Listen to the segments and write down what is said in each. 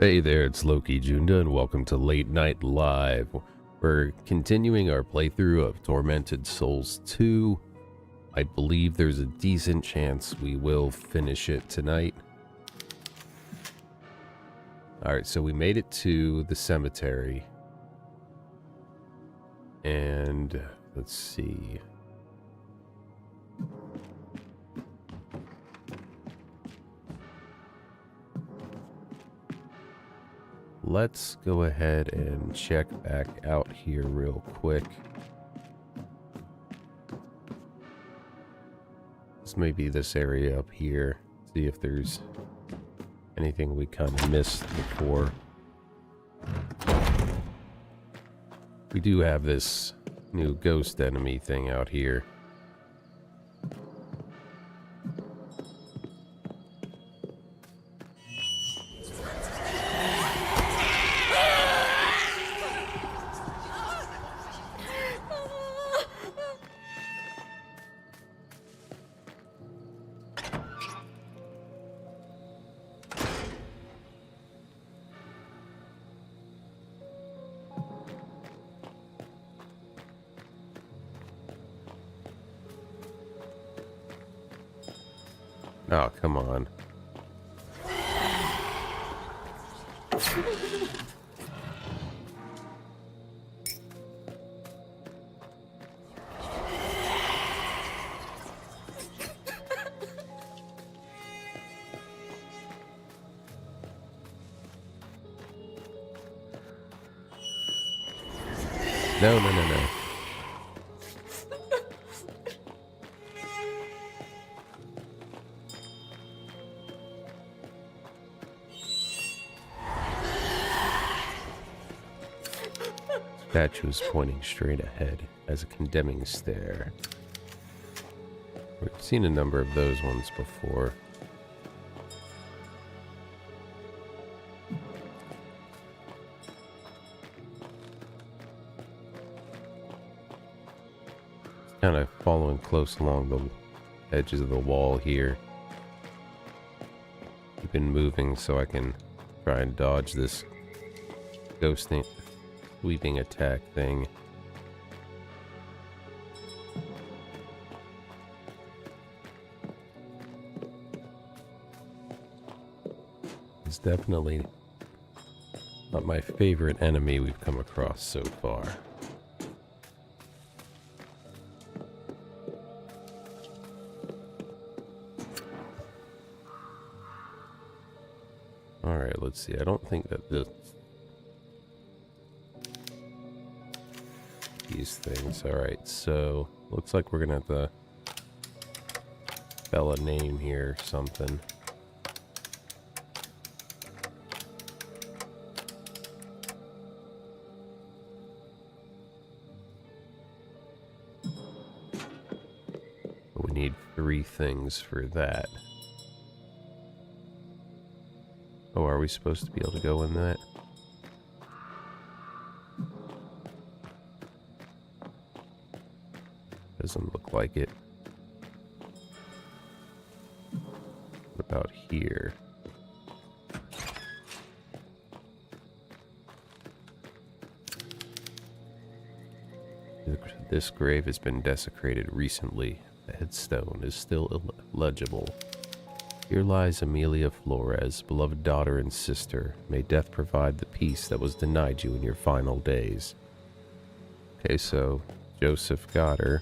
Hey there, it's Loki Junda, and welcome to Late Night Live. We're continuing our playthrough of Tormented Souls 2. I believe there's a decent chance we will finish it tonight. Alright, so we made it to the cemetery. And let's see. Let's go ahead and check back out here real quick. This may be this area up here. See if there's anything we kind of missed before. We do have this new ghost enemy thing out here. Oh, come on. No. Statue is pointing straight ahead as a condemning stare. We've seen a number of those ones before. Kind of following close along the edges of the wall here. I've been moving so I can try and dodge this ghosting sweeping attack thing. It's definitely not my favorite enemy we've come across so far. Alright, let's see. I don't think that these things. Alright, so looks like we're gonna have to spell a name here or something. We need 3 things for that. Oh, are we supposed to be able to go in that? Doesn't look like it. What about here? This grave has been desecrated recently. The headstone is still illegible. Here lies Amelia Flores, beloved daughter and sister. May death provide the peace that was denied you in your final days. Okay, so Joseph got her.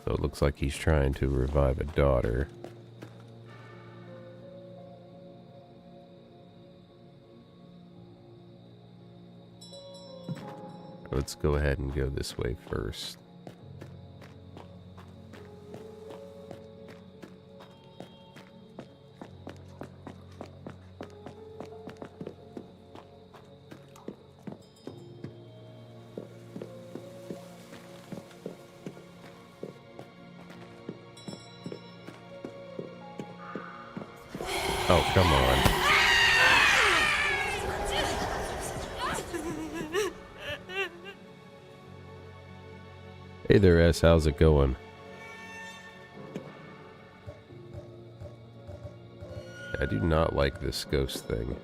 So it looks like he's trying to revive a daughter. Let's go ahead and go this way first. Oh, come on. Hey there, S. How's it going? I do not like this ghost thing.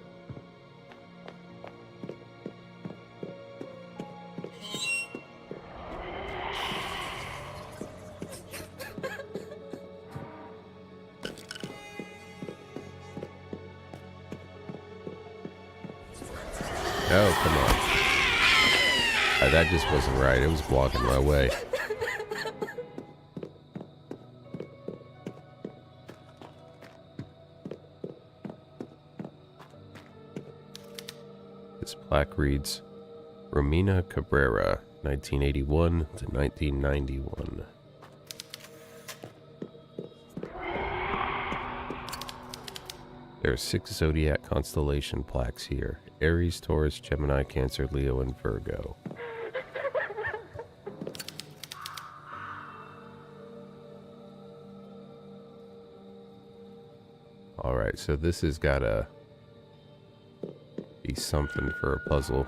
Oh, come on. That just wasn't right. It was blocking my way. This plaque reads, Romina Cabrera, 1981 to 1991. There are 6 zodiac constellation plaques here. Aries, Taurus, Gemini, Cancer, Leo, and Virgo. Alright, so this has gotta be something for a puzzle.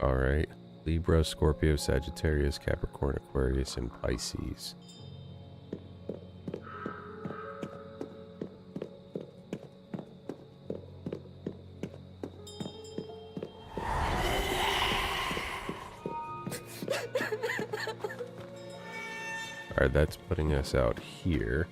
Alright. Libra, Scorpio, Sagittarius, Capricorn, Aquarius, and Pisces. Alright, that's putting us out here.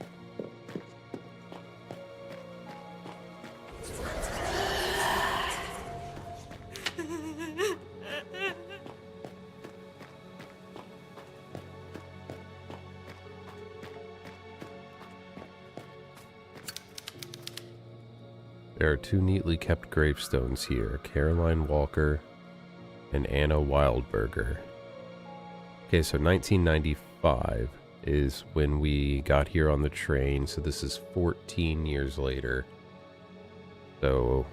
There are 2 neatly kept gravestones here, Caroline Walker and Anna Wildberger. Okay, so 1995 is when we got here on the train, so this is 14 years later. So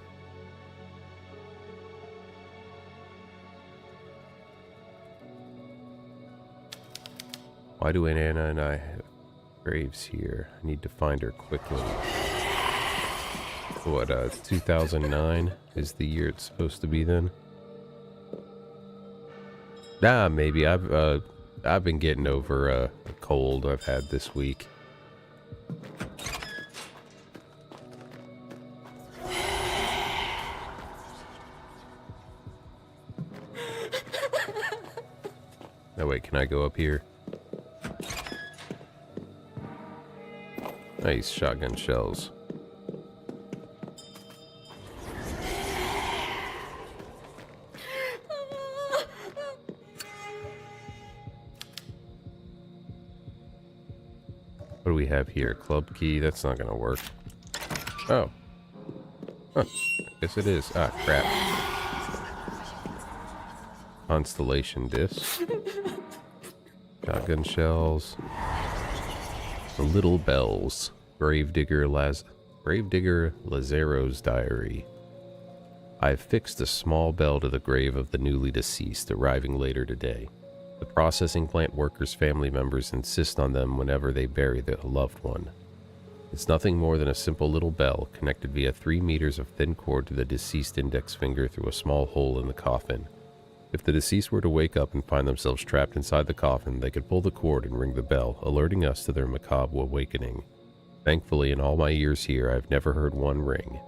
why do Anna and I have graves here? I need to find her quickly. What, 2009 is the year it's supposed to be then? Nah, maybe. I've been getting over a cold I've had this week. Oh wait, can I go up here? Nice shotgun shells. What do we have here? Club key? That's not gonna work. Oh. Huh. Guess it is. Ah, crap. Constellation disc. Shotgun shells. The little bells. Gravedigger Lazaro's diary. I've fixed a small bell to the grave of the newly deceased, arriving later today. The processing plant workers' family members insist on them whenever they bury their loved one. It's nothing more than a simple little bell connected via 3 meters of thin cord to the deceased index finger through a small hole in the coffin. If the deceased were to wake up and find themselves trapped inside the coffin, they could pull the cord and ring the bell, alerting us to their macabre awakening. Thankfully, in all my years here, I've never heard one ring.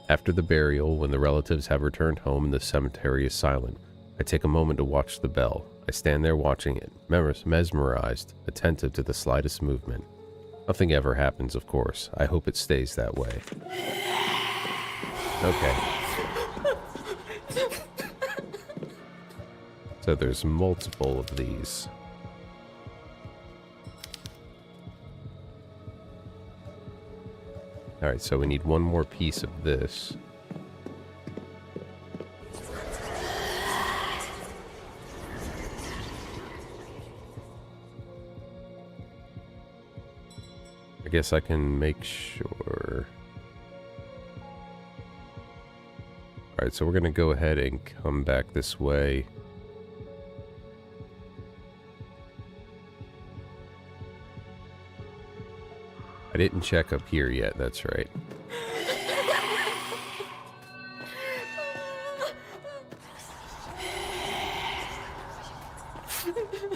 After the burial, when the relatives have returned home and the cemetery is silent, I take a moment to watch the bell. I stand there watching it, mesmerized, attentive to the slightest movement. Nothing ever happens, of course. I hope it stays that way. Okay. So there's multiple of these. Alright, so we need one more piece of this. I guess I can make sure. Alright, so we're going to go ahead and come back this way. I didn't check up here yet, that's right.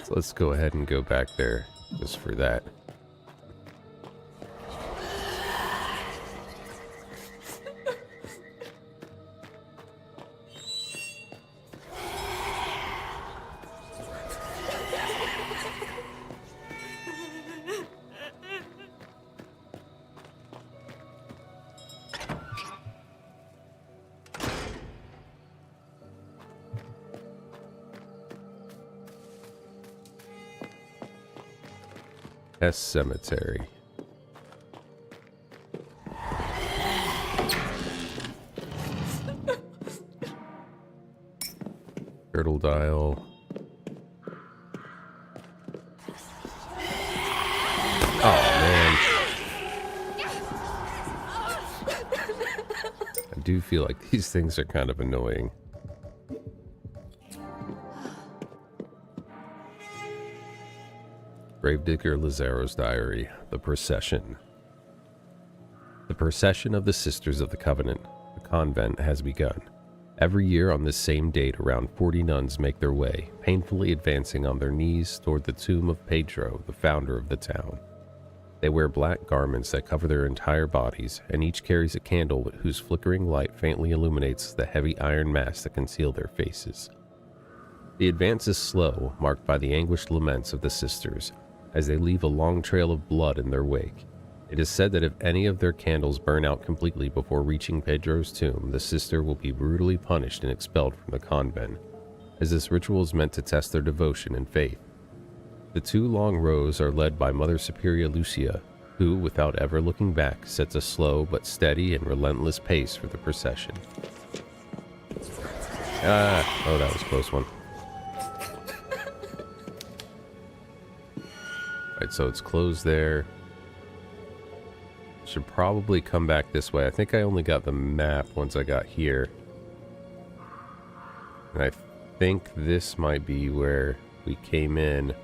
So let's go ahead and go back there just for that. Cemetary. Turtle dial. Oh man. I do feel like these things are kind of annoying. Gravedigger Lazaro's diary. The procession. The procession of the Sisters of the Covenant, the convent, has begun. Every year on this same date, around 40 nuns make their way, painfully advancing on their knees toward the tomb of Pedro, the founder of the town. They wear black garments that cover their entire bodies, and each carries a candle whose flickering light faintly illuminates the heavy iron masks that conceal their faces. The advance is slow, marked by the anguished laments of the sisters, as they leave a long trail of blood in their wake. It is said that if any of their candles burn out completely before reaching Pedro's tomb, the sister will be brutally punished and expelled from the convent, as this ritual is meant to test their devotion and faith. The two long rows are led by Mother Superior Lucia, who, without ever looking back, sets a slow but steady and relentless pace for the procession. Oh, that was a close one. Alright, so it's closed there. Should probably come back this way. I think I only got the map once I got here. And I think this might be where we came in.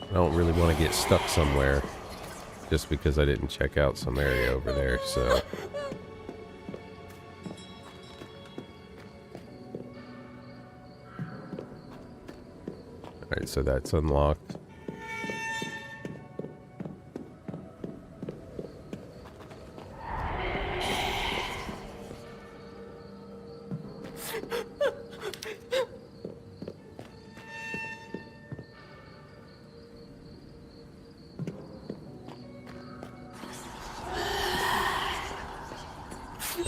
I don't really want to get stuck somewhere just because I didn't check out some area over there, so... Alright, so that's unlocked.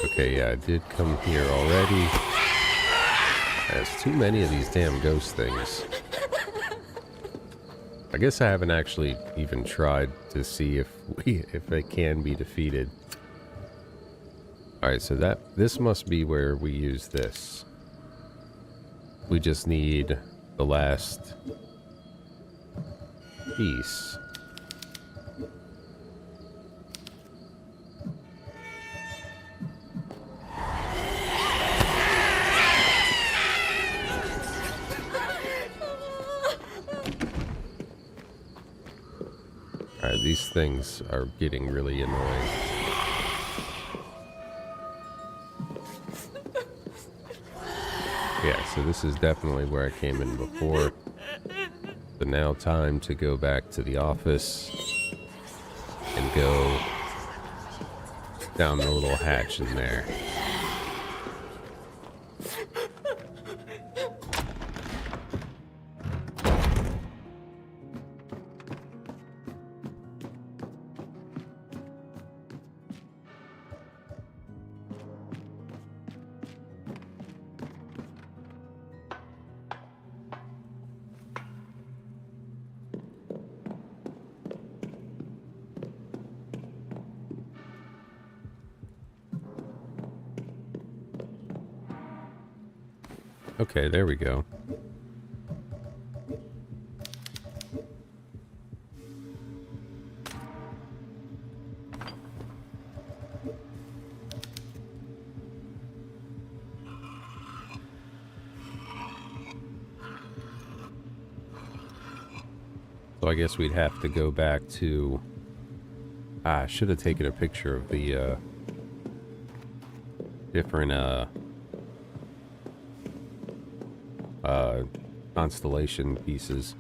Okay, yeah, I did come here already. There's too many of these damn ghost things. I guess I haven't actually even tried to see if they can be defeated. Alright, so this must be where we use this. We just need the last piece. Alright, these things are getting really annoying. Yeah, so this is definitely where I came in before. So now time to go back to the office and go down the little hatch in there. Okay, there we go. So I guess we'd have to go back to... I should have taken a picture of the different constellation pieces.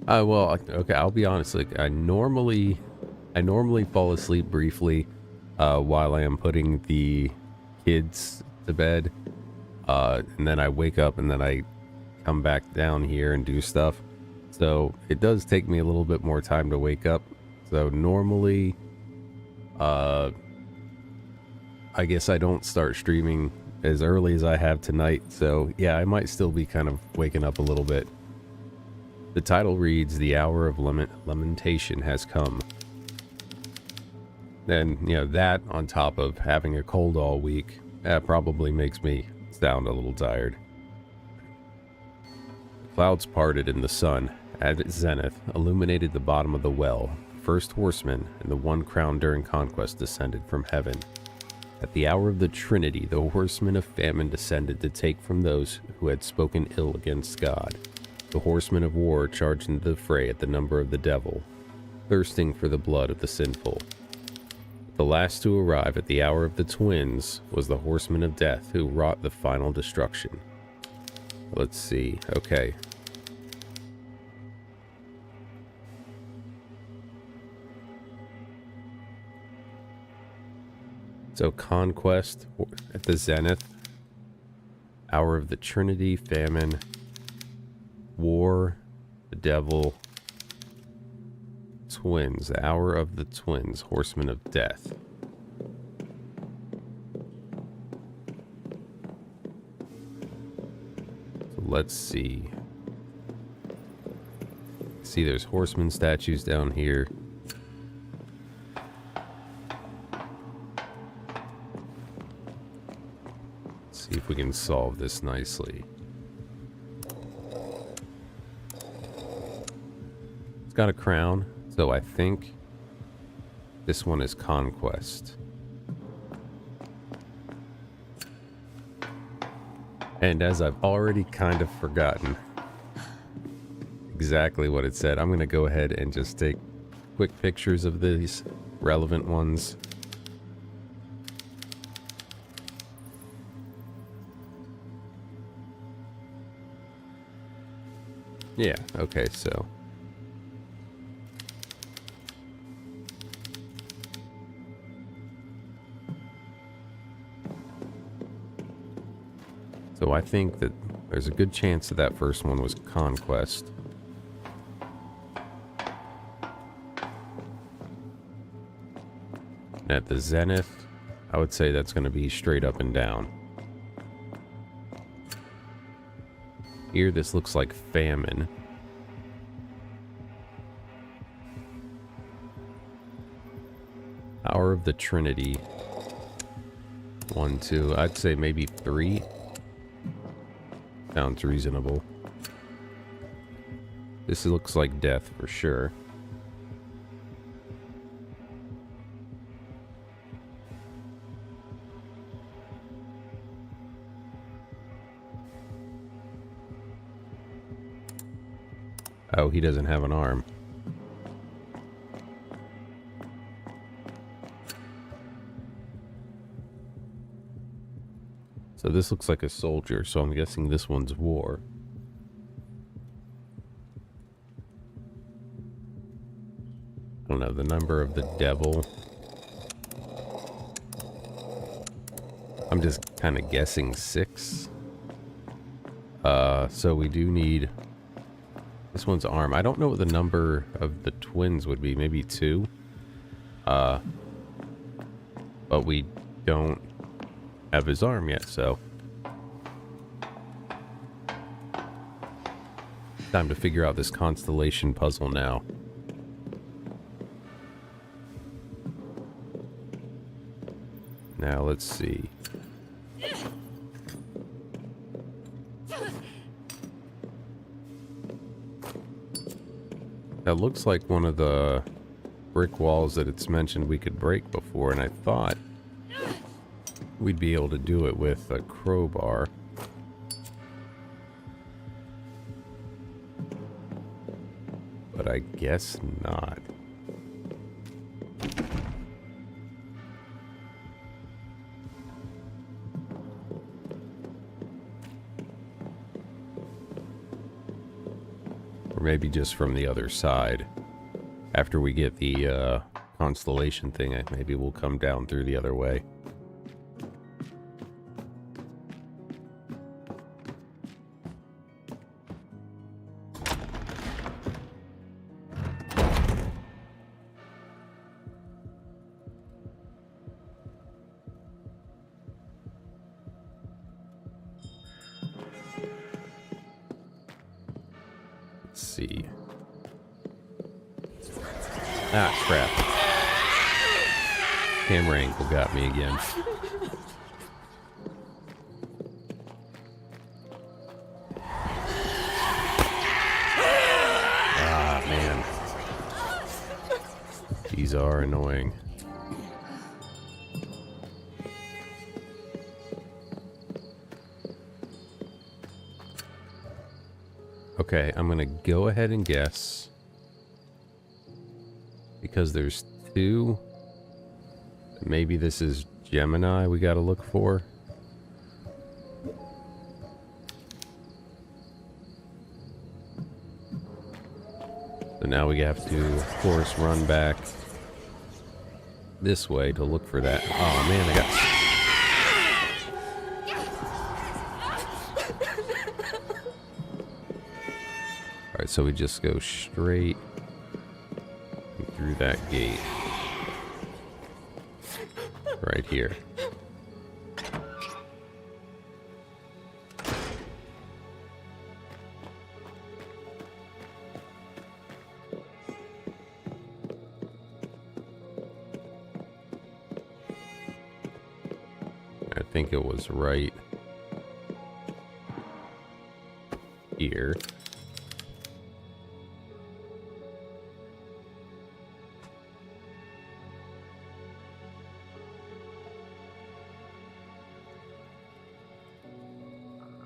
Well, okay, I'll be honest, like I normally fall asleep briefly while I am putting the kids to bed. And then I wake up and then I come back down here and do stuff. So it does take me a little bit more time to wake up. So normally, I guess I don't start streaming as early as I have tonight. So yeah, I might still be kind of waking up a little bit. The title reads, "The Hour of Lamentation Has Come." And, you know, that on top of having a cold all week, that probably makes me sound a little tired. Clouds parted in the sun, at its zenith, illuminated the bottom of the well. The first horseman and the one crowned during conquest descended from heaven. At the hour of the Trinity, the horsemen of famine descended to take from those who had spoken ill against God. The horsemen of war charged into the fray at the number of the devil, thirsting for the blood of the sinful. The last to arrive at the hour of the twins was the horseman of death who wrought the final destruction. Let's see. Okay. So conquest at the zenith, hour of the Trinity, famine, war, the devil, twins, the hour of the twins, horsemen of death. So let's see. See, there's horseman statues down here. Let's see if we can solve this nicely. It's got a crown, so I think this one is conquest. And as I've already kind of forgotten exactly what it said, I'm going to go ahead and just take quick pictures of these relevant ones. Yeah, okay, so... So I think that there's a good chance that that first one was conquest. And at the zenith, I would say that's going to be straight up and down. Here, this looks like famine. Hour of the Trinity. 1, 2, I'd say maybe 3. Sounds reasonable. This looks like death for sure. Oh, he doesn't have an arm. So this looks like a soldier, so I'm guessing this one's war. I don't know, the number of the devil. I'm just kind of guessing 6. So we do need... This one's arm. I don't know what the number of the twins would be. Maybe 2. But we don't have his arm yet, so... Time to figure out this constellation puzzle now. Now, let's see. That looks like one of the brick walls that it's mentioned we could break before, and I thought we'd be able to do it with a crowbar. but I guess not. Or maybe just from the other side. After we get the constellation thing, maybe we'll come down through the other way. Let's see. Ah, crap. Camera angle got me again. Ah, man. These are annoying. Okay, I'm gonna go ahead and guess. Because there's two. Maybe this is Gemini we gotta look for. So now we have to, of course, run back this way to look for that. Oh man, I got... Alright, so we just go straight through that gate. Right here. I think it was right here.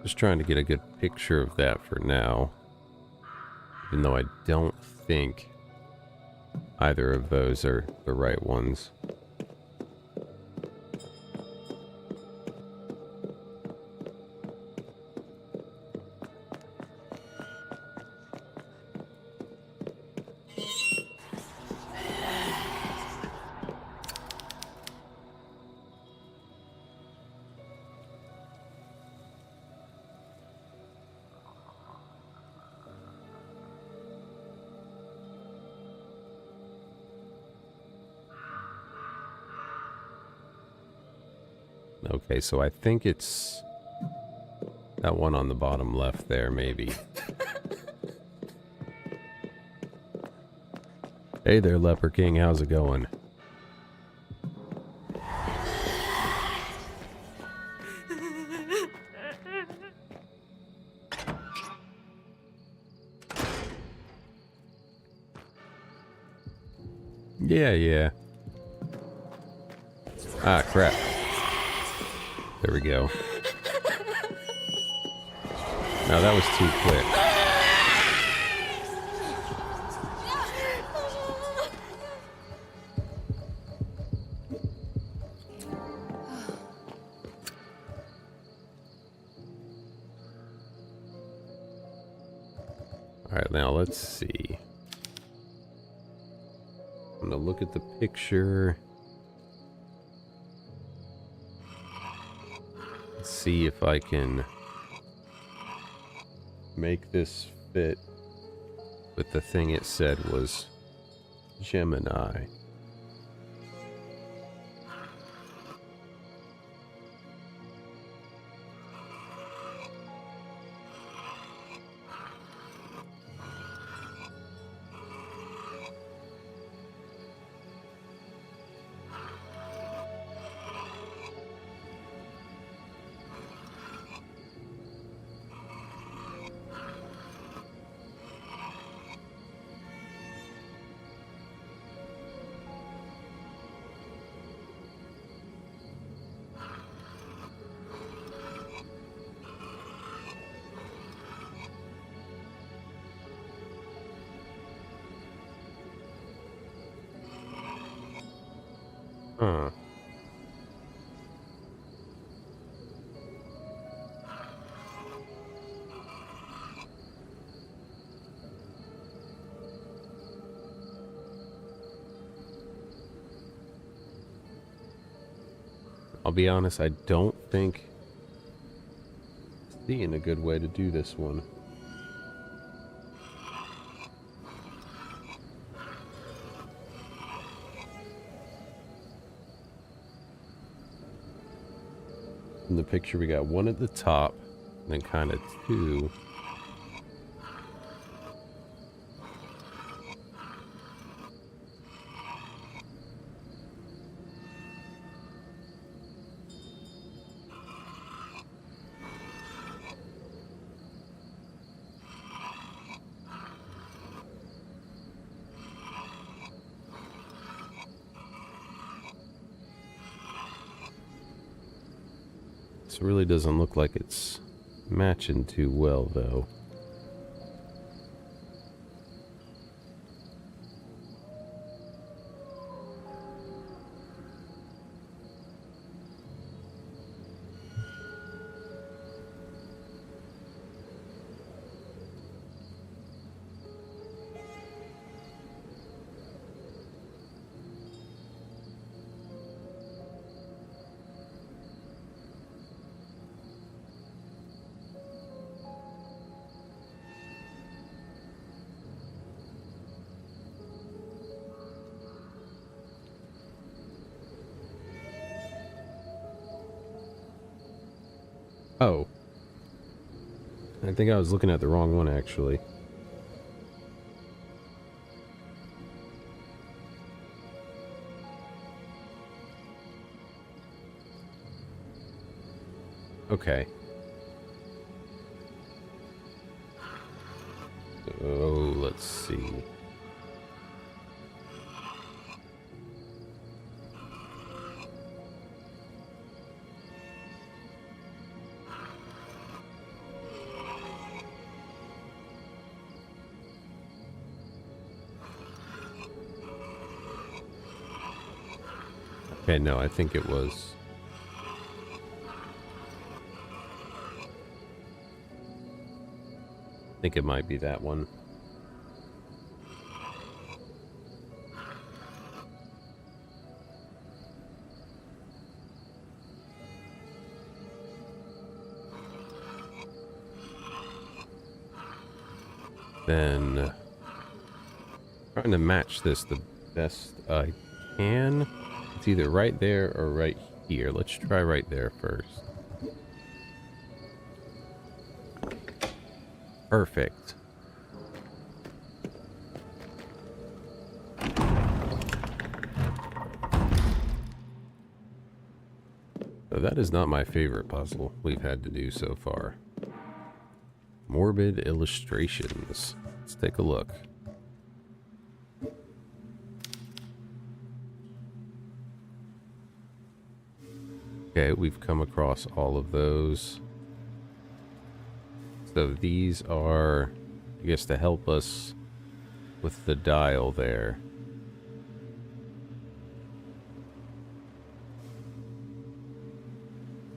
Just trying to get a good picture of that for now. Even though I don't think either of those are the right ones. Okay, so I think it's that one on the bottom left there, maybe. Hey there, Leper King, how's it going? Yeah. Ah, crap. There we go. No, that was too quick. Alright, now let's see. I'm gonna look at the picture. See if I can make this fit with the thing it said was Gemini. I'll be honest, I don't think seeing a good way to do this one. In the picture, we got one at the top, and then kind of two. This really doesn't look like it's matching too well, though. Oh. I think I was looking at the wrong one, actually. Okay. Oh, let's see. Okay, no, I think it was... I think it might be that one. Then... trying to match this the best I can. It's either right there or right here. Let's try right there first. Perfect. So that is not my favorite puzzle we've had to do so far. Morbid illustrations. Let's take a look. Okay, we've come across all of those. So these are, I guess, to help us with the dial there.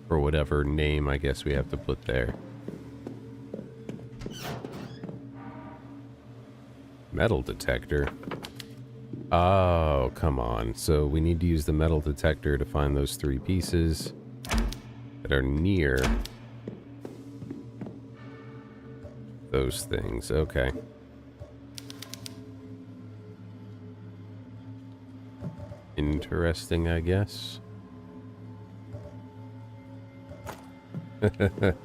Or whatever name I guess we have to put there. Metal detector. Oh, come on. So we need to use the metal detector to find those three pieces that are near those things. Okay. Interesting, I guess. Alright,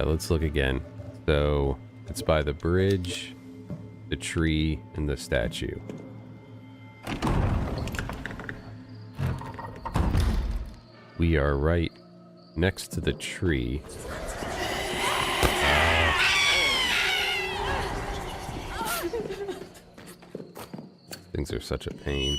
let's look again. So, it's by the bridge, the tree, and the statue. We are right next to the tree. Things are such a pain.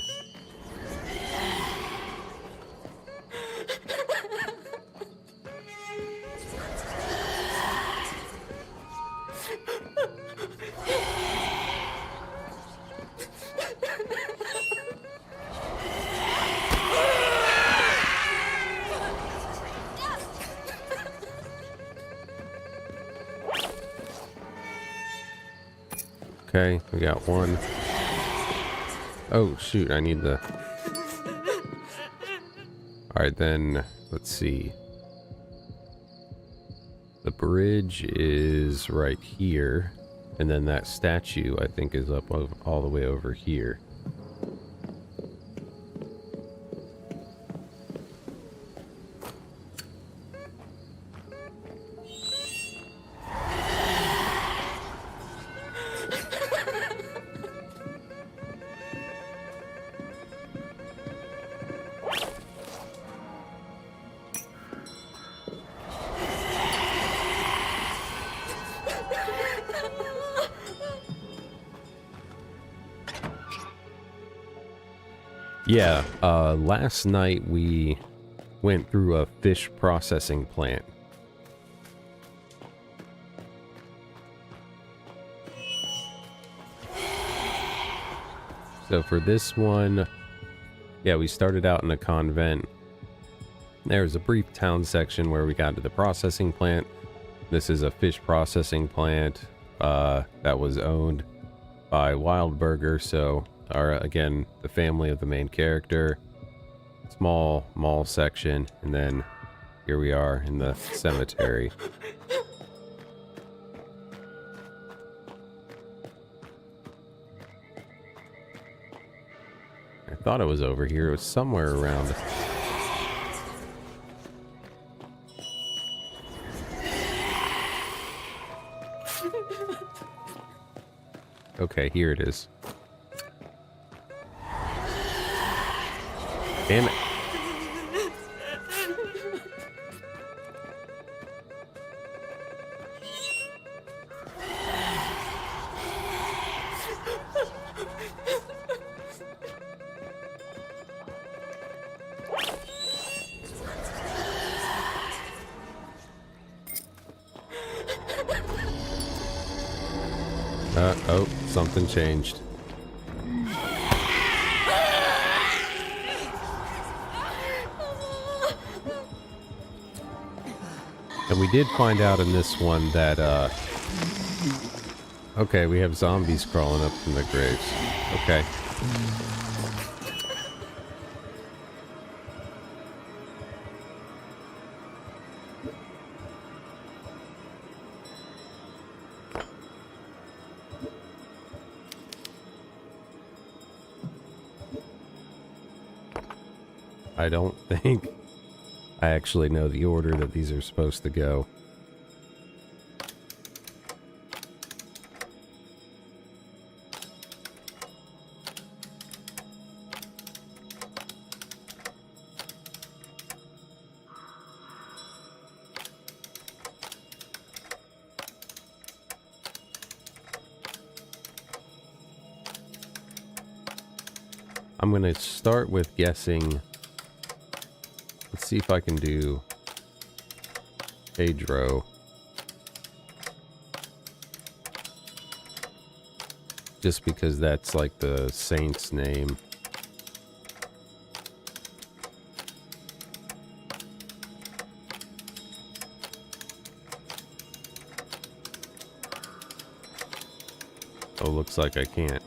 Okay, we got one. Oh, shoot, I need the... Alright, then, let's see. The bridge is right here, and then that statue, I think, is up all the way over here. Yeah, last night we went through a fish processing plant. So for this one, yeah, we started out in a convent. There was a brief town section where we got to the processing plant. This is a fish processing plant that was owned by Wildburger, so again, the family of the main character. Small mall section, and then here we are in the cemetery. I thought it was over here. It was somewhere around. Okay, here it is. Damn it. Oh, something changed. And we did find out in this one that, okay, we have zombies crawling up from the graves. Okay. I don't think I actually know the order that these are supposed to go. I'm going to start with guessing. Let's see if I can do Pedro. Just because that's like the saint's name. Oh, looks like I can't.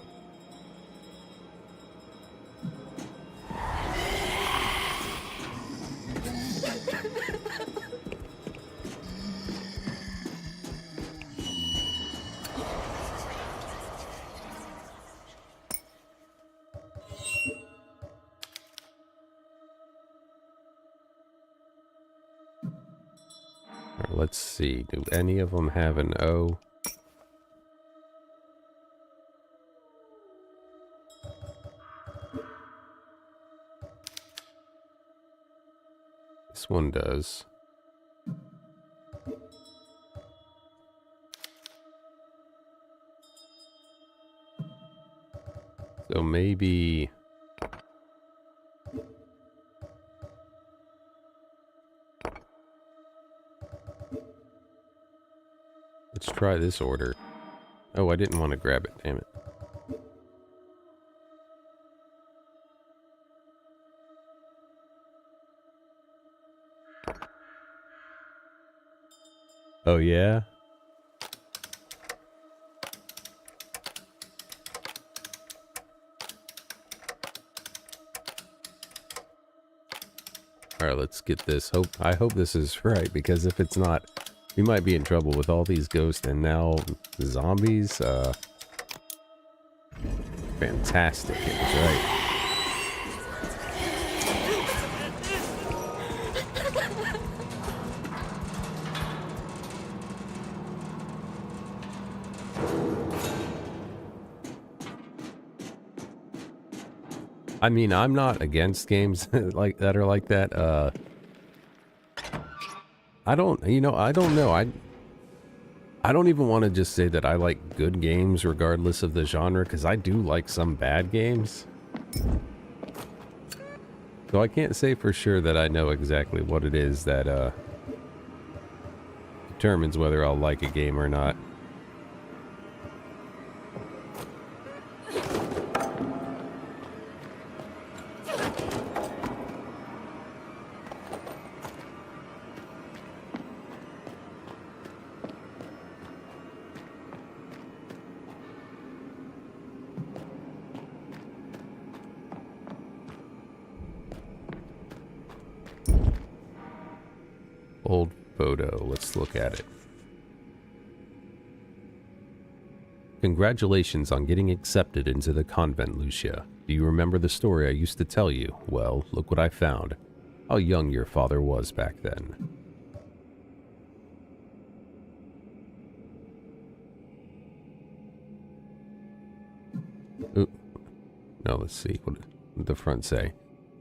Let's see, do any of them have an O? This one does. So maybe... Let's try this order. Oh, I didn't want to grab it, damn it. Oh, yeah? Alright, let's get this. I hope this is right, because if it's not, we might be in trouble with all these ghosts and now zombies. Fantastic, it was right. I mean, I'm not against games like that or like that. I don't know. I don't even want to just say that I like good games regardless of the genre, because I do like some bad games. So I can't say for sure that I know exactly what it is that determines whether I'll like a game or not. Old photo. Let's look at it. Congratulations on getting accepted into the convent, Lucia. Do you remember the story I used to tell you? Well, look what I found. How young your father was back then. Ooh. No, let's see. What did the front say?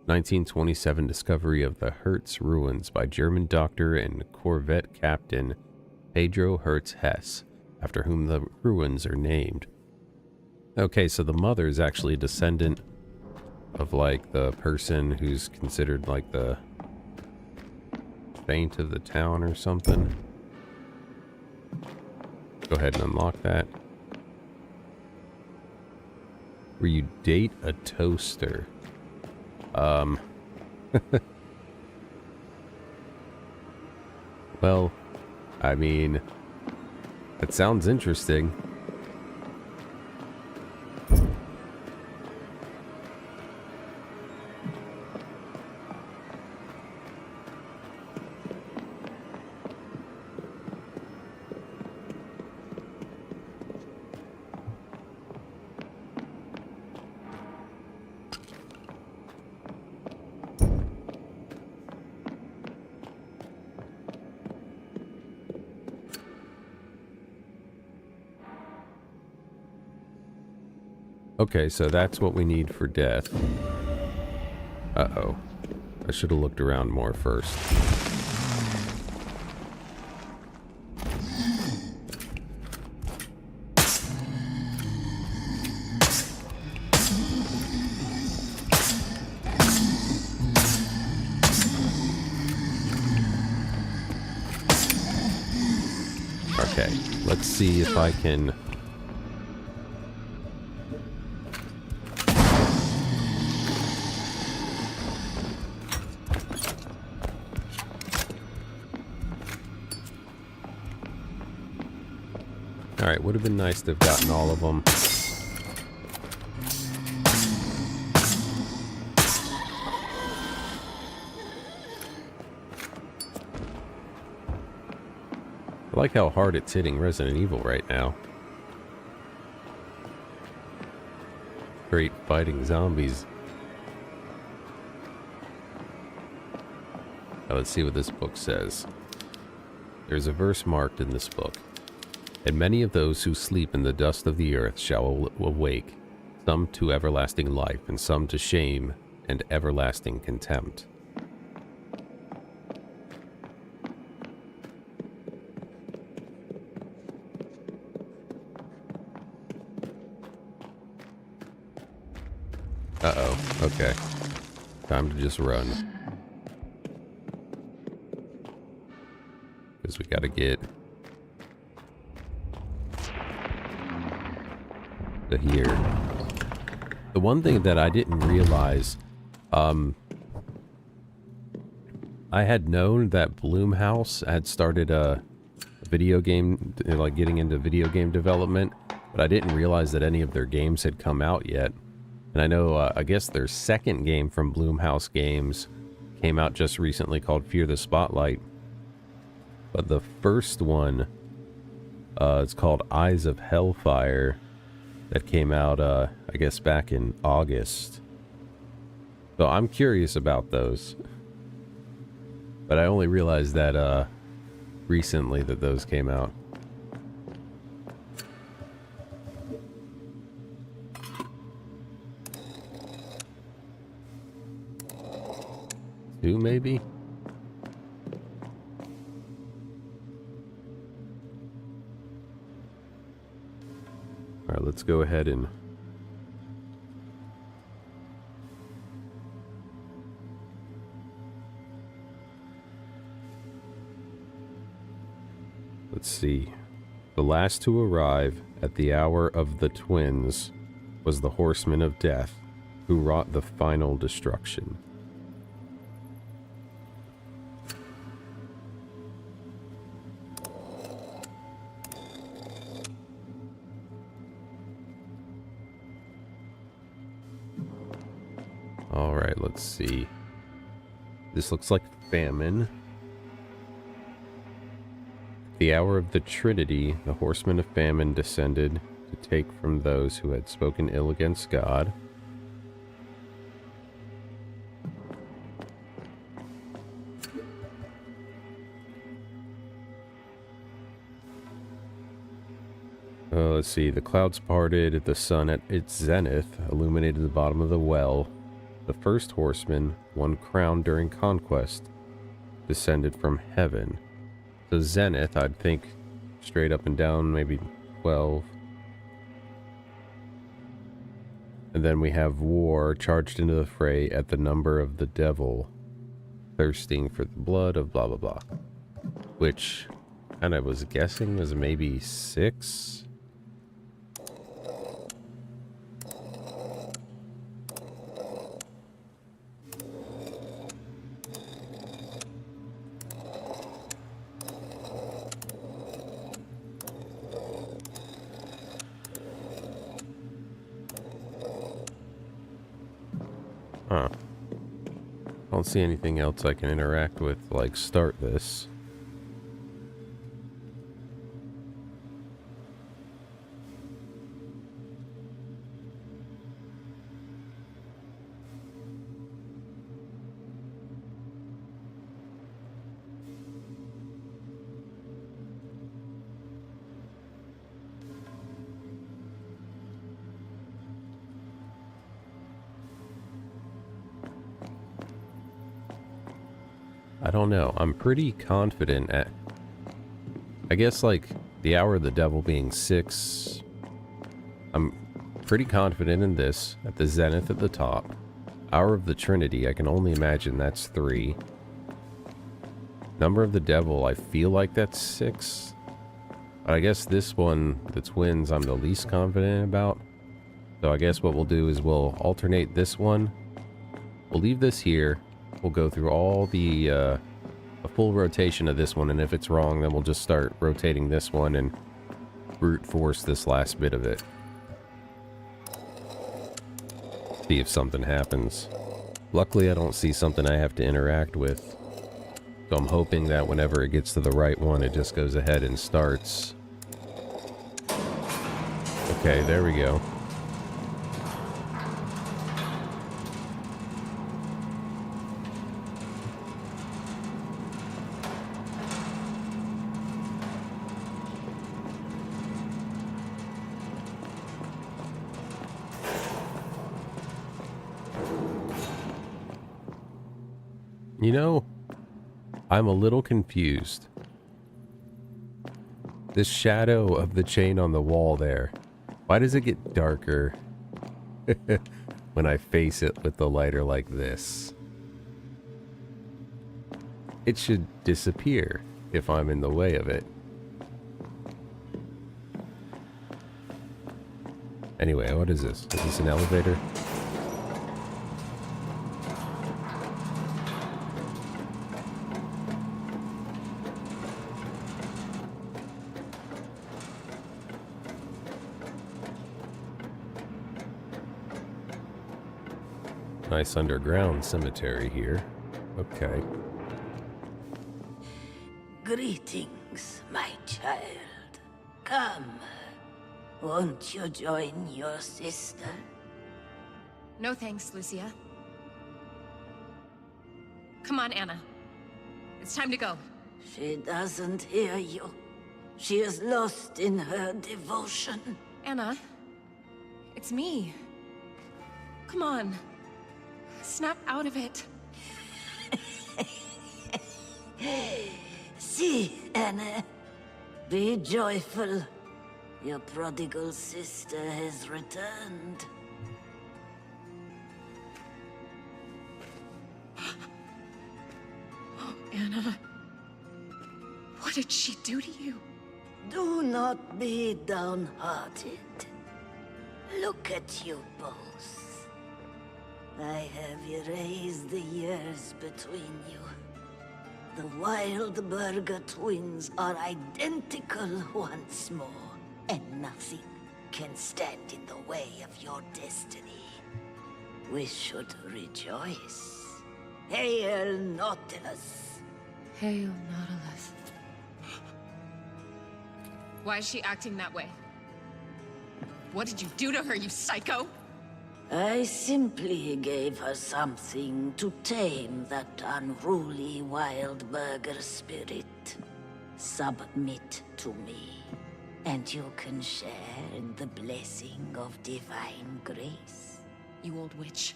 1927 discovery of the Hertz ruins by German doctor and corvette captain Pedro Hertz Hess, after whom the ruins are named. Okay, so the mother is actually a descendant of, like, the person who's considered, like, the saint of the town or something. Go ahead and unlock that. Where you date a toaster. Well, I mean, that sounds interesting. Okay, so that's what we need for death. Uh-oh. I should have looked around more first. Okay, let's see if I can... Alright, would have been nice to have gotten all of them. I like how hard it's hitting Resident Evil right now. Great fighting zombies. Now let's see what this book says. There's a verse marked in this book. And many of those who sleep in the dust of the earth shall awake, some to everlasting life, and some to shame and everlasting contempt. Uh-oh. Okay. Time to just run. Because we gotta get... to here. The one thing that I didn't realize, I had known that Blumhouse had started a video game, like getting into video game development, but I didn't realize that any of their games had come out yet. And I know, I guess their second game from Blumhouse Games came out just recently called Fear the Spotlight. But the first one, it's called Eyes of Hellfire. That came out, I guess, back in August. So I'm curious about those. But I only realized that recently that those came out. Two, maybe? Alright, let's go ahead and... Let's see. The last to arrive at the hour of the twins was the Horseman of Death, who wrought the final destruction. Alright, let's see. This looks like famine. The hour of the Trinity, the horsemen of famine descended to take from those who had spoken ill against God. Let's see. The clouds parted, the sun at its zenith illuminated the bottom of the well. The first horseman, one crowned during conquest, descended from heaven. The zenith, I'd think straight up and down, maybe 12. And then we have war charged into the fray at the number of the devil, thirsting for the blood of blah blah blah. Which kind of was guessing was maybe 6. Huh. I don't see anything else I can interact with, like start this. I don't know. I'm pretty confident at... I guess, like, the hour of the devil being 6. I'm pretty confident in this. At the zenith at the top. Hour of the Trinity, I can only imagine that's 3. Number of the devil, I feel like that's 6. But I guess this one, the twins, I'm the least confident about. So I guess what we'll do is we'll alternate this one. We'll leave this here. We'll go through all the a full rotation of this one, and if it's wrong, then we'll just start rotating this one and brute force this last bit of it. See if something happens. Luckily, I don't see something I have to interact with. So I'm hoping that whenever it gets to the right one, it just goes ahead and starts. Okay, there we go. You know, I'm a little confused. This shadow of the chain on the wall there, why does it get darker when I face it with the lighter like this? It should disappear if I'm in the way of it. Anyway, what is this? Is this an elevator? Nice underground cemetery here. Okay. Greetings, my child. Come. Won't you join your sister? No thanks, Lucia. Come on, Anna. It's time to go. She doesn't hear you. She is lost in her devotion. Anna, it's me. Come on. Snap out of it. See, Anna. Be joyful. Your prodigal sister has returned. Oh, Anna. What did she do to you? Do not be downhearted. Look at you both. I have erased the years between you. The Wildberger twins are identical once more, and nothing can stand in the way of your destiny. We should rejoice. Hail Nautilus! Hail, Nautilus. Why is she acting that way? What did you do to her, you psycho? I simply gave her something to tame that unruly Wildberger spirit. Submit to me, and you can share in the blessing of divine grace. You old witch.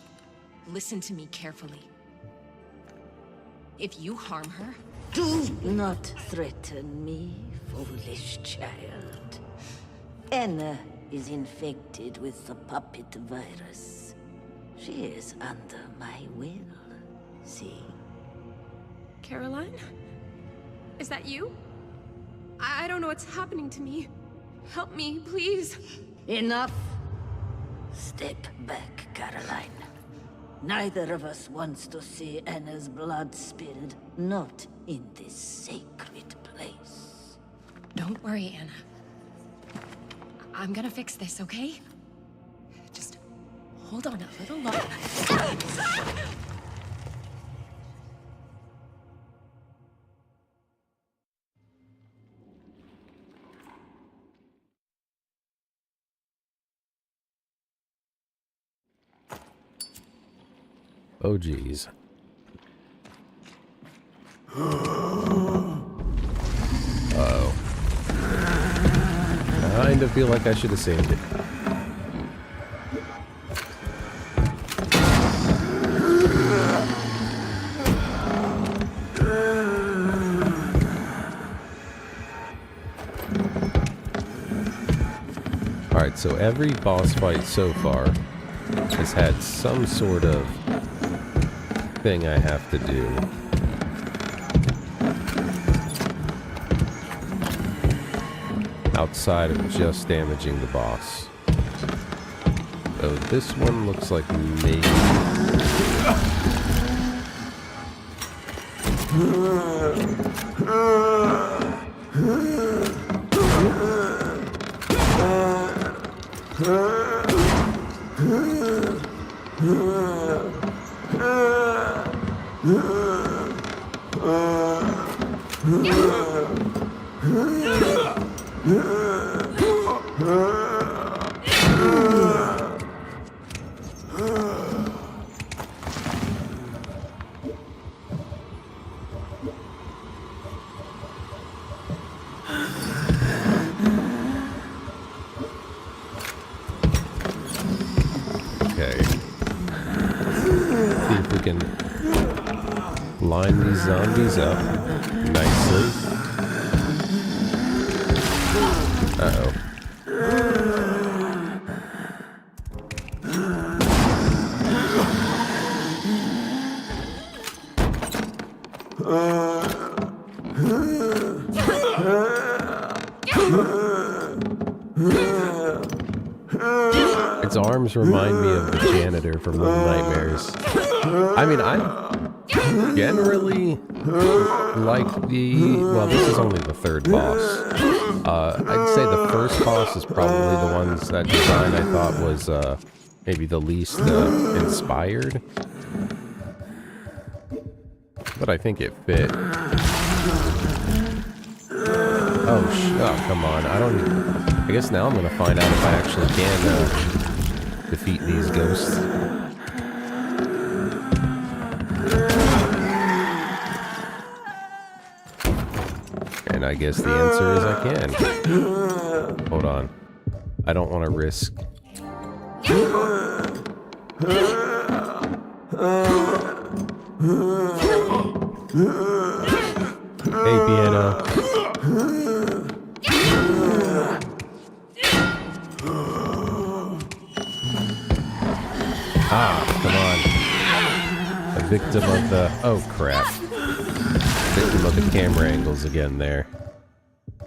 Listen to me carefully. If you harm her... Do not threaten me, foolish child. Anna is infected with the puppet virus. She is under my will, see? Caroline? Is that you? I don't know what's happening to me. Help me, please. Enough! Step back, Caroline. Neither of us wants to see Anna's blood spilled, not in this sacred place. Don't worry, Anna. I'm gonna fix this, okay? Just hold on a little longer. Oh, geez. Uh-oh. I kind of feel like I should have saved it. Alright, so every boss fight so far has had some sort of thing I have to do. Outside of just damaging the boss. So this one looks like maybe... Okay. See if we can line these zombies up nicely. Uh-oh. Its arms remind me of the janitor from Little Nightmares. I mean, I generally like the... Well, this is only the third boss. I'd say the first boss is probably the ones that design I thought was maybe the least inspired. but I think it fit. Oh, come on. I guess now I'm gonna find out if I actually can defeat these ghosts. And I guess the answer is I can. Hold on. I don't want to risk. Hey, piano. Ah, come on. A victim of the... Oh, crap. Victim of the camera angles again there.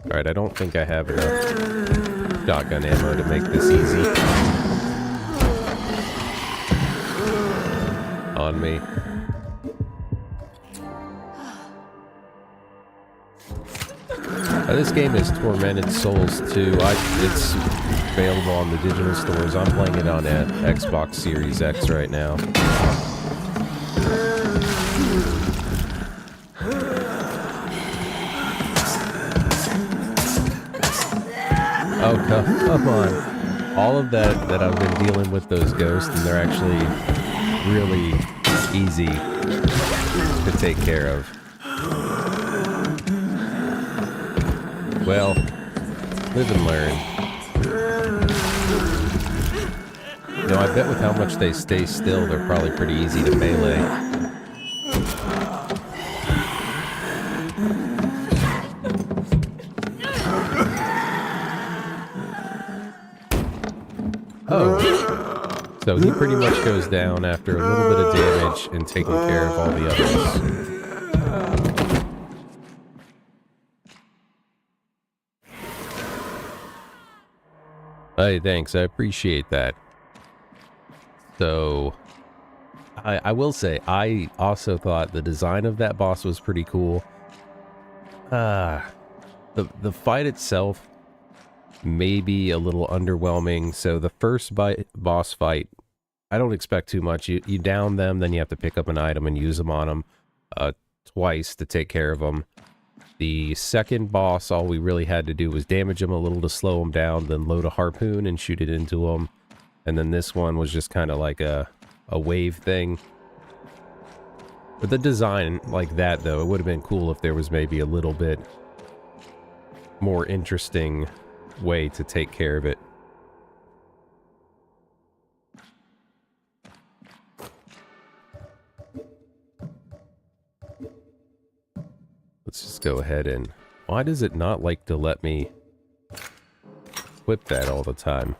Alright, I don't think I have enough shotgun ammo to make this easy. On me. This game is Tormented Souls 2. It's available on the digital stores. I'm playing it on a Xbox Series X right now. Oh, come on. All of that I've been dealing with those ghosts, and they're actually really easy to take care of. Well, live and learn. You know, I bet with how much they stay still, they're probably pretty easy to melee. Oh. So he pretty much goes down after a little bit of damage and taking care of all the others. Hey, thanks. I appreciate that. So, I will say, I also thought the design of that boss was pretty cool. The fight itself may be a little underwhelming. So the first boss fight, I don't expect too much. You down them, then you have to pick up an item and use them on them twice to take care of them. The second boss, all we really had to do was damage him a little to slow him down, then load a harpoon and shoot it into him. And then this one was just kind of like a wave thing. But the design like that, though, it would have been cool if there was maybe a little bit more interesting way to take care of it. Let's just go ahead and... Why does it not like to let me whip that all the time?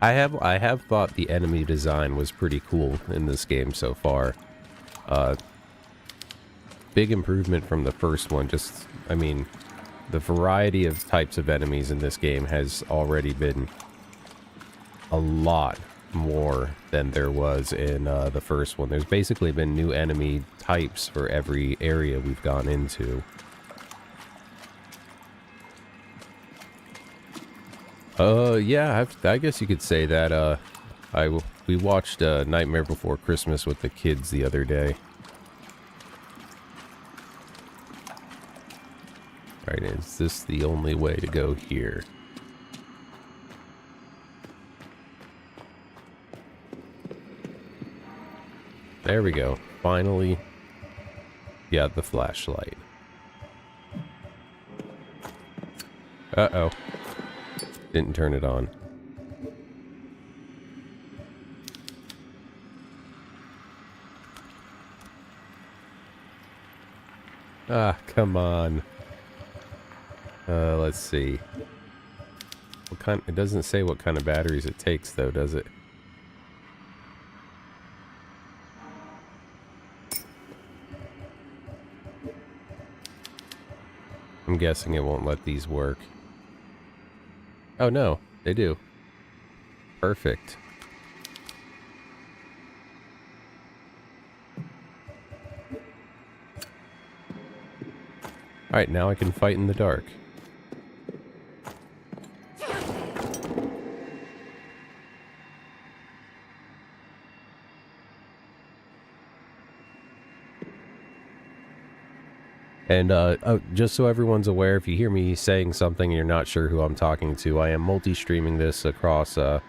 I have thought the enemy design was pretty cool in this game so far. Big improvement from the first one. Just, I mean, the variety of types of enemies in this game has already been a lot more than there was in the first one. There's basically been new enemy types for every area we've gone into. Yeah, I guess you could say that. We watched Nightmare Before Christmas with the kids the other day. Alright, is this the only way to go here? There we go. Finally got the flashlight. Uh-oh. Didn't turn it on. Ah, come on. Let's see. What kind? It doesn't say what kind of batteries it takes, though, does it? I'm guessing it won't let these work. Oh no, they do. Perfect. Alright, now I can fight in the dark. And just so everyone's aware, if you hear me saying something and you're not sure who I'm talking to, I am multi-streaming this across a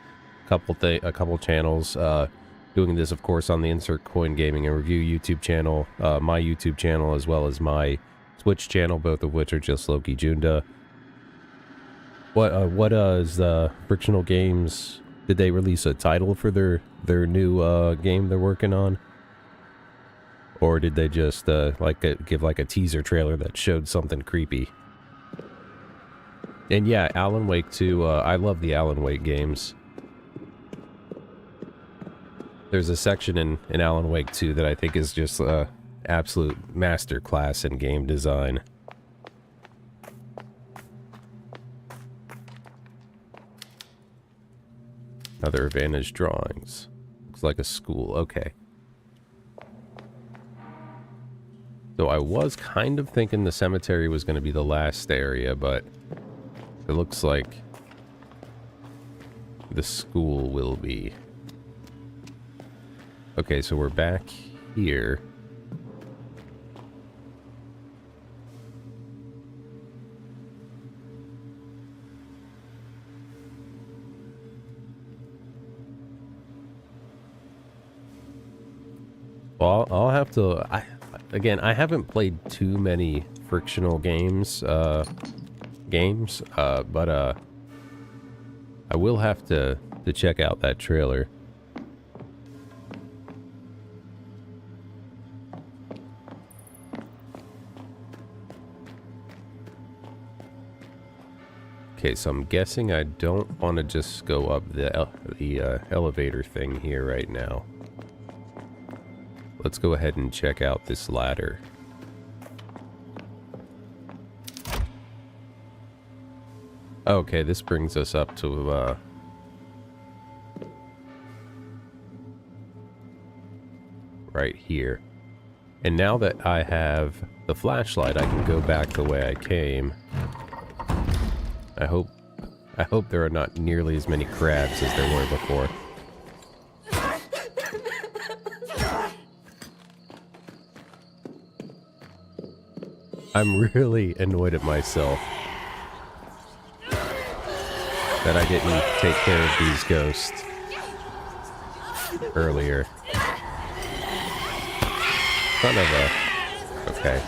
couple channels. Doing this, of course, on the Insert Coin Gaming and Review YouTube channel, my YouTube channel, as well as my Twitch channel, both of which are just Loki Junda. What is Frictional Games? Did they release a title for their new game they're working on? Or did they just give like a teaser trailer that showed something creepy? And yeah, Alan Wake 2, I love the Alan Wake games. There's a section in Alan Wake 2 that I think is just absolute masterclass in game design. Other advantage drawings. Looks like a school, okay. So I was kind of thinking the cemetery was going to be the last area, but it looks like the school will be. Okay, so we're back here. Well, I'll have to... Again, I haven't played too many frictional games, but I will have to check out that trailer. Okay, so I'm guessing I don't want to just go up the elevator thing here right now. Let's go ahead and check out this ladder. Okay, this brings us up to, right here. And now that I have the flashlight, I can go back the way I came. I hope there are not nearly as many crabs as there were before. I'm really annoyed at myself that I didn't take care of these ghosts earlier. Son of a... Okay.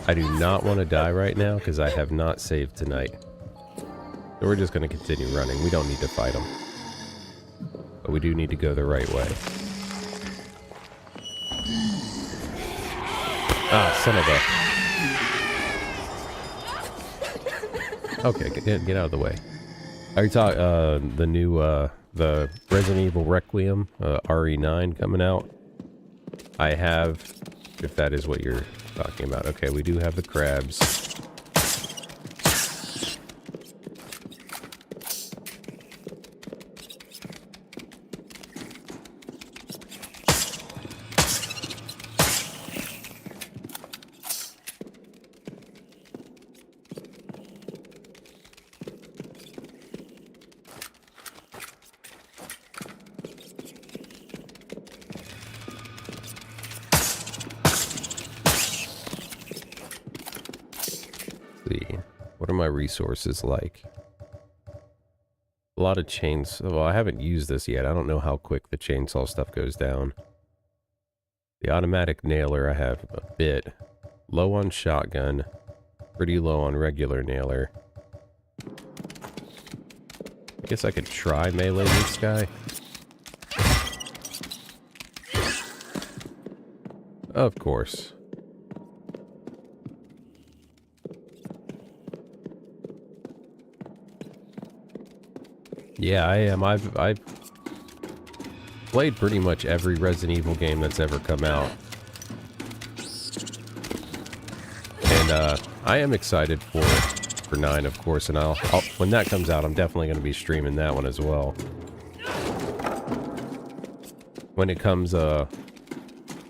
I do not want to die right now because I have not saved tonight. So we're just going to continue running. We don't need to fight them. But we do need to go the right way. Ah, son of a... Okay, get out of the way. Are you talking the new the Resident Evil Requiem RE9 coming out? I have, if that is what you're talking about. Okay, we do have the crabs. What are my resources like? A lot of chains. Well, I haven't used this yet. I don't know how quick the chainsaw stuff goes down. The automatic nailer I have a bit. Low on shotgun. Pretty low on regular nailer. I guess I could try melee this guy. Of course. Yeah, I am. I've played pretty much every Resident Evil game that's ever come out. And I am excited for 9, of course, and I'll when that comes out, I'm definitely going to be streaming that one as well. When it comes a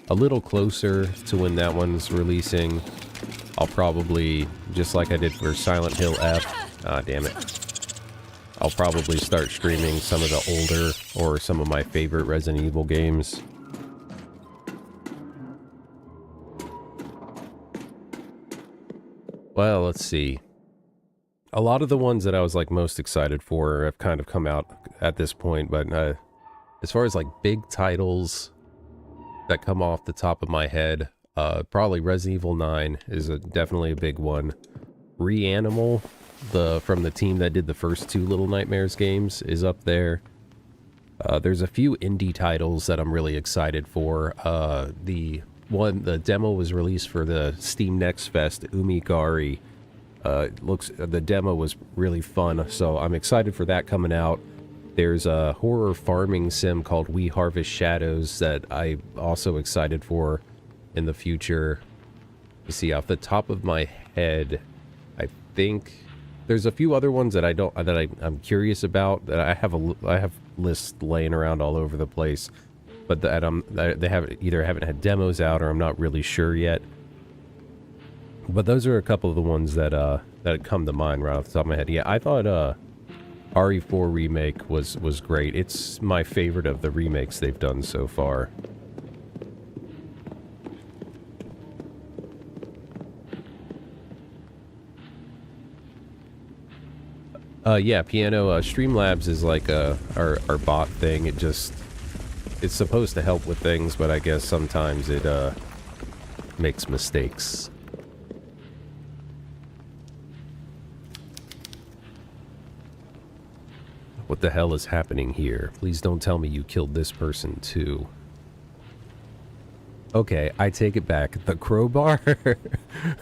little closer to when that one's releasing, I'll probably, just like I did for Silent Hill F, ah, damn it. I'll probably start streaming some of the older or some of my favorite Resident Evil games. Well, let's see. A lot of the ones that I was like most excited for have kind of come out at this point, but as far as like big titles that come off the top of my head, probably Resident Evil 9 is definitely a big one. Reanimal, from the team that did the first two Little Nightmares games, is up there. There's a few indie titles that I'm really excited for. The demo was released for the Steam Next Fest, Umigari. The demo was really fun, so I'm excited for that coming out. There's a horror farming sim called We Harvest Shadows that I'm also excited for in the future. You see, off the top of my head, I think there's a few other ones that I'm curious about, that I have lists laying around all over the place, but that they haven't had demos out, or I'm not really sure yet. But those are a couple of the ones that come to mind right off the top of my head. Yeah, I thought RE4 remake was great. It's my favorite of the remakes they've done so far. Yeah, Piano, Streamlabs is like our bot thing. It's supposed to help with things, but I guess sometimes it makes mistakes. What the hell is happening here? Please don't tell me you killed this person too. Okay, I take it back. The crowbar?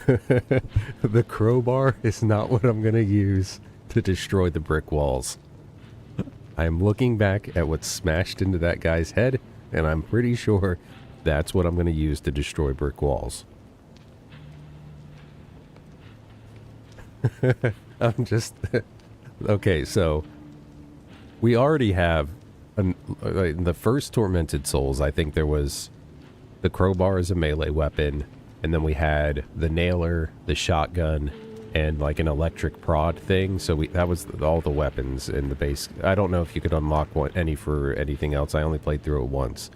The crowbar is not what I'm gonna use to destroy the brick walls. I am looking back at what's smashed into that guy's head, and I'm pretty sure that's what I'm gonna use to destroy brick walls. I'm just... Okay, so... We already have... in the first Tormented Souls, I think there was... The crowbar as a melee weapon, and then we had the nailer, the shotgun, and like an electric prod thing. So that was all the weapons in the base. I don't know if you could unlock any for anything else. I only played through it once.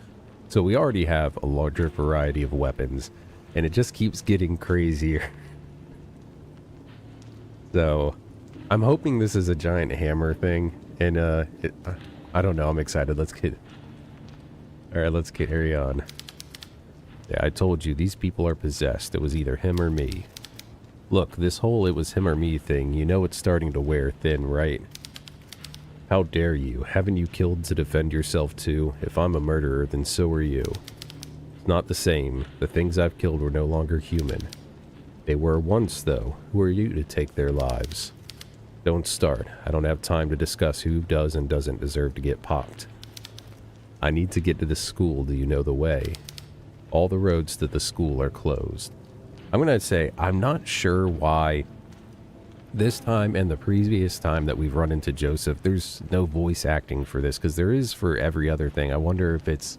So we already have a larger variety of weapons, and it just keeps getting crazier. So I'm hoping this is a giant hammer thing, and I don't know, I'm excited. Let's carry on. Yeah, I told you, these people are possessed. It was either him or me. Look, this whole "it was him or me" thing, you know it's starting to wear thin, right? How dare you? Haven't you killed to defend yourself too? If I'm a murderer, then so are you. It's not the same. The things I've killed were no longer human. They were once, though. Who are you to take their lives? Don't start. I don't have time to discuss who does and doesn't deserve to get popped. I need to get to the school. Do you know the way? All the roads to the school are closed. I'm going to say, I'm not sure why this time and the previous time that we've run into Joseph, there's no voice acting for this, because there is for every other thing. I wonder if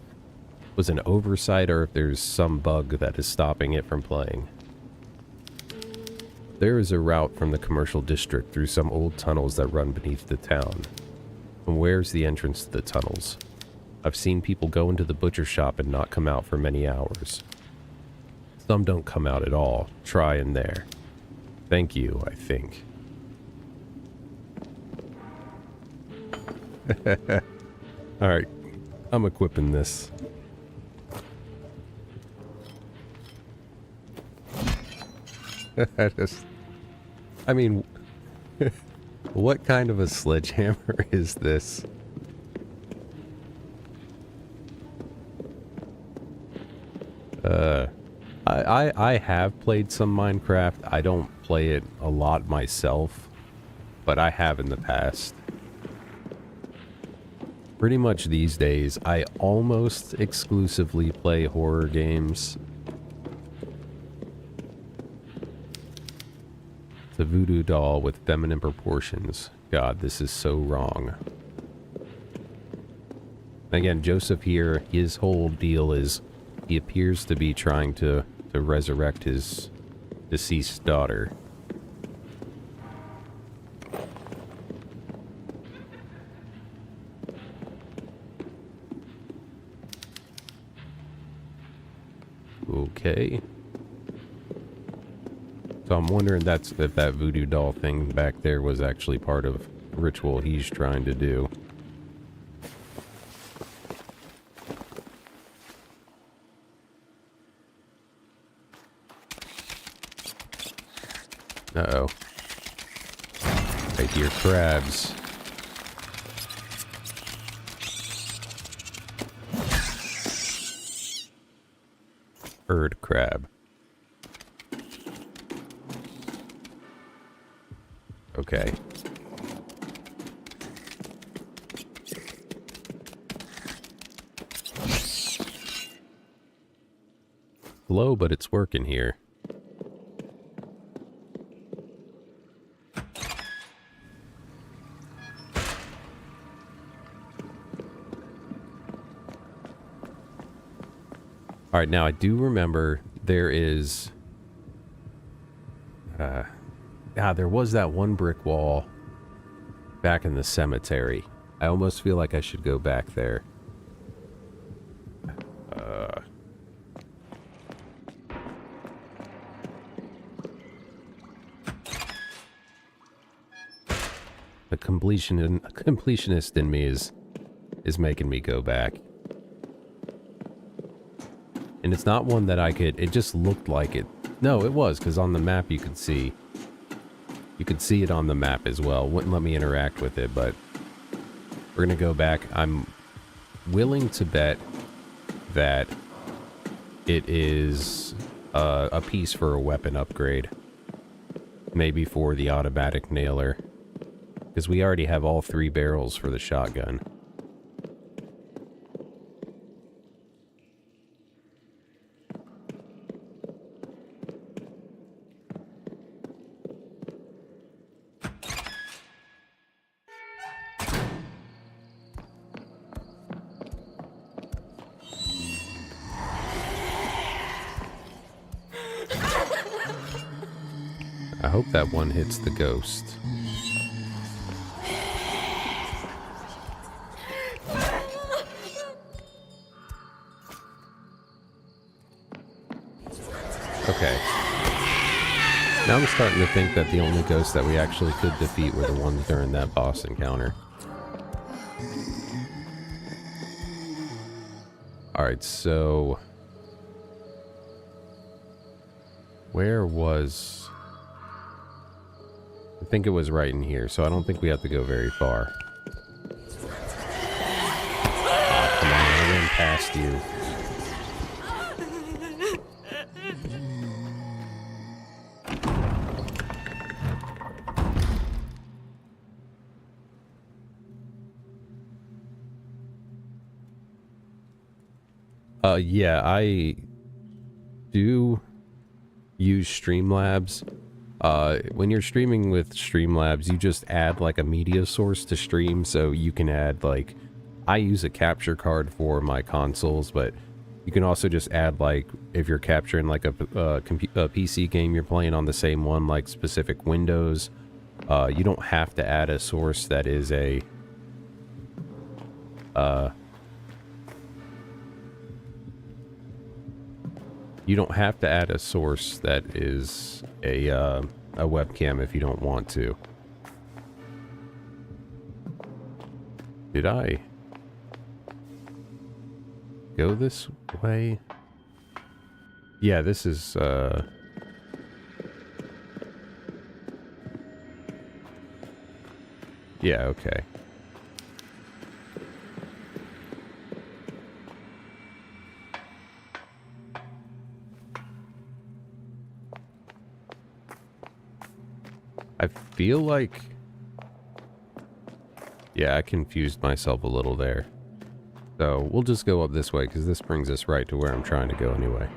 was an oversight or if there's some bug that is stopping it from playing. There is a route from the commercial district through some old tunnels that run beneath the town. And where's the entrance to the tunnels? I've seen people go into the butcher shop and not come out for many hours. Some don't come out at all. Try in there. Thank you, I think. Alright, I'm equipping this. I mean, what kind of a sledgehammer is this? I have played some Minecraft. I don't play it a lot myself, but I have in the past. Pretty much these days, I almost exclusively play horror games. The voodoo doll with feminine proportions. God, this is so wrong. Again, Joseph here, his whole deal is he appears to be trying to resurrect his deceased daughter. Okay. So I'm wondering if that voodoo doll thing back there was actually part of the ritual he's trying to do. Uh-oh. I hear crabs. Bird crab. Okay. Slow, but it's working here. All right, now I do remember there is... there was that one brick wall back in the cemetery. I almost feel like I should go back there. The completionist in me is making me go back. And it's not one that I could... It just looked like it. No, it was, because on the map you could see... You could see it on the map as well. Wouldn't let me interact with it, but... We're going to go back. I'm willing to bet that it is a piece for a weapon upgrade. Maybe for the automatic nailer. Because we already have all 3 barrels for the shotgun. I hope that one hits the ghost. Okay. Now I'm starting to think that the only ghosts that we actually could defeat were the ones during that boss encounter. Alright, so... Where was... I think it was right in here, so I don't think we have to go very far. Oh, come on, I ran past you. Yeah, I do use Streamlabs. When you're streaming with Streamlabs, you just add like a media source to stream, so you can add like... I use a capture card for my consoles, but you can also just add like, if you're capturing like a PC game you're playing on the same one, like specific windows, you don't have to add a source that is a... You don't have to add a source that is a webcam if you don't want to. Did I go this way? Yeah, this is, yeah, okay. I feel like... Yeah, I confused myself a little there. So, we'll just go up this way, because this brings us right to where I'm trying to go anyway.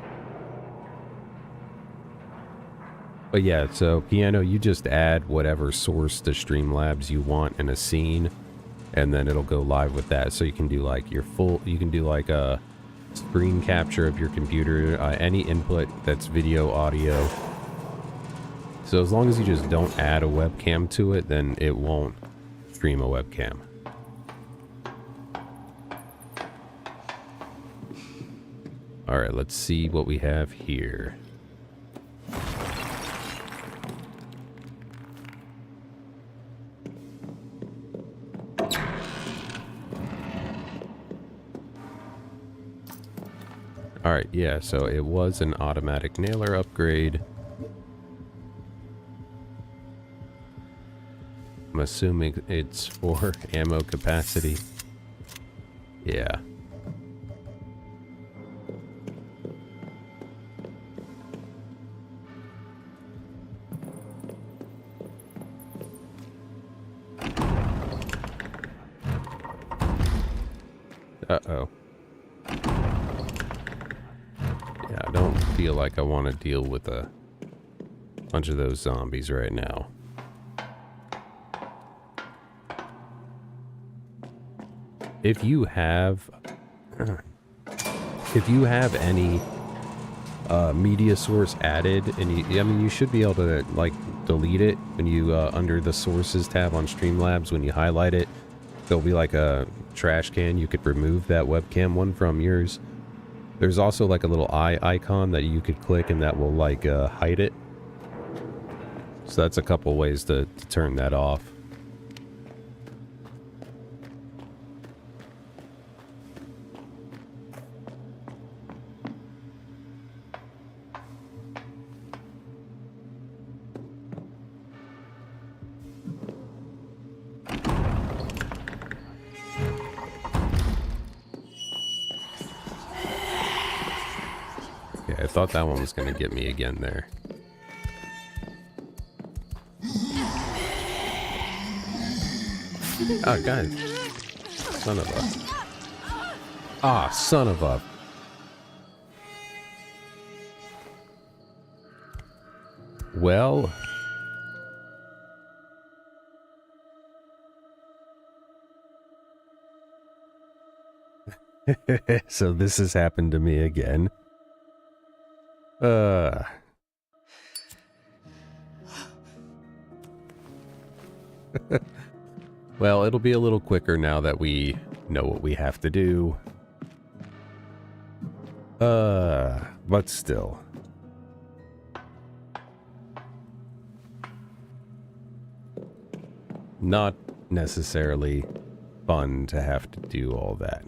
But yeah, so, Piano, you just add whatever source to Streamlabs you want in a scene, and then it'll go live with that. So you can do like your full... You can do like a screen capture of your computer, any input that's video, audio, So as long as you just don't add a webcam to it, then it won't stream a webcam. Alright, let's see what we have here. Alright, yeah, so it was an automatic nailer upgrade. I'm assuming it's for ammo capacity. Yeah. Uh-oh. Yeah, I don't feel like I want to deal with a bunch of those zombies right now. If you have any media source added, and I mean, you should be able to like delete it when you under the sources tab on Streamlabs. When you highlight it, there'll be like a trash can. You could remove that webcam one from yours. There's also like a little eye icon that you could click, and that will like hide it. So that's a couple ways to turn that off. I thought that one was going to get me again there. Oh, God. Son of a... Ah, son of a... Well... So this has happened to me again. Well, it'll be a little quicker now that we know what we have to do. But still. Not necessarily fun to have to do all that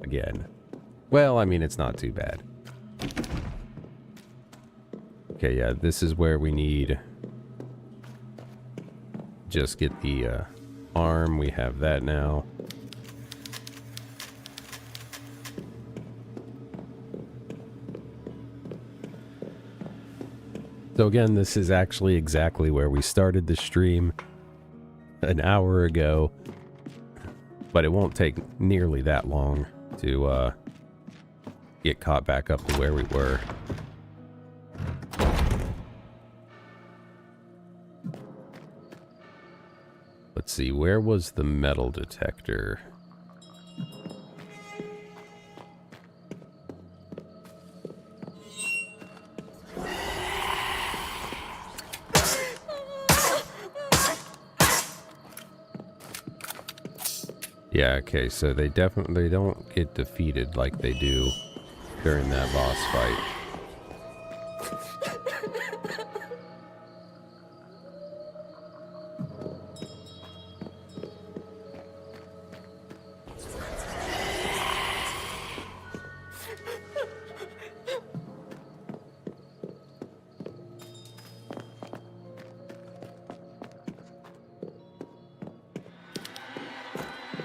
again. Well, I mean, it's not too bad. Okay, yeah, this is where we need... Just get the arm. We have that now. So again, this is actually exactly where we started the stream an hour ago. But it won't take nearly that long to get caught back up to where we were. Let's see, where was the metal detector? Yeah, okay, so they definitely don't get defeated like they do during that boss fight.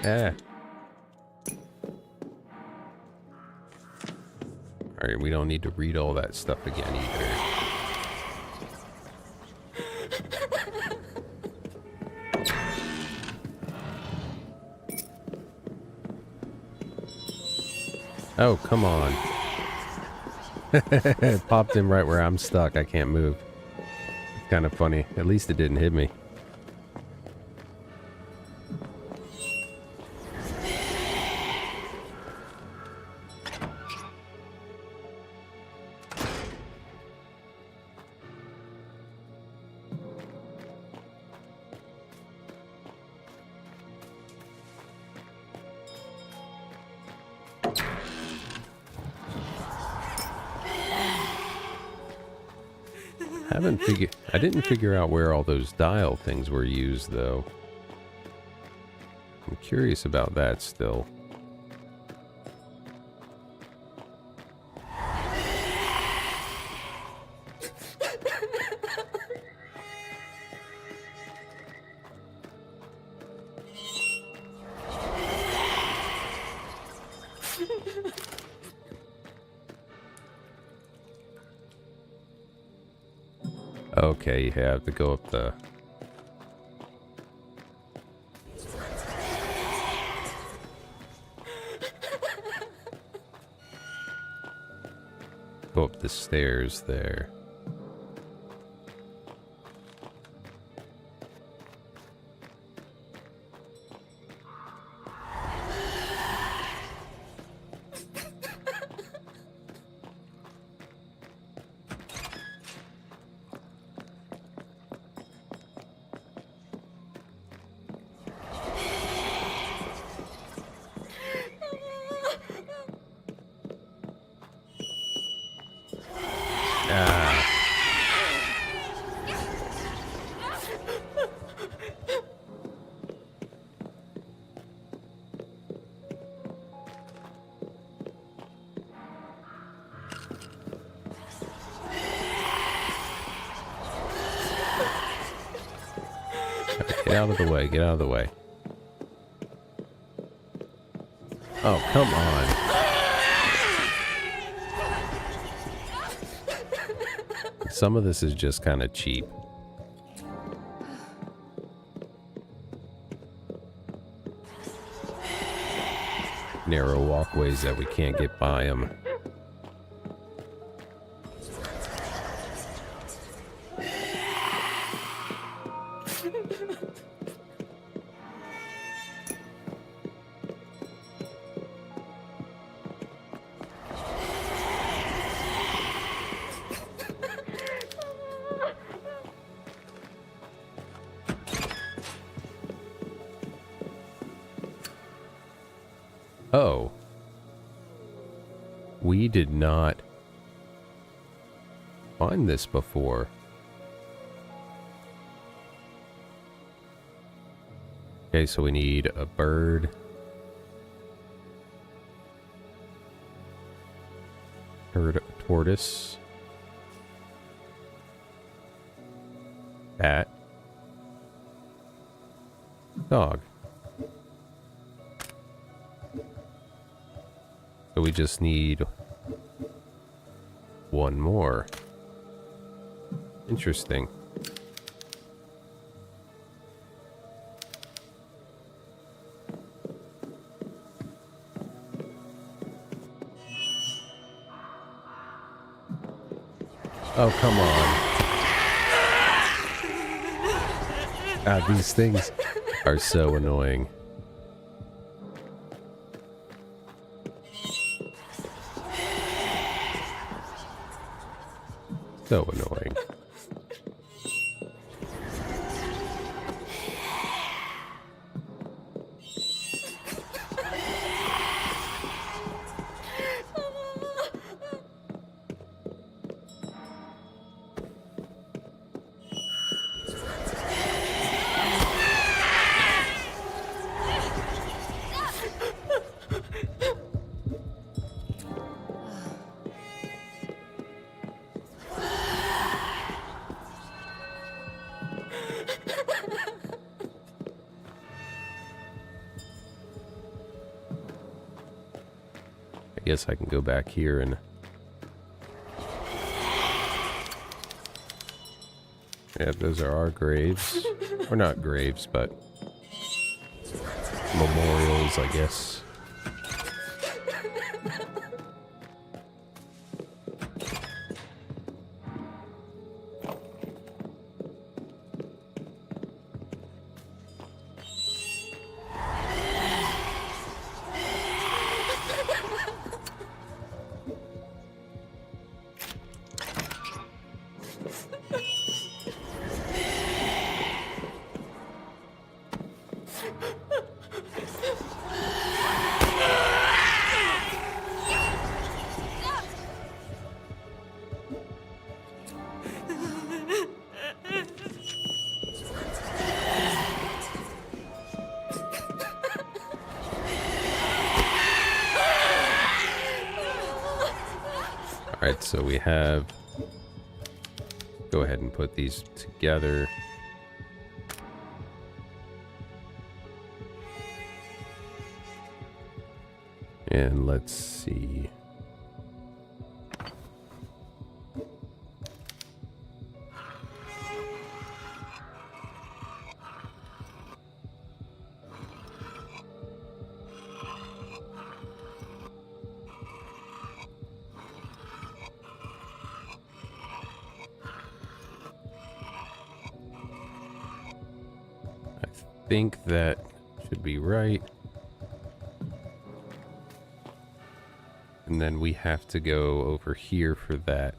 Yeah. Alright, we don't need to read all that stuff again either. Oh, come on. It popped in right where I'm stuck. I can't move. It's kind of funny. At least it didn't hit me. I didn't figure out where all those dial things were used, though. I'm curious about that still. Okay, you have to go up the... Go up the stairs there. Get out of the way, get out of the way. Oh, come on. Some of this is just kind of cheap. Narrow walkways that we can't get by them. Oh. We did not find this before. Okay, so we need a bird. Tortoise. Cat. Dog. So we just need one more. Interesting. Oh, come on. These things are so annoying. So annoying. I guess I can go back here and... Yeah, those are our graves. Or not graves, but... memorials, I guess. Alright, so we have... Go ahead and put these together. And let's see. I think that should be right. And then we have to go over here for that.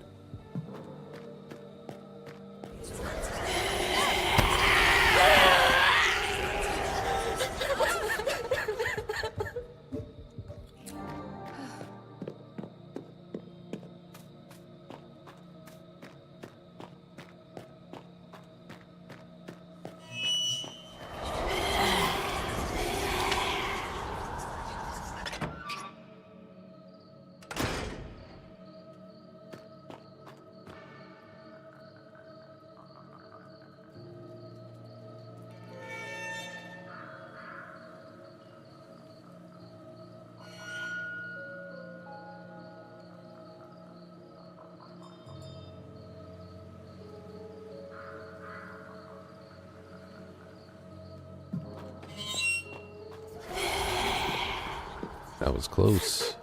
That was close.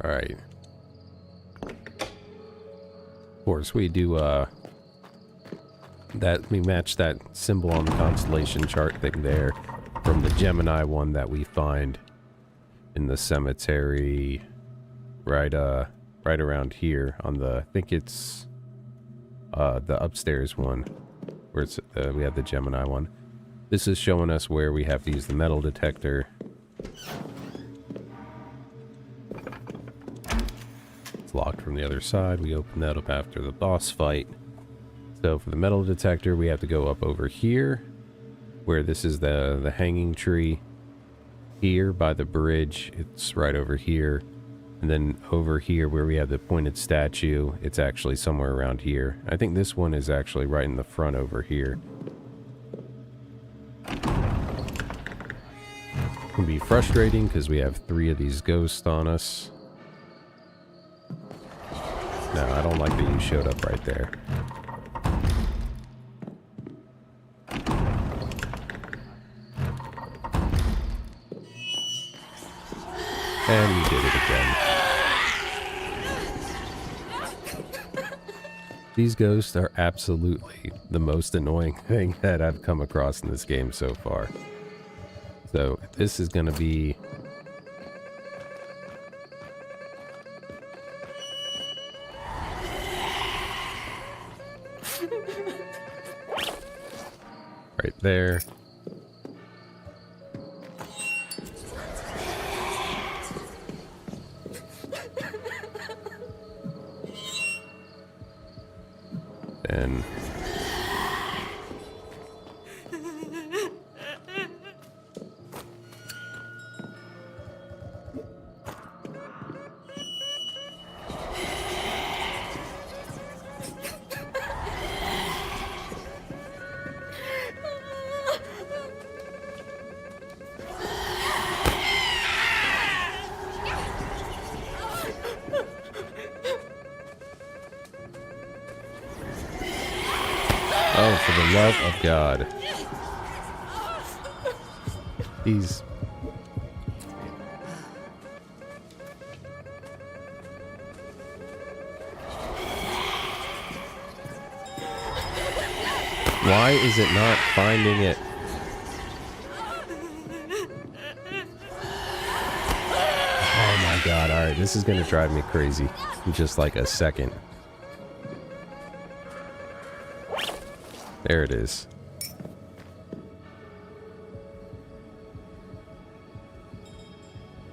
All right. Of course, we do that. We match that symbol on the constellation chart thing there from the Gemini one that we find in the cemetery, right around here on the, I think it's the upstairs one where it's we have the Gemini one. This is showing us where we have to use the metal detector. It's locked from the other side. We open that up after the boss fight. So for the metal detector, we have to go up over here where this is the hanging tree. Here by the bridge, it's right over here. And then over here where we have the pointed statue, it's actually somewhere around here. I think this one is actually right in the front over here. It can be frustrating because we have 3 of these ghosts on us. No, I don't like that you showed up right there. And we did it again. These ghosts are absolutely the most annoying thing that I've come across in this game so far. So this is going to be... right there. And oh, for the love of God. These... Why is it not finding it? Oh my God, alright, this is gonna drive me crazy in just like a second. There it is.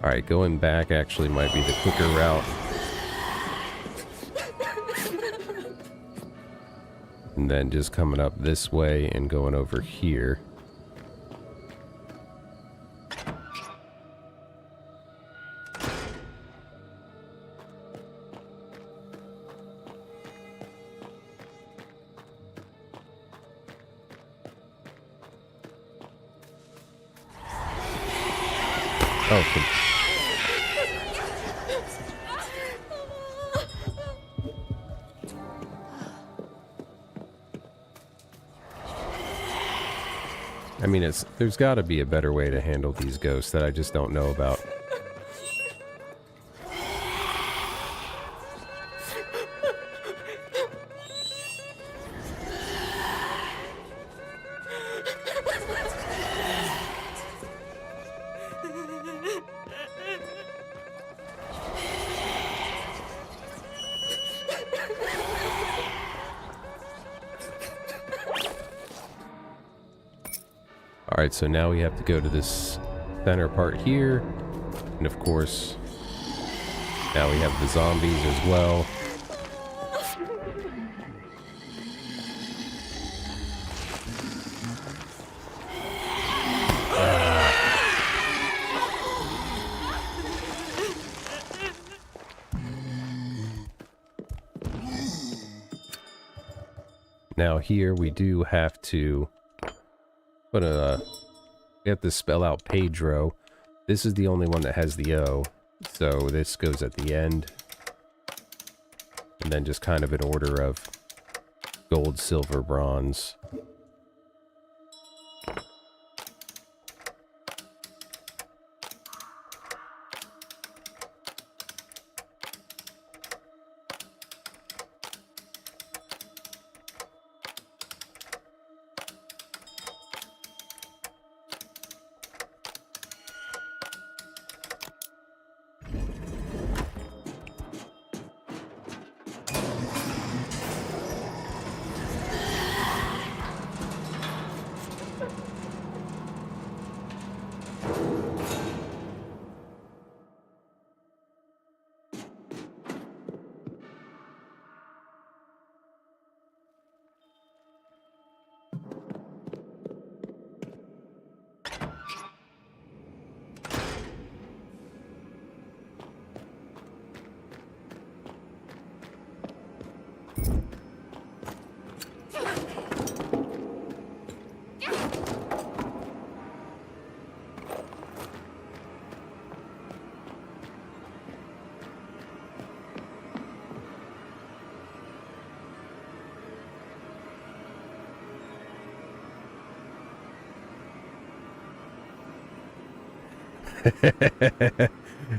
Alright, going back actually might be the quicker route. And then just coming up this way and going over here. Oh, I mean, there's got to be a better way to handle these ghosts that I just don't know about. Alright, so now we have to go to this center part here. And of course, now we have the zombies as well. Now here we do have to we have to spell out Pedro. This is the only one that has the O, so this goes at the end. And then just kind of in order of gold, silver, bronze.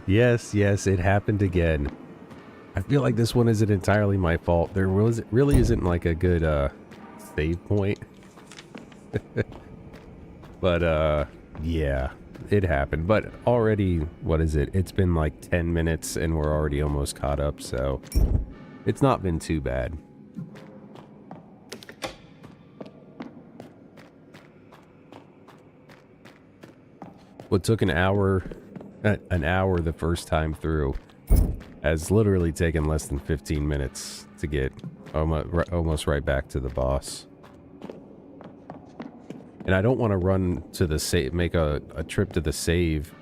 Yes, it happened again. I feel like this one isn't entirely my fault. There really isn't like a good save point. But yeah, it happened. But already, what is it? It's been like 10 minutes and we're already almost caught up, so it's not been too bad. What took an hour the first time through has literally taken less than 15 minutes to get almost right back to the boss. And I don't want to run to the save, make a trip to the save.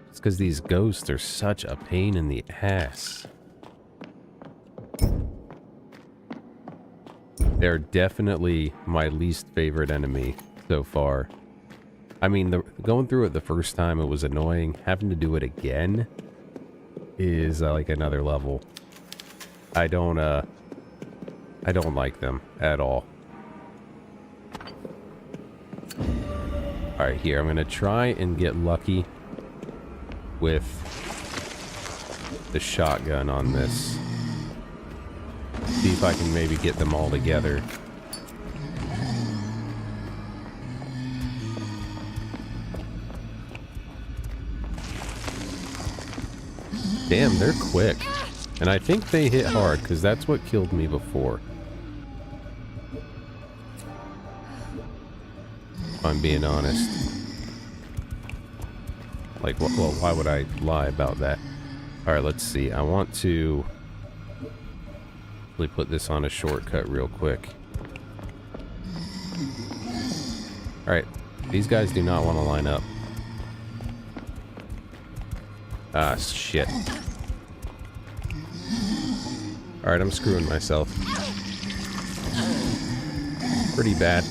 It's because these ghosts are such a pain in the ass. They're definitely my least favorite enemy so far. I mean, going through it the first time, it was annoying. Having to do it again is like another level. I don't like them at all. Alright, here, I'm gonna try and get lucky with the shotgun on this. See if I can maybe get them all together. Damn, they're quick. And I think they hit hard, because that's what killed me before. If I'm being honest. Like, well, why would I lie about that? Alright, let's see. I want to really put this on a shortcut real quick. Alright, these guys do not want to line up. Ah, shit. Alright, I'm screwing myself. Pretty bad.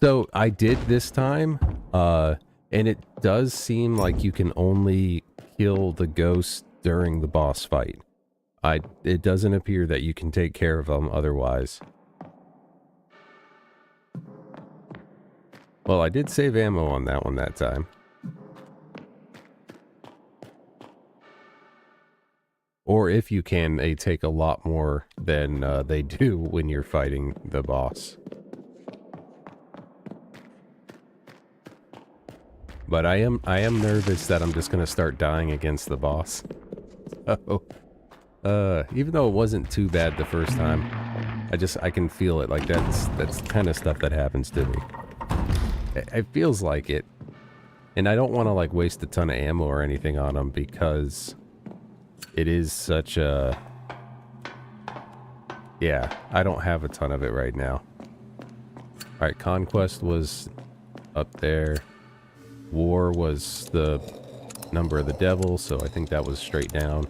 So, I did this time, and it does seem like you can only kill the ghosts during the boss fight. It doesn't appear that you can take care of them otherwise. Well, I did save ammo on that one that time. Or if you can, they take a lot more than they do when you're fighting the boss. But I am nervous that I'm just gonna start dying against the boss. So, even though it wasn't too bad the first time, I can feel it. Like that's the kind of stuff that happens to me. It feels like it, and I don't want to like waste a ton of ammo or anything on them because it is such a... Yeah, I don't have a ton of it right now. Alright, Conquest was up there. War was the number of the devil, so I think that was straight down.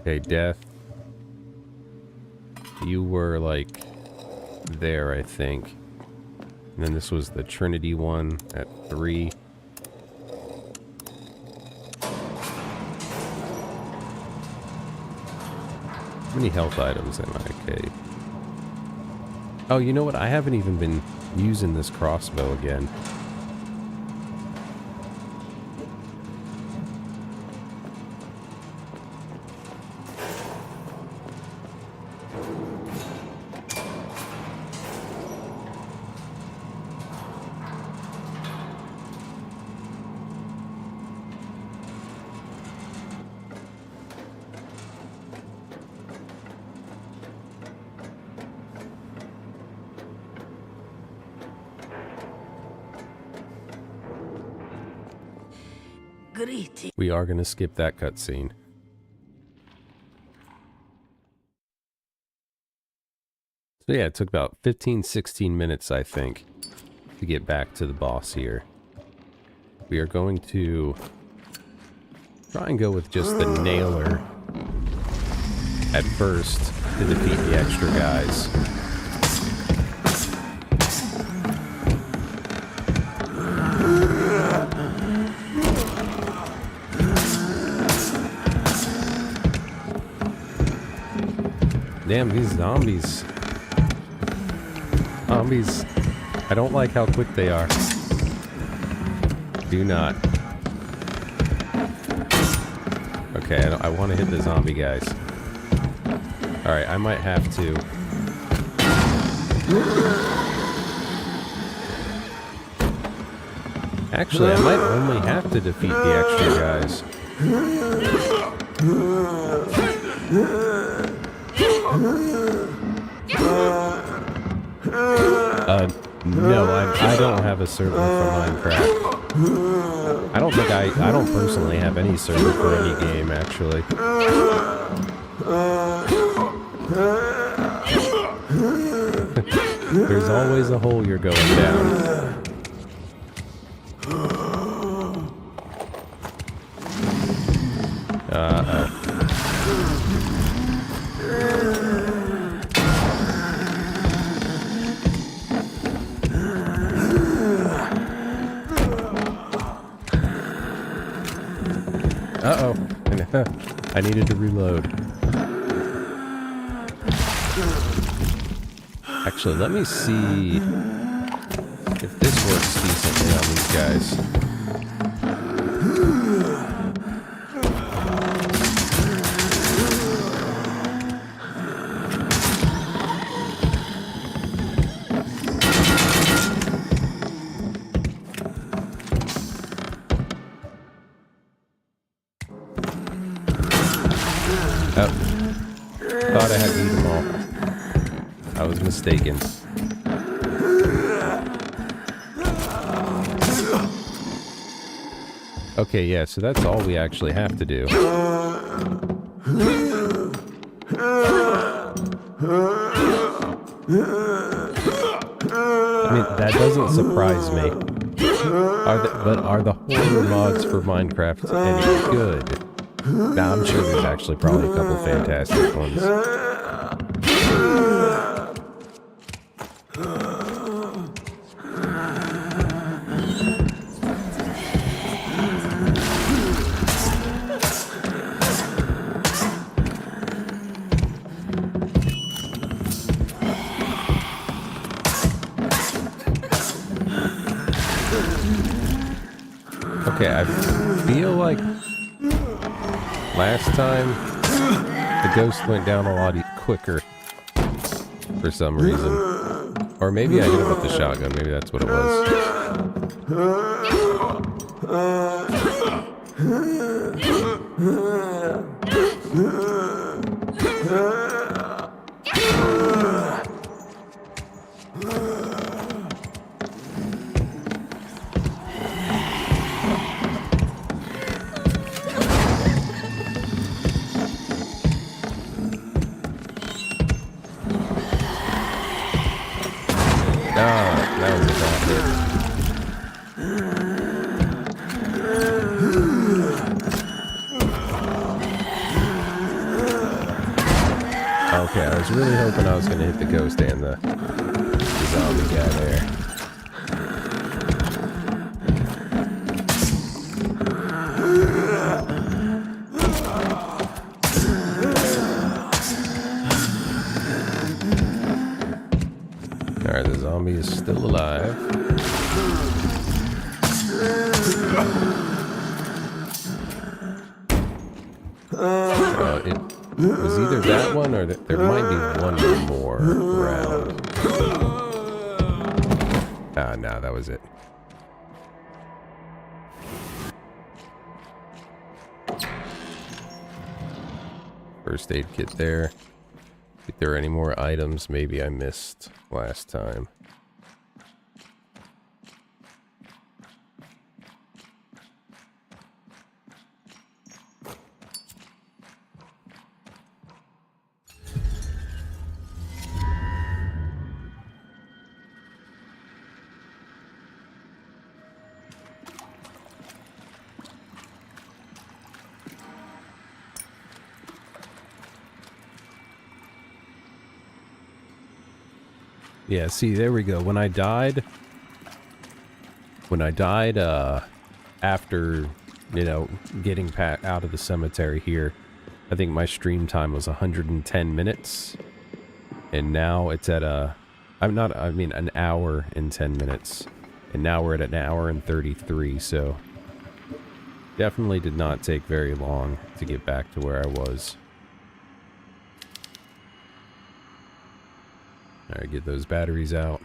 Okay, death. You were like there, I think. And then this was the Trinity one at 3. How many health items am I? Okay. Oh, you know what? I haven't even been using this crossbow again. Greeting. We are going to skip that cutscene. So yeah, it took about 15-16 minutes, I think, to get back to the boss here. We are going to try and go with just the nailer at first to defeat the extra guys. Damn, these zombies. Zombies. I don't like how quick they are. Do not. Okay, I want to hit the zombie guys. Alright, I might have to. Actually, I might only have to defeat the extra guys. No, I don't have a server for Minecraft. I don't think I don't personally have any server for any game, actually. There's always a hole you're going down. Uh-oh. Uh-oh. I needed to reload. Actually, let me see if this works decently on these guys. thought I had to eat them all. I was mistaken. Okay, yeah, so that's all we actually have to do. I mean, that doesn't surprise me. Are the horror mods for Minecraft any good? Nah, I'm sure there's actually probably a couple fantastic ones. Okay, I feel like last time the ghost went down a lot quicker for some reason. Or maybe I hit him with the shotgun, maybe that's what it was. Okay, I was really hoping I was going to hit the ghost and the zombie guy there. Alright, the zombie is still alive. It was either that one or there might be one more round. Ah, no, that was it. First aid kit there. If there are any more items maybe I missed last time. Yeah, see, there we go. When I died, after, you know, getting out of the cemetery here, I think my stream time was 110 minutes. And now it's at an hour and 10 minutes. And now we're at an hour and 33, so definitely did not take very long to get back to where I was. Alright, get those batteries out.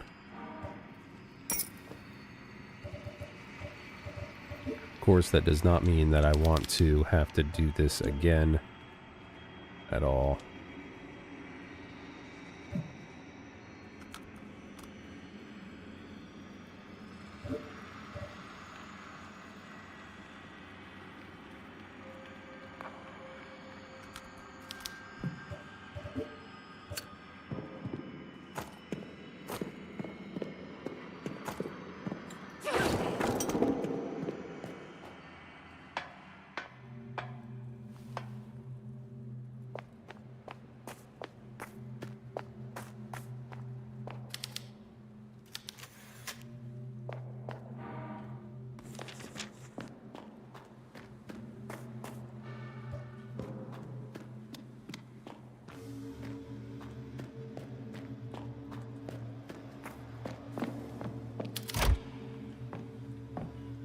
Of course, that does not mean that I want to have to do this again at all.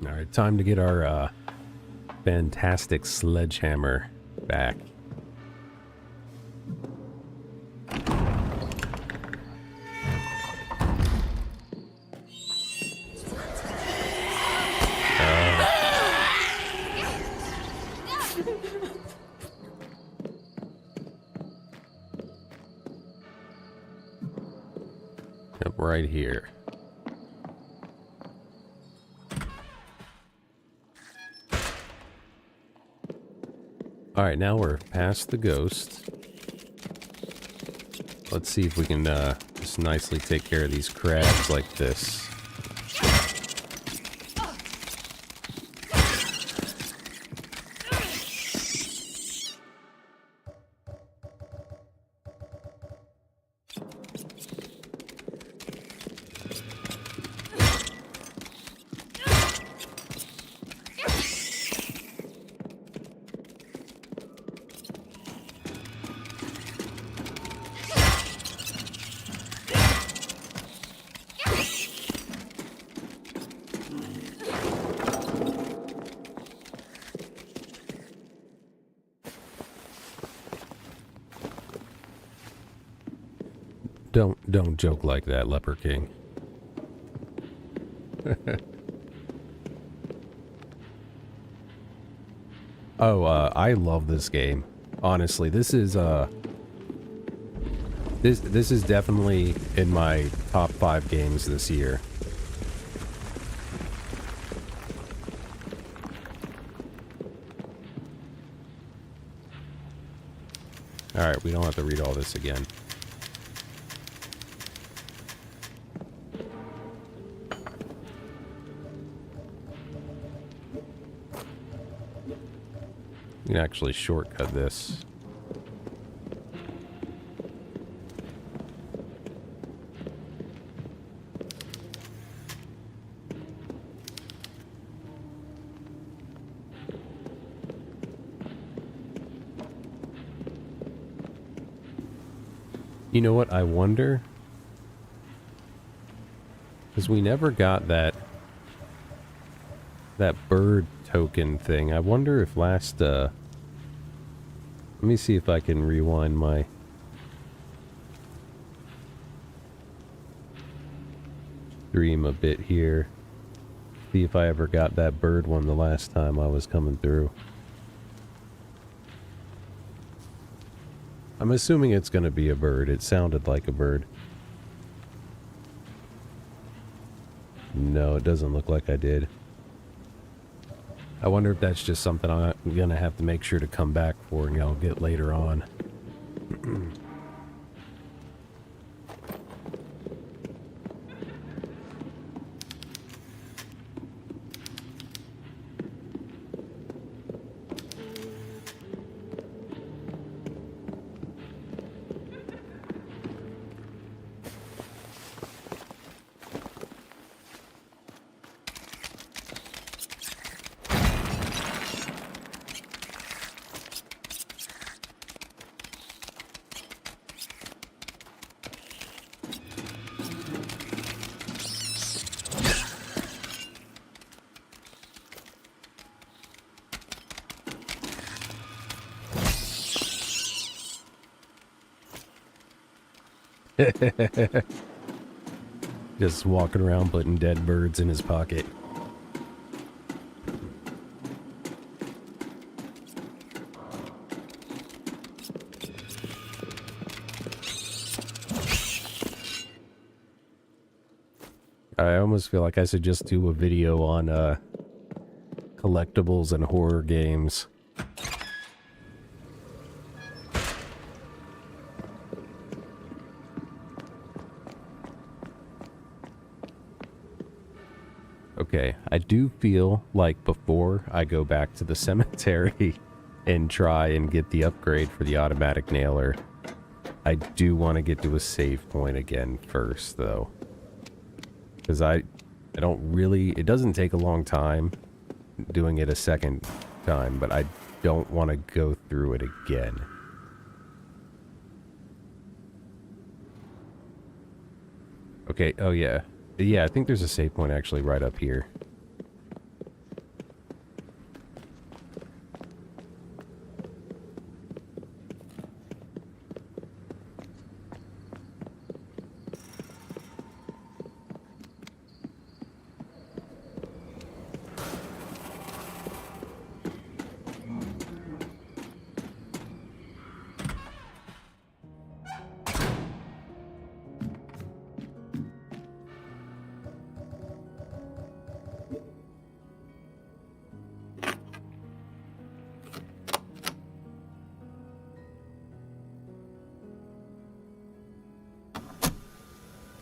Alright, time to get our fantastic sledgehammer back. right here. Alright, now we're past the ghost. Let's see if we can just nicely take care of these crabs like this. Don't joke like that, Leper King. Oh, I love this game. Honestly, this is this is definitely in my top 5 games this year. Alright, we don't have to read all this again. You can actually shortcut this. You know what, I wonder? Because we never got that bird token thing. I wonder if last, let me see if I can rewind my... stream a bit here. See if I ever got that bird one the last time I was coming through. I'm assuming it's going to be a bird. It sounded like a bird. No, it doesn't look like I did. I wonder if that's just something I'm going to have to make sure to come back for and I'll get later on. Just walking around putting dead birds in his pocket. I almost feel like I should just do a video on collectibles and horror games. Okay, I do feel like before I go back to the cemetery and try and get the upgrade for the automatic nailer, I do want to get to a save point again first, though. Because I don't really... It doesn't take a long time doing it a second time, but I don't want to go through it again. Okay, oh yeah. Yeah, I think there's a save point actually right up here.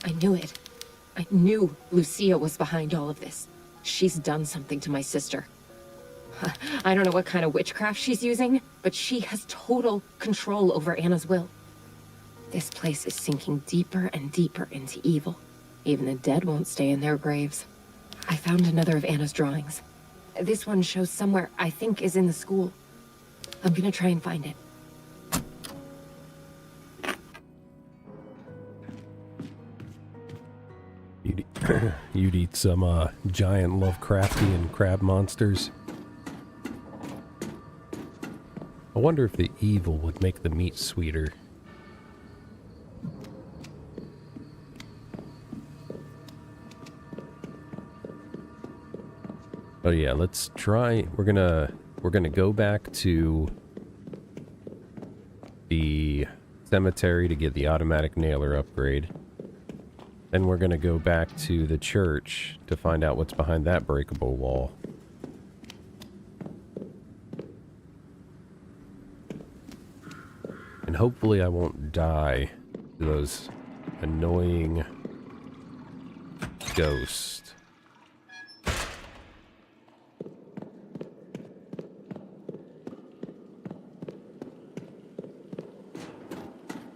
I knew it. I knew Lucia was behind all of this. She's done something to my sister. I don't know what kind of witchcraft she's using, but she has total control over Anna's will. This place is sinking deeper and deeper into evil. Even the dead won't stay in their graves. I found another of Anna's drawings. This one shows somewhere I think is in the school. I'm gonna try and find it. You'd eat some giant Lovecraftian crab monsters. I wonder if the evil would make the meat sweeter. Oh yeah, let's try. We're gonna go back to the cemetery to get the automatic nailer upgrade. Then we're gonna go back to the church to find out what's behind that breakable wall. And hopefully I won't die to those annoying ghosts.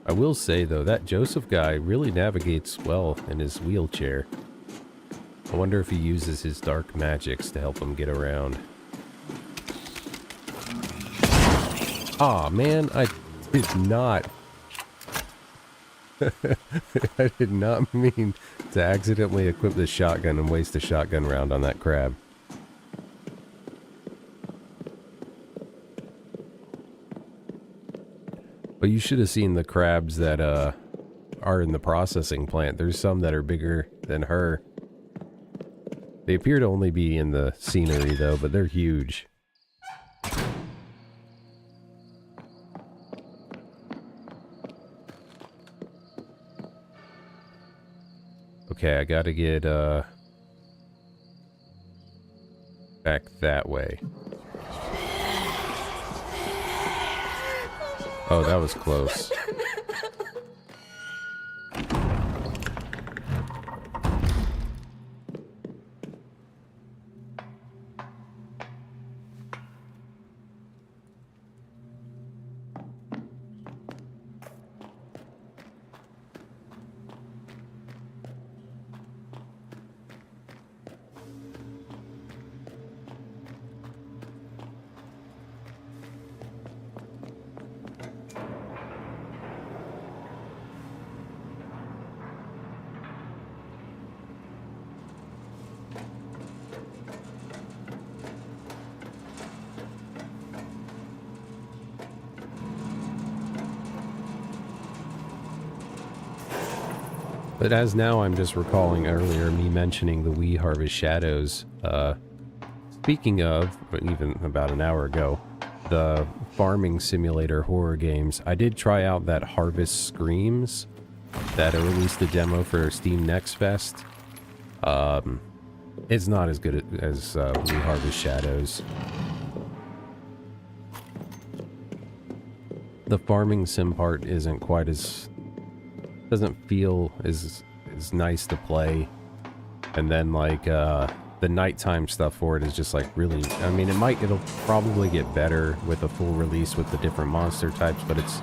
I will say, though, that Joseph guy really navigates well in his wheelchair. I wonder if he uses his dark magics to help him get around. Aw, man, I did not... I did not mean to accidentally equip the shotgun and waste a shotgun round on that crab. But you should have seen the crabs that are in the processing plant. There's some that are bigger than her. They appear to only be in the scenery though, but they're huge. Okay, I gotta get back that way. Oh, that was close. But as now I'm just recalling earlier me mentioning the We Harvest Shadows. Speaking of, even about an hour ago, the farming simulator horror games, I did try out that Harvest Screams that released a demo for Steam Next Fest. It's not as good as We Harvest Shadows. The farming sim part isn't quite as... doesn't feel as nice to play, and then like the nighttime stuff for it is just like really, I mean, it'll probably get better with a full release with the different monster types, but it's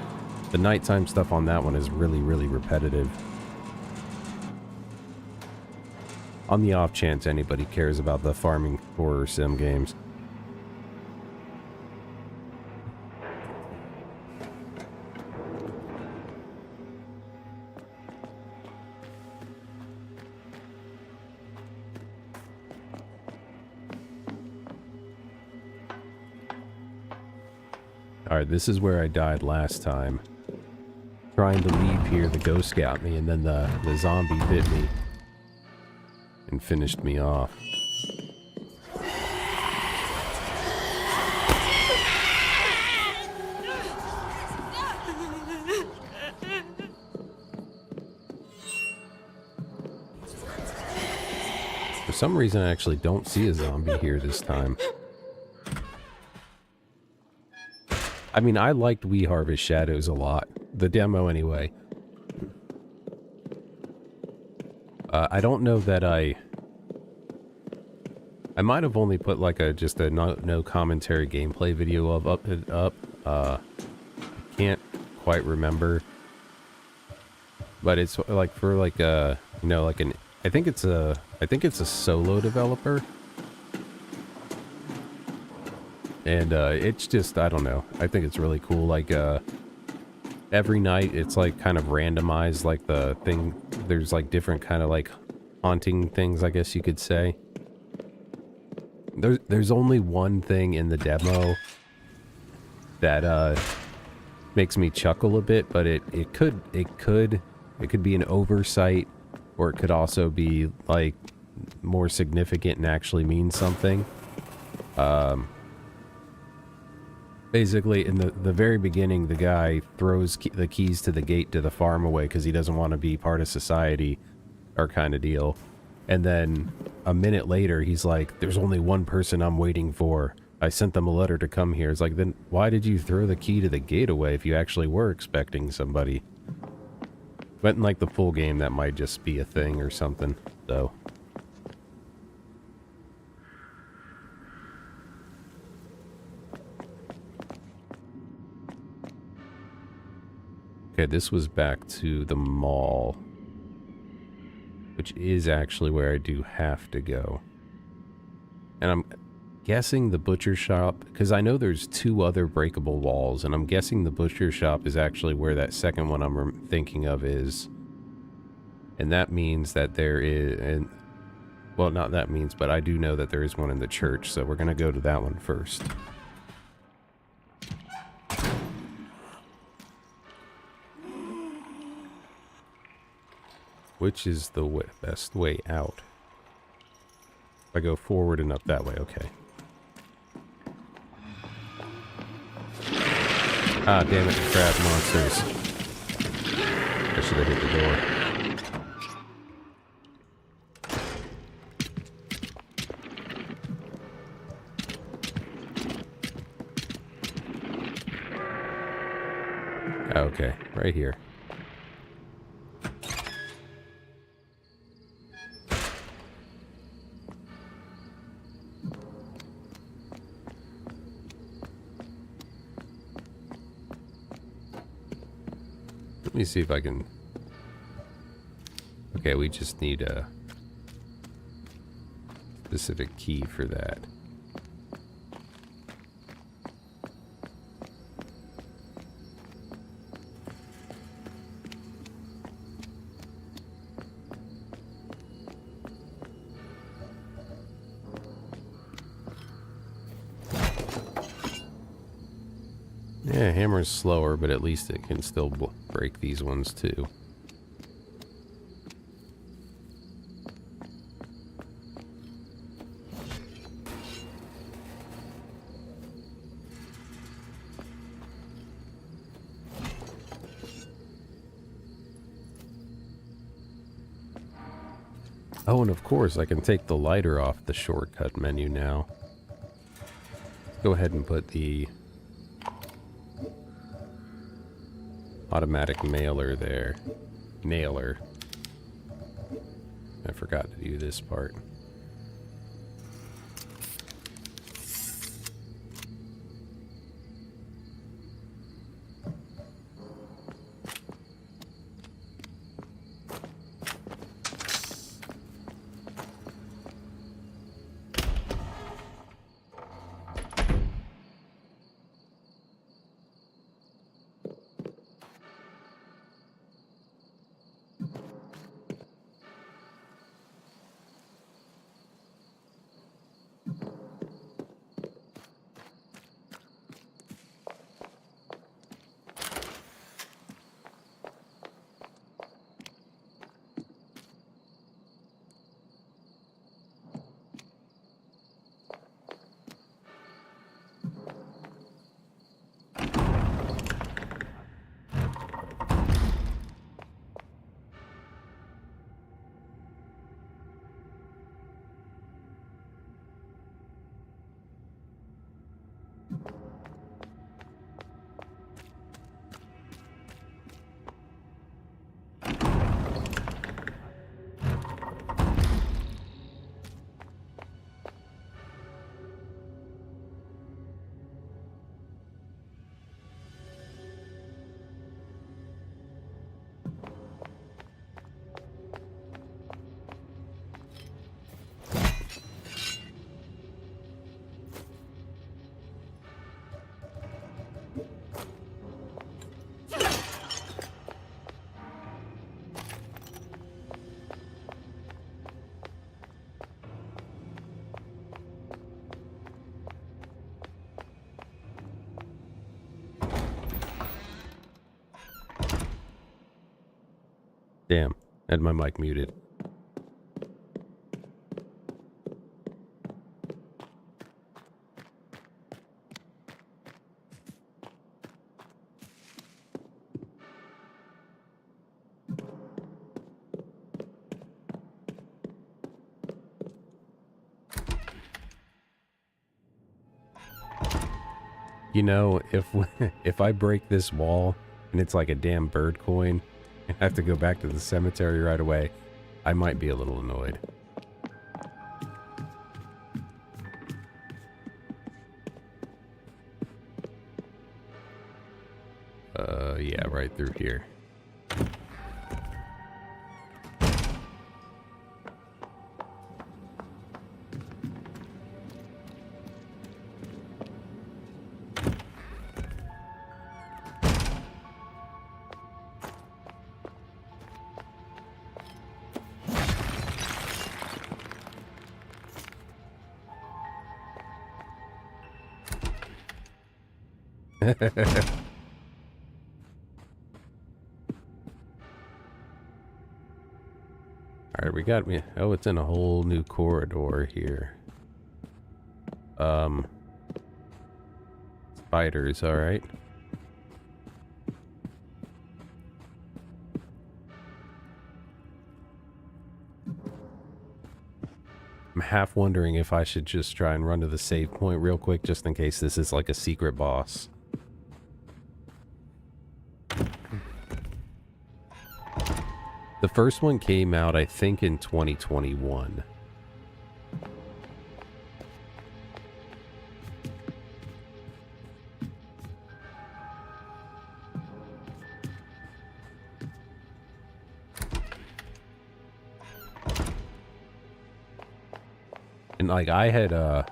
the nighttime stuff on that one is really repetitive. On the off chance anybody cares about the farming horror sim games. Alright, this is where I died last time. Trying to leave here, the ghost got me, and then the zombie bit me. And finished me off. For some reason, I actually don't see a zombie here this time. I mean, I liked We Harvest Shadows a lot. The demo, anyway. I don't know that I might have only put like just a no commentary gameplay video of up. I can't quite remember, but it's like for like you know, like an I think it's a solo developer, and it's just, I don't know, I think it's really cool. Like every night it's like kind of randomized, like the thing, there's like different kind of like haunting things, I guess you could say. There's only one thing in the demo that makes me chuckle a bit, but it could be an oversight, or it could also be like more significant and actually mean something. Basically, in the very beginning, the guy throws the keys to the gate to the farm away because he doesn't want to be part of society, or kind of deal. And then a minute later, he's like, there's only one person I'm waiting for. I sent them a letter to come here. It's like, then why did you throw the key to the gate away if you actually were expecting somebody? But in like the full game, that might just be a thing or something, so. Okay, this was back to the mall, which is actually where I do have to go. And I'm guessing the butcher shop, because I know there's 2 other breakable walls, and I'm guessing the butcher shop is actually where that second one I'm thinking of is. And that means that there is, and well, not that means, but I do know that there is one in the church, so we're going to go to that one first. Which is the best way out? If I go forward and up that way, okay. Ah, damn it, the crab monsters. I should have hit the door. Okay, right here. Let me see if I can... Okay, we just need a specific key for that. Yeah, hammer's slower, but at least it can still break these ones too. Oh, and of course, I can take the lighter off the shortcut menu now. Go ahead and put the automatic mailer there. Nailer. I forgot to do this part. Had my mic muted. You know, if I break this wall and it's like a damn bird coin and I have to go back to the cemetery right away, I might be a little annoyed. Yeah, right through here. Alright, we got me. Oh, it's in a whole new corridor here. Spiders, alright. I'm half wondering if I should just try and run to the save point real quick, just in case this is like a secret boss. The first one came out, I think, in 2021. And like I had, well,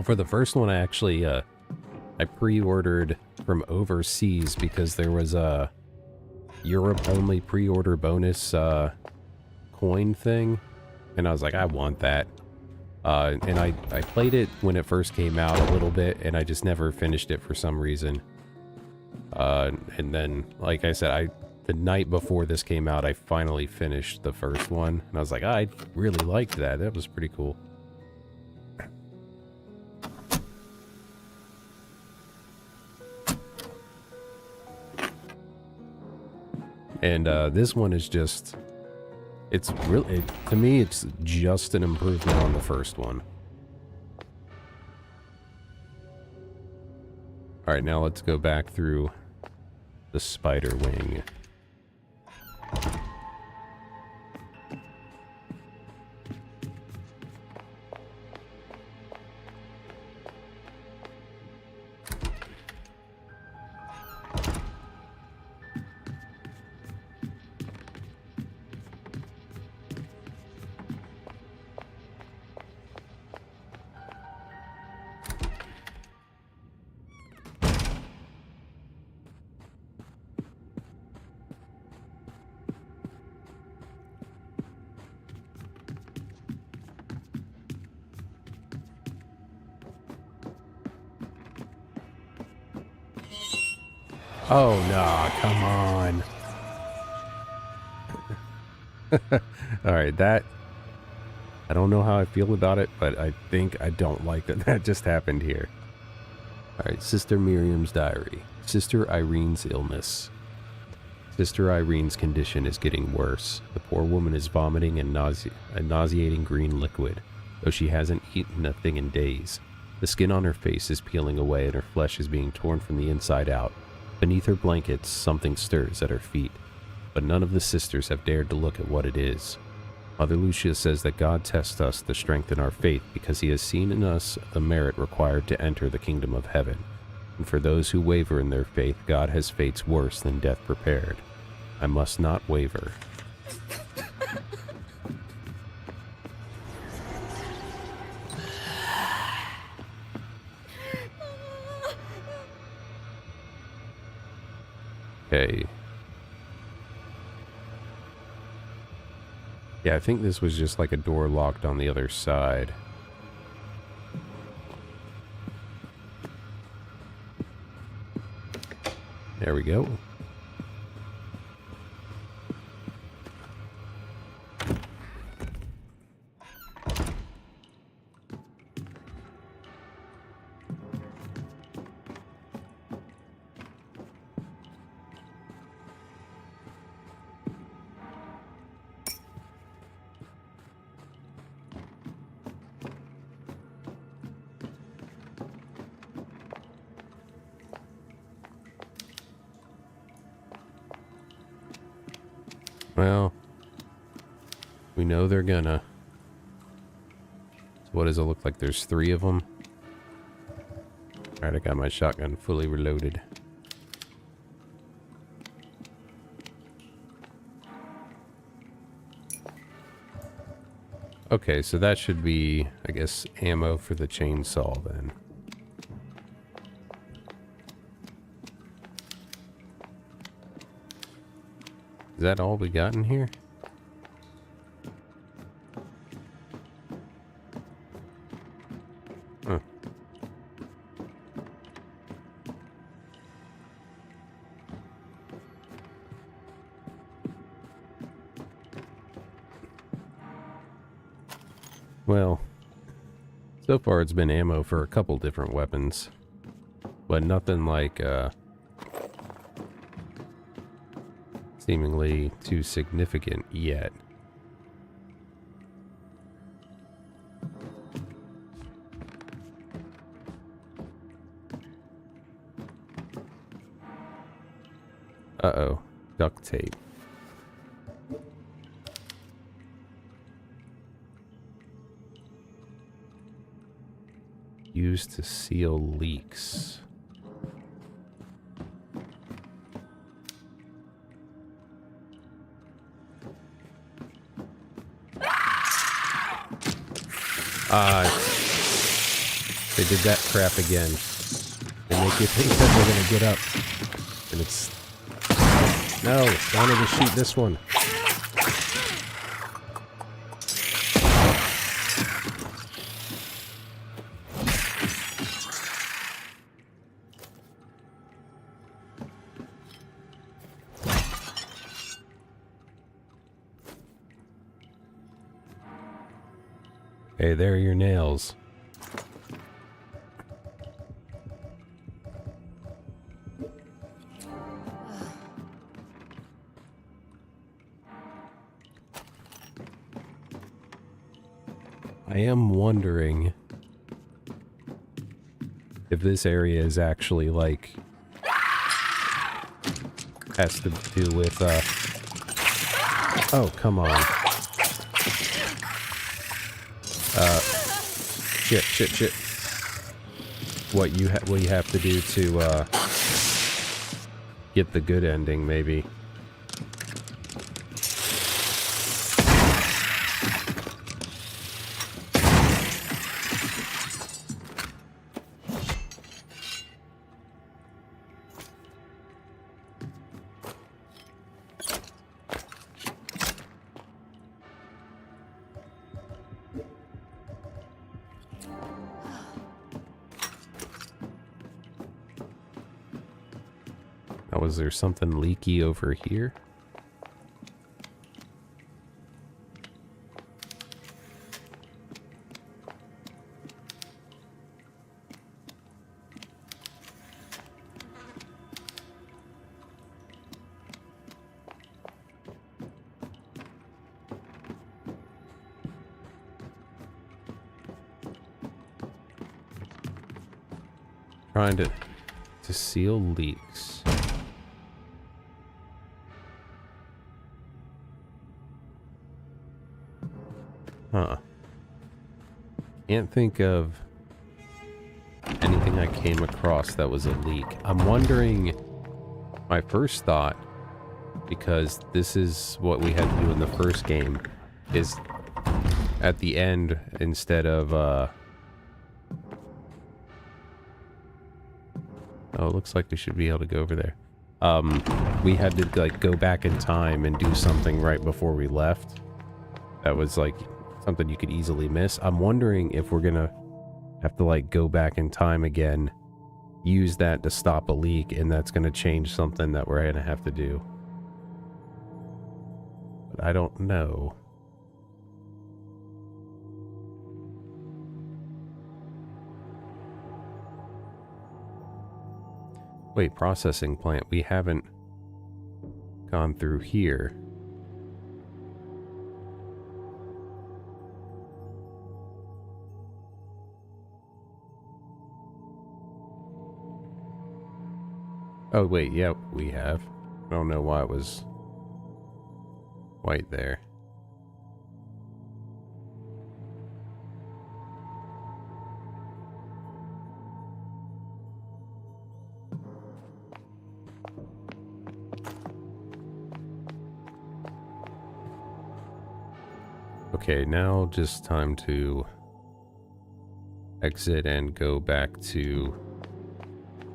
for the first one, I actually, I pre-ordered from overseas because there was a Europe only pre-order bonus coin thing, and I was like, I want that. And I played it when it first came out a little bit, and I just never finished it for some reason. And then, like I said, the night before this came out, I finally finished the first one, and I was like, I really liked that. That was pretty cool. And this one is just, it's really, to me, it's just an improvement on the first one. All right, now let's go back through the spider wing. Oh, nah, come on. Alright, that... I don't know how I feel about it, but I think I don't like that that just happened here. Alright, Sister Miriam's diary. Sister Irene's illness. Sister Irene's condition is getting worse. The poor woman is vomiting and a nauseating green liquid, though she hasn't eaten a thing in days. The skin on her face is peeling away and her flesh is being torn from the inside out. Beneath her blankets, something stirs at her feet, but none of the sisters have dared to look at what it is. Mother Lucia says that God tests us to strengthen our faith because he has seen in us the merit required to enter the kingdom of heaven. And for those who waver in their faith, God has fates worse than death prepared. I must not waver. Okay. Yeah, I think this was just like a door locked on the other side. There we go. Well, we know they're gonna. So what does it look like? There's 3 of them. Alright, I got my shotgun fully reloaded. Okay, so that should be, I guess, ammo for the chainsaw then. Is that all we got in here? Huh. Well, so far it's been ammo for a couple different weapons, but nothing like, seemingly too significant yet. Uh-oh, duct tape. Used to seal leaks. They did that crap again. They make you think that they're gonna get up. And it's... No, wanted to shoot this one. Hey, there are your nails. I am wondering if this area is actually like has to do with oh, come on. Shit. What you have to do to get the good ending, maybe. Now, is there something leaky over here? Trying to seal leaks. Huh. Can't think of anything I came across that was a leak. I'm wondering, my first thought, because this is what we had to do in the first game, is at the end, instead of, oh, it looks like we should be able to go over there. We had to, like, go back in time and do something right before we left. That was, like, something you could easily miss. I'm wondering if we're gonna have to, like, go back in time again, use that to stop a leak, and that's gonna change something that we're gonna have to do. But I don't know. Wait, processing plant. We haven't gone through here. Oh, wait, yeah, we have. I don't know why it was... white there. Okay, now just time to exit and go back to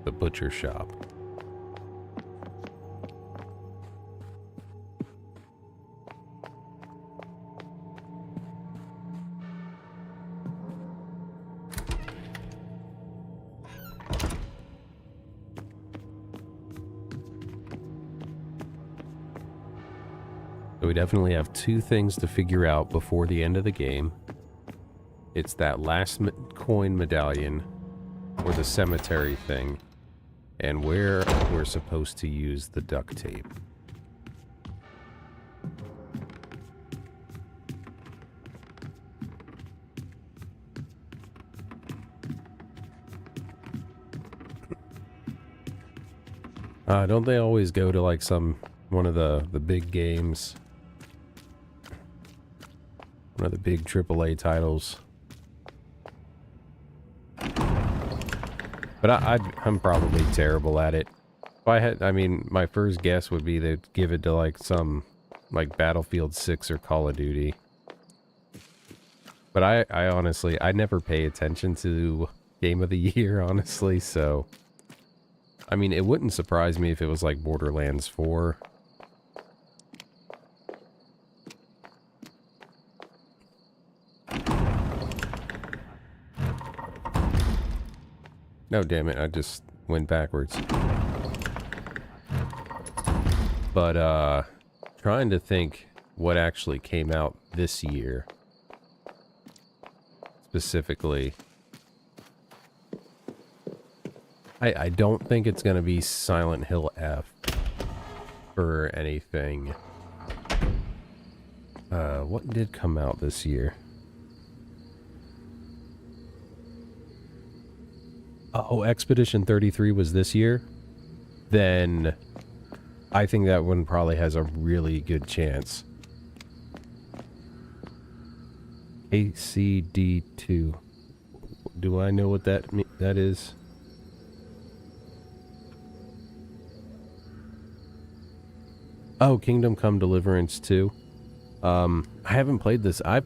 the butcher shop. So we definitely have two things to figure out before the end of the game. It's that last coin medallion, or the cemetery thing, and where we're supposed to use the duct tape. Don't they always go to like one of the big games? One of the big AAA titles. But I'm probably terrible at it. If I had, I mean, my first guess would be they'd give it to like some, like Battlefield 6 or Call of Duty. But I honestly, I never pay attention to Game of the Year, honestly, so. I mean, it wouldn't surprise me if it was like Borderlands 4. No, damn it, I just went backwards. But, trying to think what actually came out this year. Specifically. I don't think it's gonna be Silent Hill F for anything. What did come out this year? Oh, Expedition 33 was this year? Then I think that one probably has a really good chance. ACD2. Do I know what that is? Oh, Kingdom Come Deliverance 2. I haven't played this. I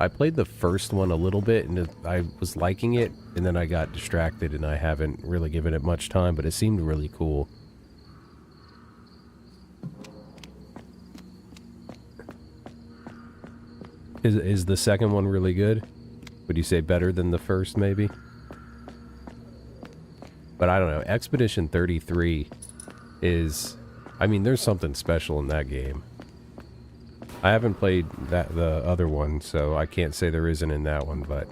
played the first one a little bit, and I was liking it, and then I got distracted, and I haven't really given it much time, but it seemed really cool. Is the second one really good? Would you say better than the first, maybe? But I don't know. Expedition 33 is... I mean, there's something special in that game. I haven't played the other one, so I can't say there isn't in that one, but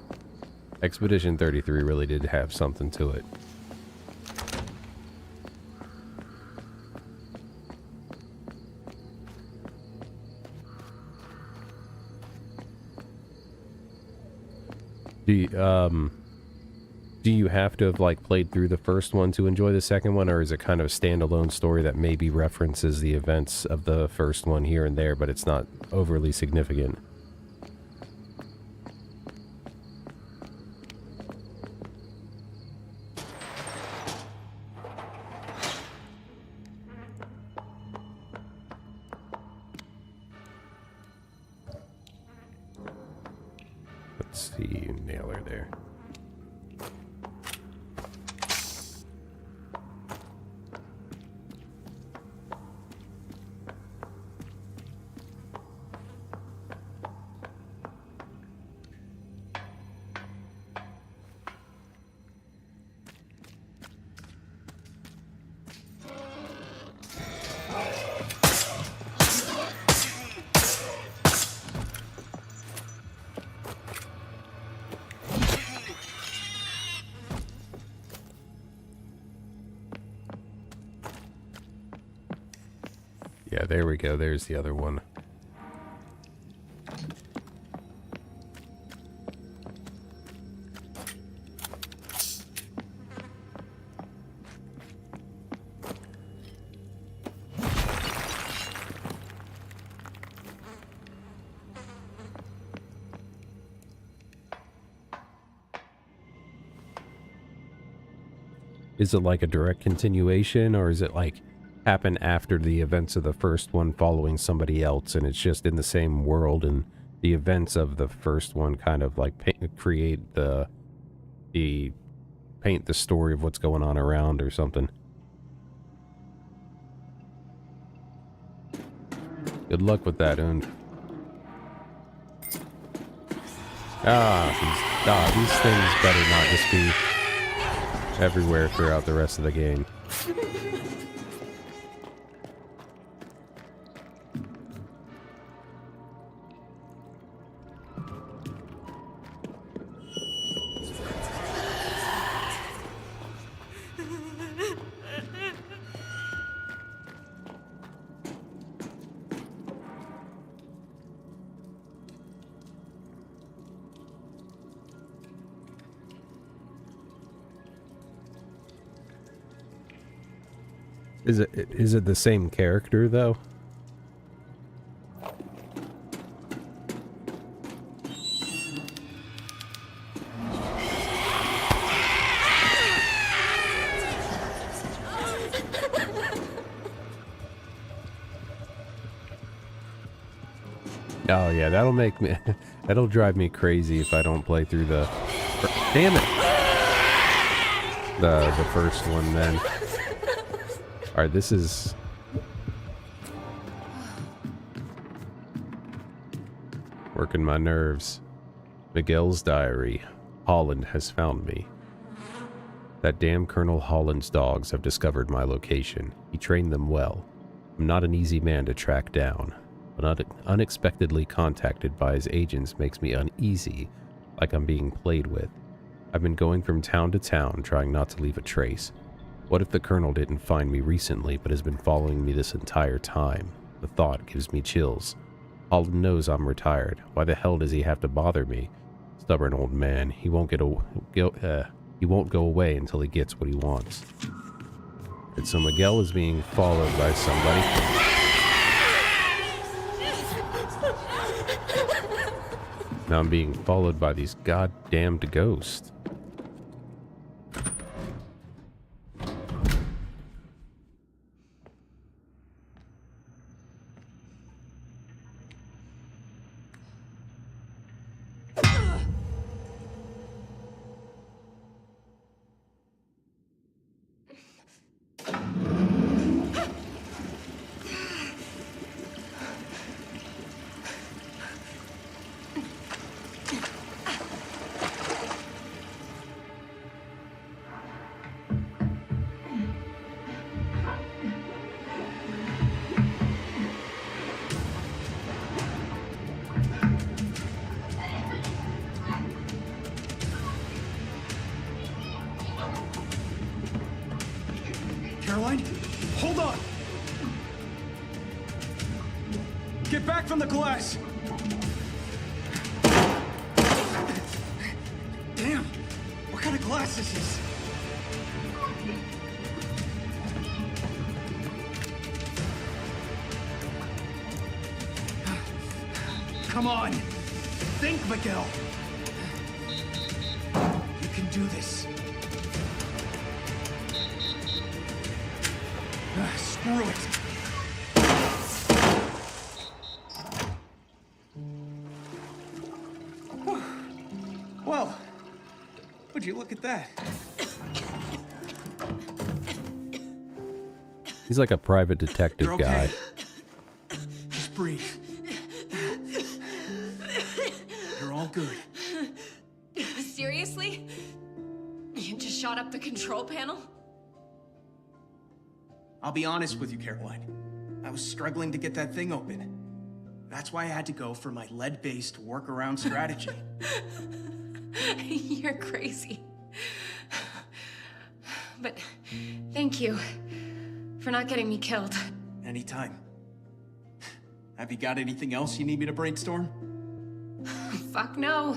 Expedition 33 really did have something to it. Do you have to have like played through the first one to enjoy the second one, or is it kind of a standalone story that maybe references the events of the first one here and there, but it's not overly significant? Let's see, nailer there. Yeah, there we go. There's the other one. Is it like a direct continuation, or is it like happen after the events of the first one following somebody else, and it's just in the same world, and the events of the first one kind of like create the paint the story of what's going on around or something? Good luck with that, Und. These things better not just be everywhere throughout the rest of the game. Is it the same character though? Oh yeah, that'll make me that'll drive me crazy if I don't play through the damn it. The first one then. Alright, this is... working my nerves. Miguel's diary. Holland has found me. That damn Colonel Holland's dogs have discovered my location. He trained them well. I'm not an easy man to track down, but unexpectedly contacted by his agents makes me uneasy, like I'm being played with. I've been going from town to town, trying not to leave a trace. What if the Colonel didn't find me recently, but has been following me this entire time? The thought gives me chills. Holland knows I'm retired. Why the hell does he have to bother me? Stubborn old man. He won't go away until he gets what he wants. And so Miguel is being followed by somebody. Now I'm being followed by these goddamned ghosts. Caroline, hold on! Get back from the glass! Damn! What kind of glass is this? Come on! Think, Miguel! You can do this. Screw it. Well, would you look at that? He's like a private detective Okay. guy. Just breathe. You're all good. Seriously? You just shot up the control panel? I'll be honest with you, Caroline. I was struggling to get that thing open. That's why I had to go for my lead-based workaround strategy. You're crazy. But thank you for not getting me killed. Anytime. Have you got anything else you need me to brainstorm? Fuck no.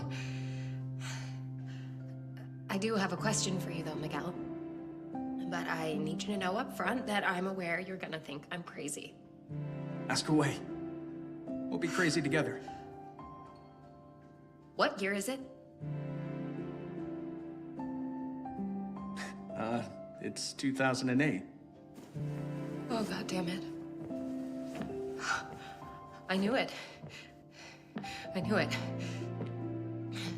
I do have a question for you though, Miguel. But I need you to know up front that I'm aware you're gonna think I'm crazy. Ask away. We'll be crazy together. What year is it? It's 2008. Oh, God damn it. I knew it. I knew it.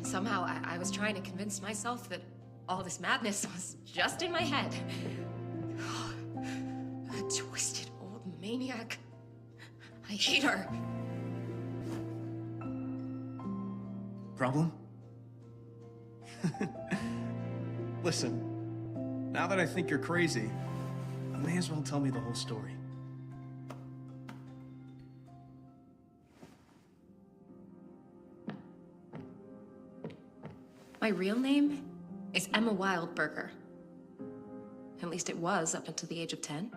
Somehow, I was trying to convince myself that all this madness was just in my head. That twisted old maniac. I hate her. Problem? Listen, now that I think you're crazy, you may as well tell me the whole story. My real name is Emma Wildberger. At least it was up until the age of 10.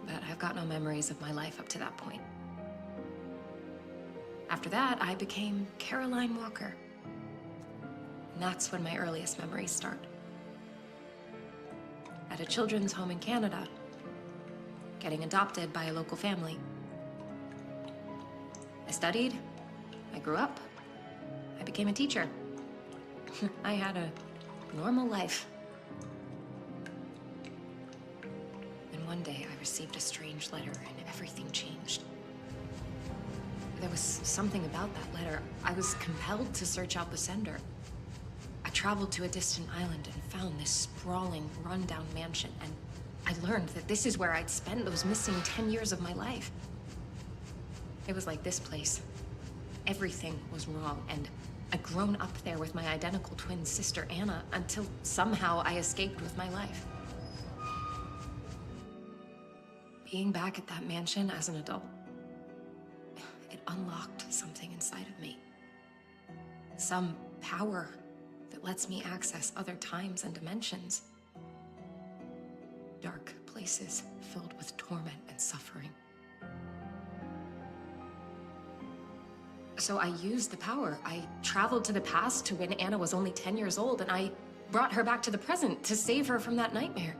But I've got no memories of my life up to that point. After that, I became Caroline Walker. And that's when my earliest memories start. At a children's home in Canada, getting adopted by a local family. I studied, I grew up, I became a teacher. I had a normal life. And one day I received a strange letter and everything changed. There was something about that letter. I was compelled to search out the sender. I traveled to a distant island and found this sprawling, rundown mansion, and I learned that this is where I'd spent those missing 10 years of my life. It was like this place. Everything was wrong, and I'd grown up there with my identical twin sister, Anna, until somehow I escaped with my life. Being back at that mansion as an adult, it unlocked something inside of me. Some power that lets me access other times and dimensions. Dark places filled with torment and suffering. So I used the power. I traveled to the past to when Anna was only 10 years old, and I brought her back to the present to save her from that nightmare.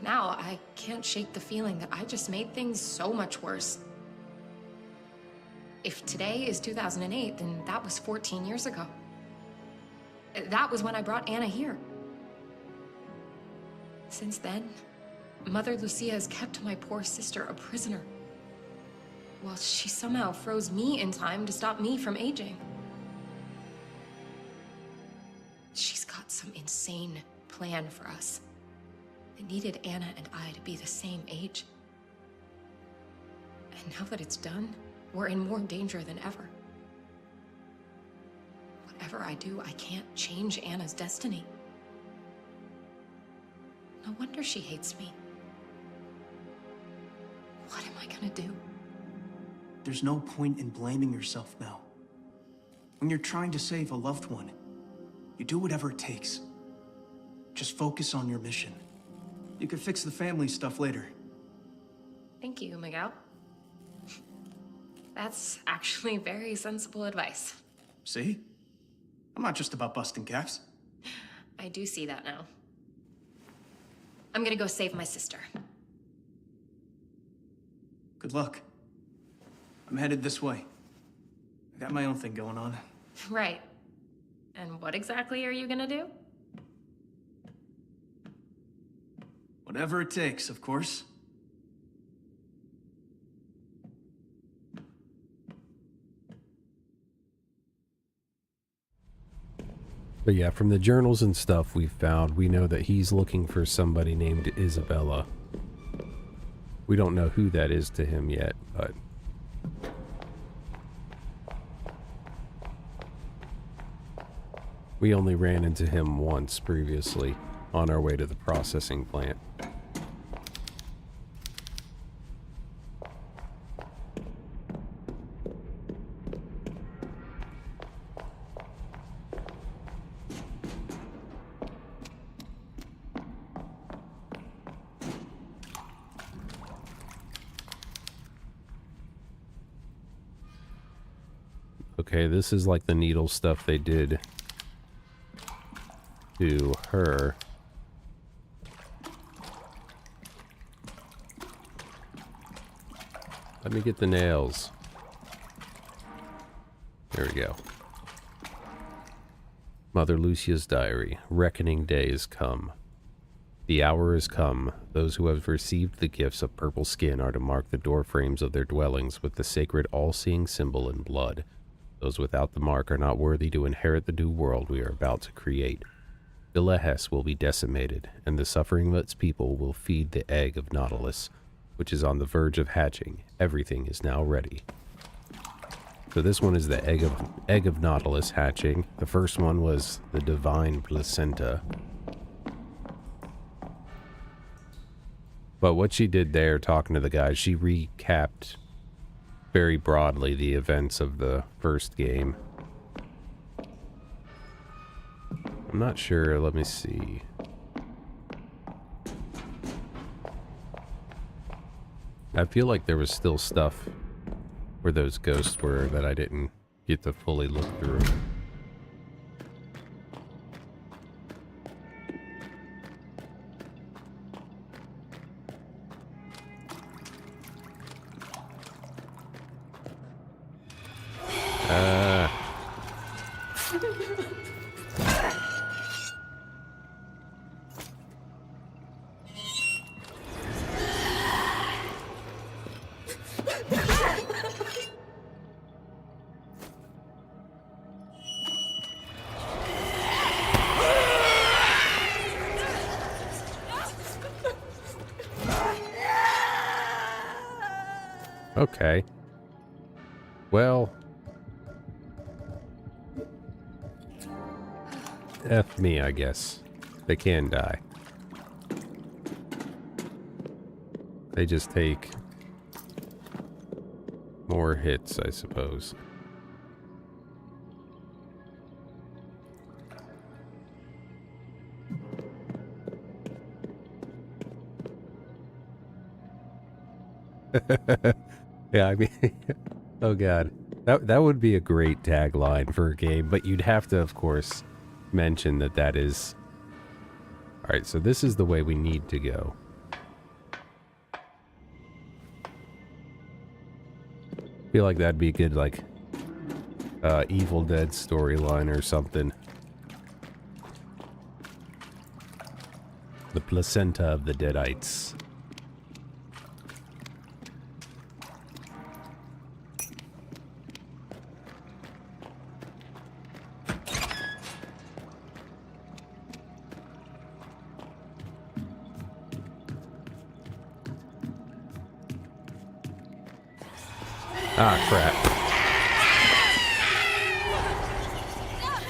Now, I can't shake the feeling that I just made things so much worse. If today is 2008, then that was 14 years ago. That was when I brought Anna here. Since then, Mother Lucia has kept my poor sister a prisoner. Well, she somehow froze me in time to stop me from aging. She's got some insane plan for us. It needed Anna and I to be the same age. And now that it's done, we're in more danger than ever. Whatever I do, I can't change Anna's destiny. No wonder she hates me. What am I gonna do? There's no point in blaming yourself now. When you're trying to save a loved one, you do whatever it takes. Just focus on your mission. You can fix the family stuff later. Thank you, Miguel. That's actually very sensible advice. See? I'm not just about busting caps. I do see that now. I'm gonna go save my sister. Good luck. I'm headed this way. I got my own thing going on. Right. And what exactly are you gonna do? Whatever it takes, of course. But yeah, from the journals and stuff we've found, we know that he's looking for somebody named Isabella. We don't know who that is to him yet, but... we only ran into him once previously, on our way to the processing plant. Okay, this is like the needle stuff they did to her. Let me get the nails. There we go. Mother Lucia's diary. Reckoning day is come. The hour is come. Those who have received the gifts of purple skin are to mark the door frames of their dwellings with the sacred all-seeing symbol in blood. Those without the mark are not worthy to inherit the new world we are about to create. Villa Hess will be decimated, and the suffering of its people will feed the egg of Nautilus, which is on the verge of hatching. Everything is now ready. So this one is the egg of Nautilus hatching. The first one was the divine placenta. But what she did there, talking to the guys, she recapped very broadly the events of the first game. I'm not sure. Let me see. I feel like there was still stuff where those ghosts were that I didn't get to fully look through. Okay. Well. F me, I guess. They can die. They just take more hits, I suppose. Yeah, I mean, oh god, that would be a great tagline for a game, but you'd have to, of course, mention that that is... Alright, so this is the way we need to go. I feel like that'd be a good, like, Evil Dead storyline or something. The placenta of the Deadites. Ah, crap.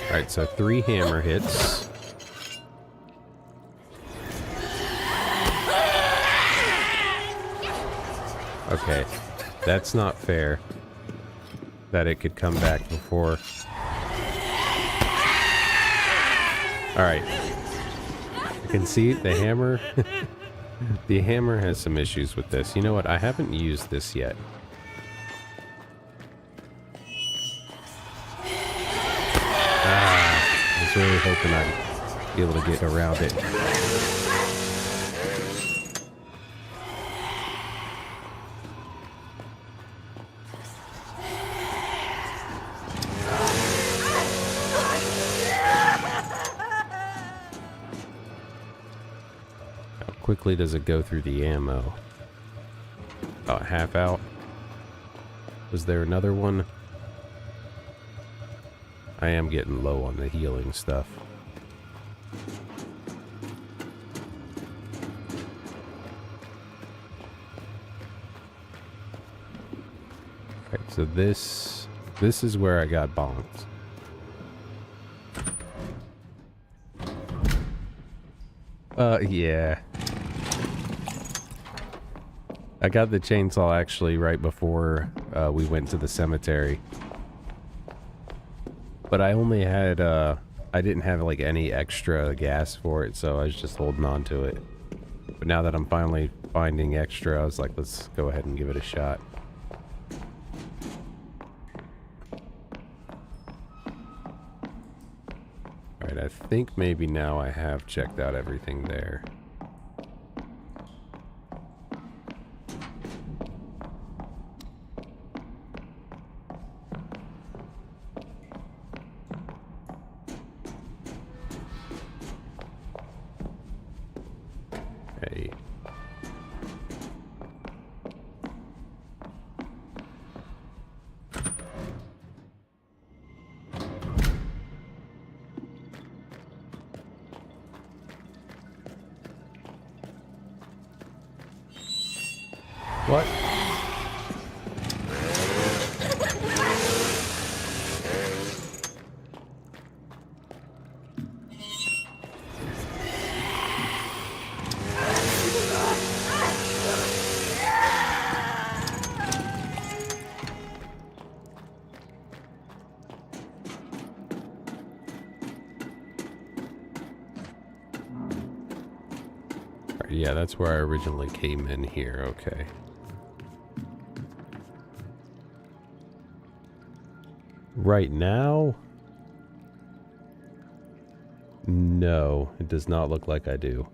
Alright, so 3 hammer hits. Okay, that's not fair. That it could come back before. Alright. I can see the hammer. The hammer has some issues with this. You know what? I haven't used this yet. I was really hoping I'd be able to get around it. How quickly does it go through the ammo? About half out. Was there another one? I am getting low on the healing stuff. Okay, so this is where I got bonked. Yeah. I got the chainsaw actually right before we went to the cemetery. But I only had, I didn't have like any extra gas for it, so I was just holding on to it. But now that I'm finally finding extra, I was like, let's go ahead and give it a shot. Alright, I think maybe now I have checked out everything there. Hey. What? Yeah, that's where I originally came in here. Okay. Right now? No, it does not look like I do.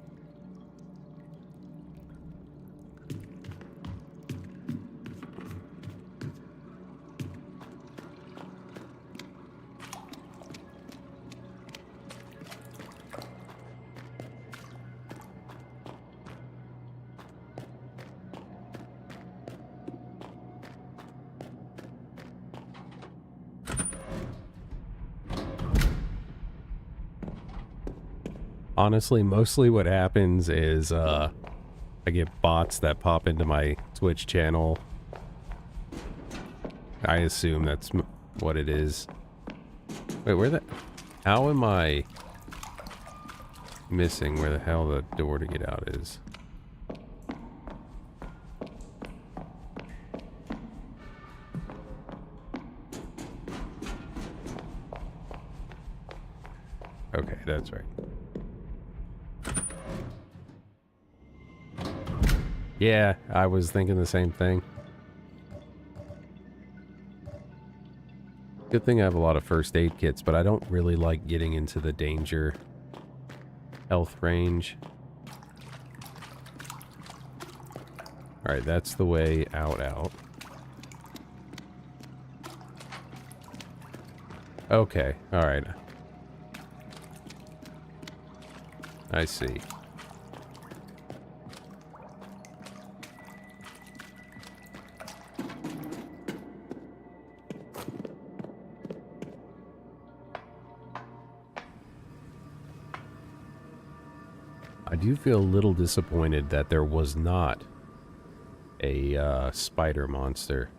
Honestly, mostly what happens is I get bots that pop into my Twitch channel. I assume that's what it is. Wait, where the... How am I missing where the hell the door to get out is? Okay, that's right. Yeah, I was thinking the same thing. Good thing I have a lot of first aid kits, but I don't really like getting into the danger health range. Alright, that's the way out. Okay, alright. I see. I do feel a little disappointed that there was not a spider monster.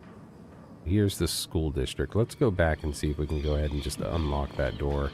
Here's the school district. Let's go back and see if we can go ahead and just unlock that door.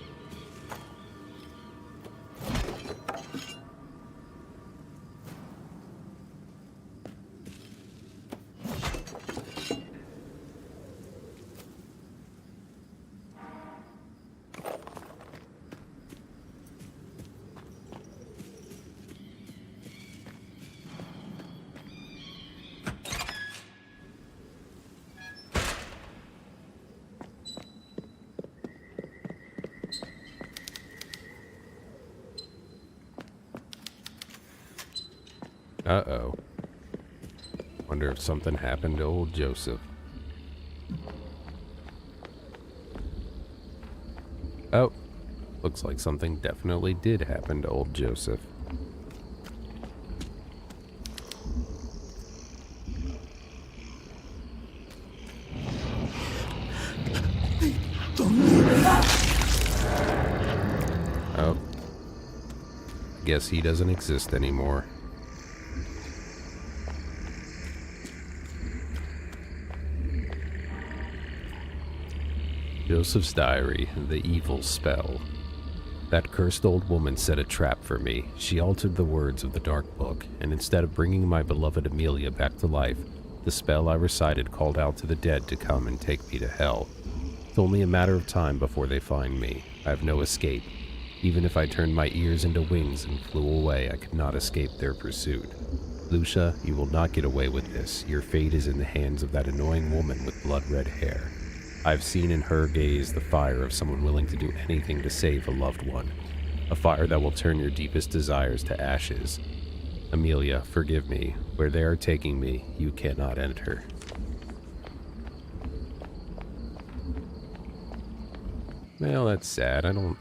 Uh-oh. Wonder if something happened to old Joseph. Oh, looks like something definitely did happen to old Joseph. Oh. Guess he doesn't exist anymore. Joseph's diary, the evil spell. That cursed old woman set a trap for me. She altered the words of the dark book, and instead of bringing my beloved Amelia back to life, the spell I recited called out to the dead to come and take me to hell. It's only a matter of time before they find me. I have no escape. Even if I turned my ears into wings and flew away, I could not escape their pursuit. Lucia, you will not get away with this. Your fate is in the hands of that annoying woman with blood-red hair. I've seen in her gaze the fire of someone willing to do anything to save a loved one. A fire that will turn your deepest desires to ashes. Amelia, forgive me. Where they are taking me, you cannot enter. Well, that's sad. I don't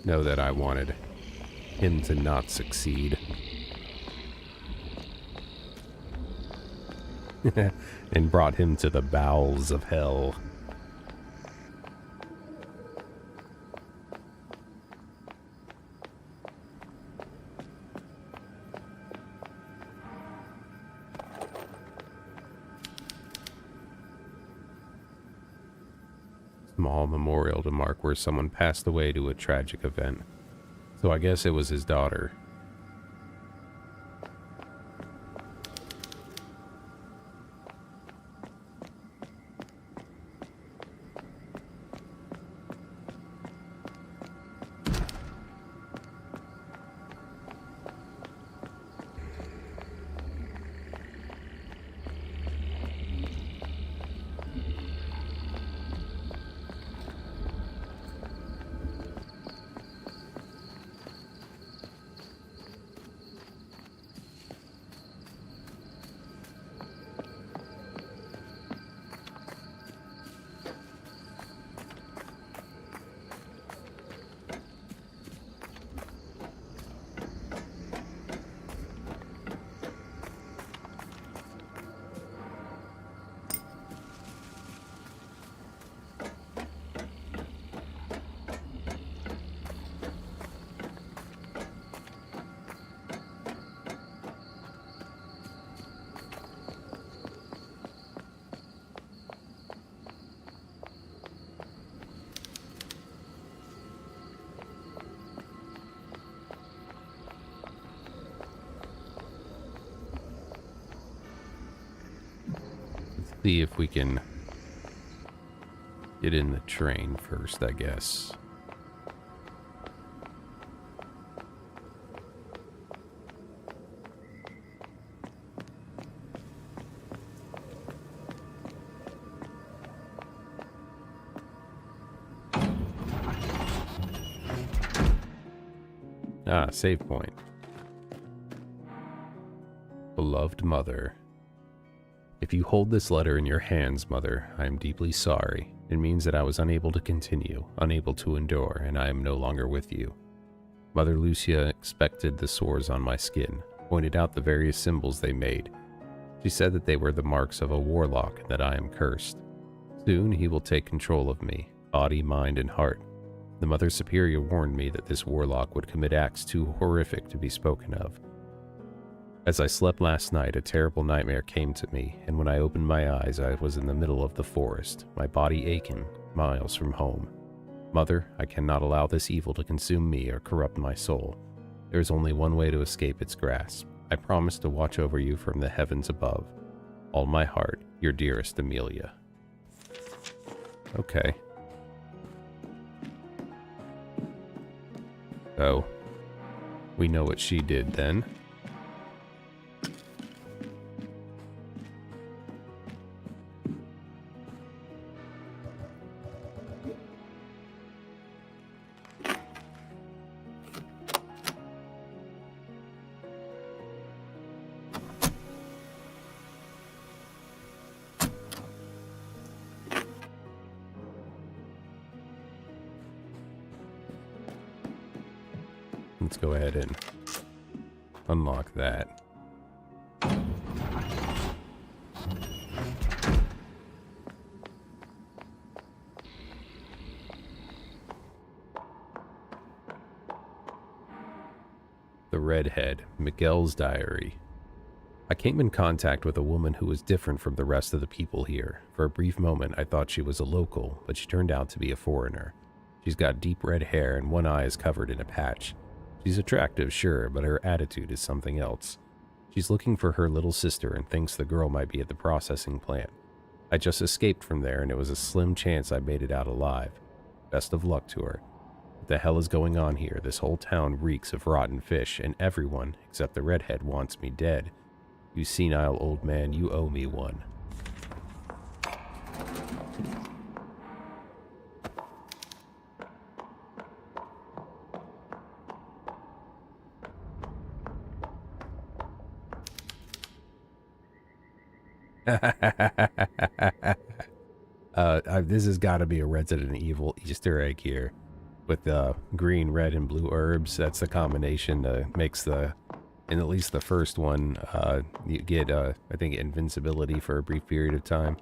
know that I wanted him to not succeed. And brought him to the bowels of hell. Small memorial to mark where someone passed away to a tragic event. So I guess it was his daughter. See if we can get in the train first, I guess. Ah, save point. Beloved Mother. If you hold this letter in your hands, Mother, I am deeply sorry. It means that I was unable to continue, unable to endure, and I am no longer with you. Mother Lucia inspected the sores on my skin, pointed out the various symbols they made. She said that they were the marks of a warlock and that I am cursed. Soon he will take control of me, body, mind, and heart. The Mother Superior warned me that this warlock would commit acts too horrific to be spoken of. As I slept last night, a terrible nightmare came to me, and when I opened my eyes, I was in the middle of the forest, my body aching, miles from home. Mother, I cannot allow this evil to consume me or corrupt my soul. There is only one way to escape its grasp. I promise to watch over you from the heavens above. All my heart, your dearest Amelia. Okay. So, we know what she did then. Let's go ahead and unlock that. The Redhead, Miguel's diary. I came in contact with a woman who was different from the rest of the people here. For a brief moment, I thought she was a local, but she turned out to be a foreigner. She's got deep red hair and one eye is covered in a patch. She's attractive, sure, but her attitude is something else. She's looking for her little sister and thinks the girl might be at the processing plant. I just escaped from there and it was a slim chance I made it out alive. Best of luck to her. What the hell is going on here? This whole town reeks of rotten fish, and everyone, except the redhead, wants me dead. You senile old man, you owe me one. This has got to be a Resident Evil Easter egg here. with green, red, and blue herbs. That's the combination that makes the, in at least the first one, you get, I think, invincibility for a brief period of time.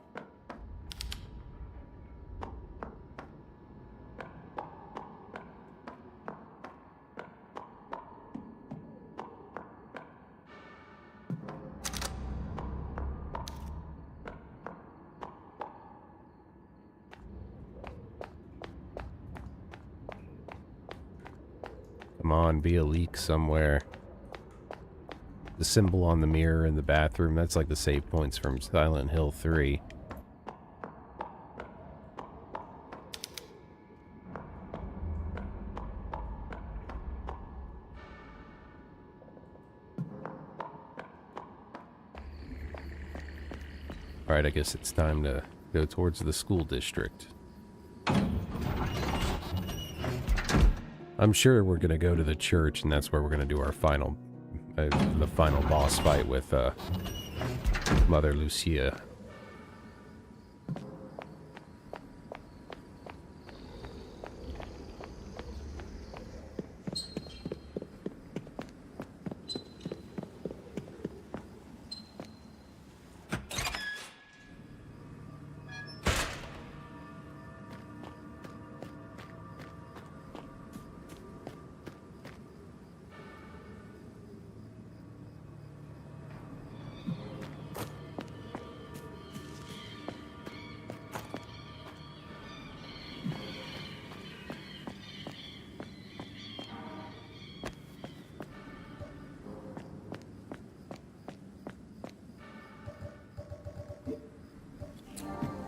Come on, be a leak somewhere. The symbol on the mirror in the bathroom, that's like the save points from Silent Hill 3. Alright, I guess it's time to go towards the school district. I'm sure we're gonna go to the church, and that's where we're gonna do our final, the final boss fight with Mother Lucia.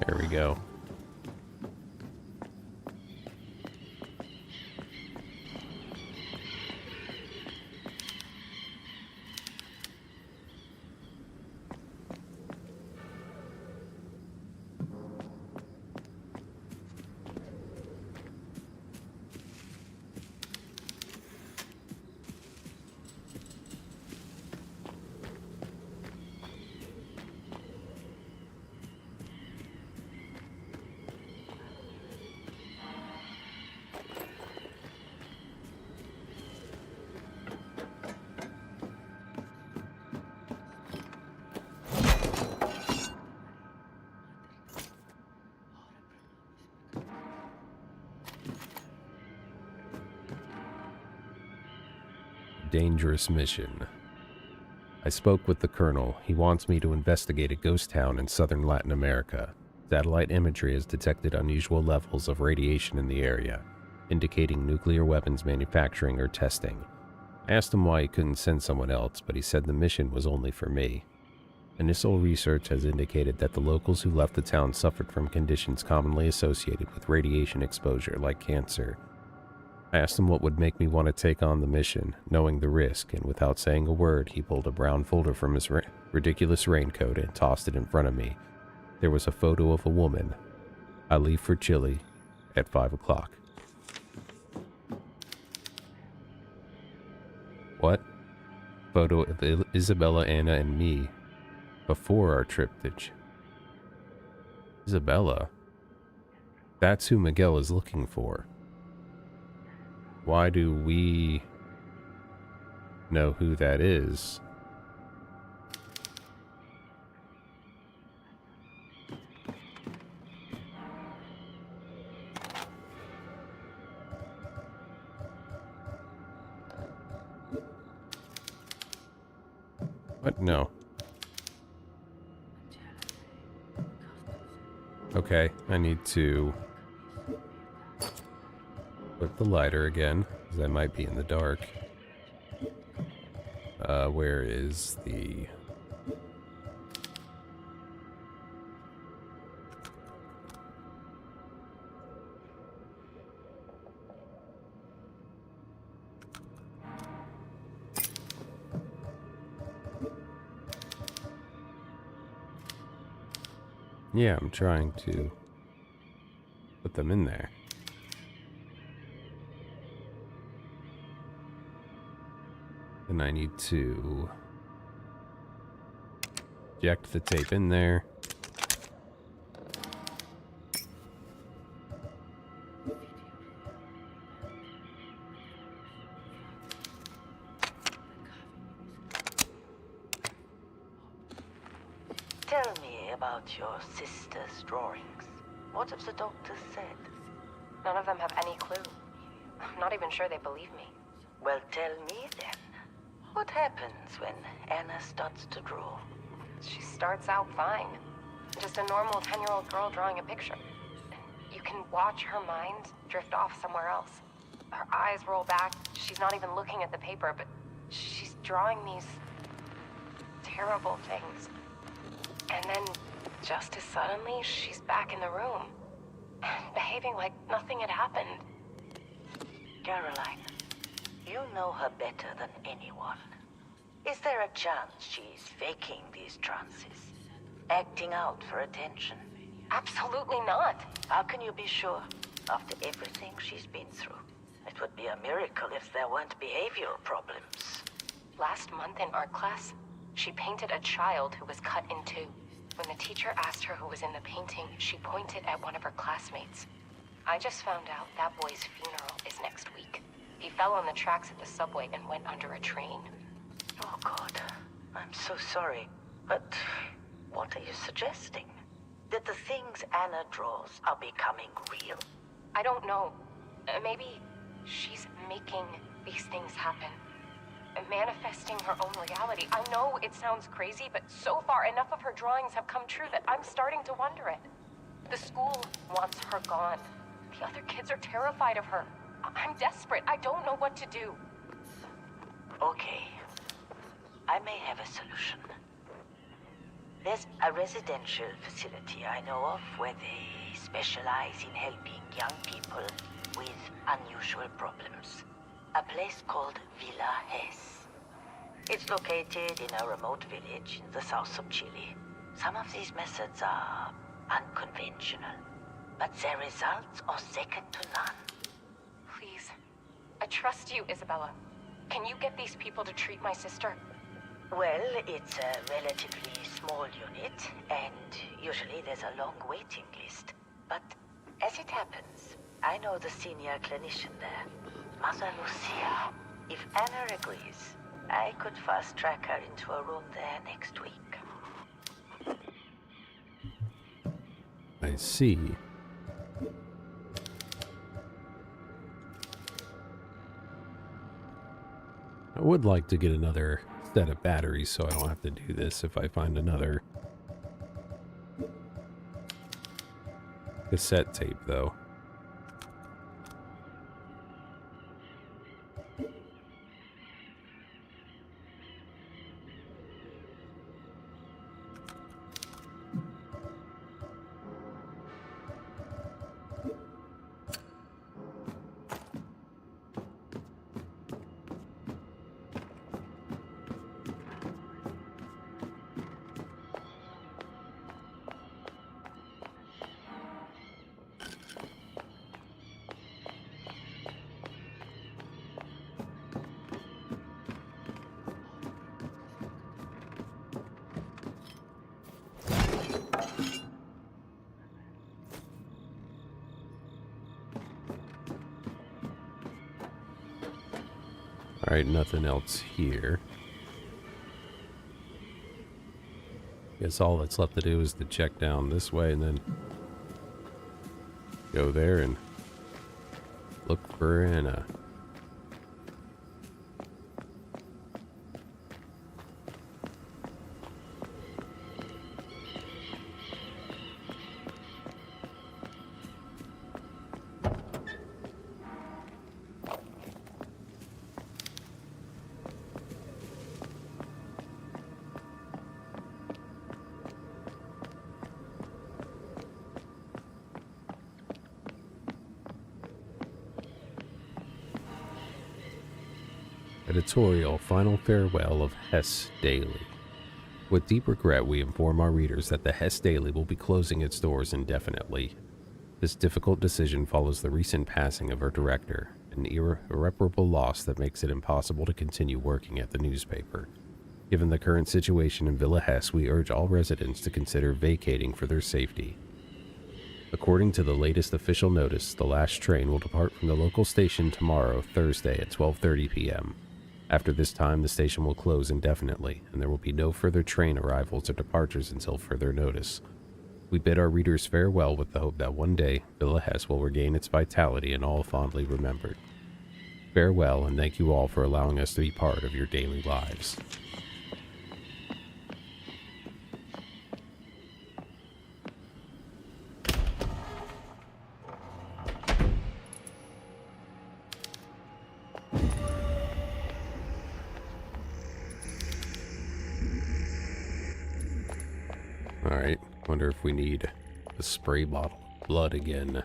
There we go. Dangerous mission. I spoke with the colonel. He wants me to investigate a ghost town in southern Latin America. Satellite imagery has detected unusual levels of radiation in the area, indicating nuclear weapons manufacturing or testing. I asked him why he couldn't send someone else, but he said the mission was only for me. Initial research has indicated that the locals who left the town suffered from conditions commonly associated with radiation exposure, like cancer. I asked him what would make me want to take on the mission, knowing the risk, and without saying a word, he pulled a brown folder from his ridiculous raincoat and tossed it in front of me. There was a photo of a woman. I leave for Chile at 5 o'clock. What? Photo of Isabella, Anna, and me before our trip to Isabella? That's who Miguel is looking for. Why do we know who that is? What? No. Okay, I need to flip the lighter again, because I might be in the dark. Where is the... Yeah, I'm trying to put them in there. And I need to eject the tape in there. Tell me about your sister's drawings. What have the doctors said? None of them have any clue. I'm not even sure they believe me. Well, tell me then. What happens when Anna starts to draw? She starts out fine. Just a normal 10-year-old girl drawing a picture. You can watch her mind drift off somewhere else. Her eyes roll back. She's not even looking at the paper, but she's drawing these terrible things. And then, just as suddenly, she's back in the room, behaving like nothing had happened. Caroline, you know her better than anyone. Is there a chance she's faking these trances? Acting out for attention? Absolutely not. How can you be sure, after everything she's been through? It would be a miracle if there weren't behavioral problems. Last month in art class, she painted a child who was cut in two. When the teacher asked her who was in the painting, she pointed at one of her classmates. I just found out that boy's funeral is next week. He fell on the tracks at the subway and went under a train. Oh God, I'm so sorry. But what are you suggesting? That the things Anna draws are becoming real? I don't know. Maybe she's making these things happen. Manifesting her own reality. I know it sounds crazy, but so far enough of her drawings have come true that I'm starting to wonder it. The school wants her gone. The other kids are terrified of her. I'm desperate. I don't know what to do. Okay. I may have a solution. There's a residential facility I know of where they specialize in helping young people with unusual problems. A place called Villa Hess. It's located in a remote village in the south of Chile. Some of these methods are unconventional, but their results are second to none. Please. I trust you, Isabella. Can you get these people to treat my sister? Well, it's a relatively small unit, and usually there's a long waiting list. But as it happens, I know the senior clinician there, Mother Lucia. If Anna agrees, I could fast-track her into a room there next week. I see. I would like to get another set of batteries so I don't have to do this if I find another cassette tape, though. Alright, nothing else here. Guess all that's left to do is to check down this way and then go there and look for Anna. Editorial Final Farewell of Hess Daily. With deep regret, we inform our readers that the Hess Daily will be closing its doors indefinitely. This difficult decision follows the recent passing of our director, an irreparable loss that makes it impossible to continue working at the newspaper. Given the current situation in Villa Hess, we urge all residents to consider vacating for their safety. According to the latest official notice, the last train will depart from the local station tomorrow, Thursday at 12:30 p.m. After this time, the station will close indefinitely, and there will be no further train arrivals or departures until further notice. We bid our readers farewell with the hope that one day Villa Hess will regain its vitality and all fondly remembered. Farewell, and thank you all for allowing us to be part of your daily lives. Alright, wonder if we need a spray bottle of blood again.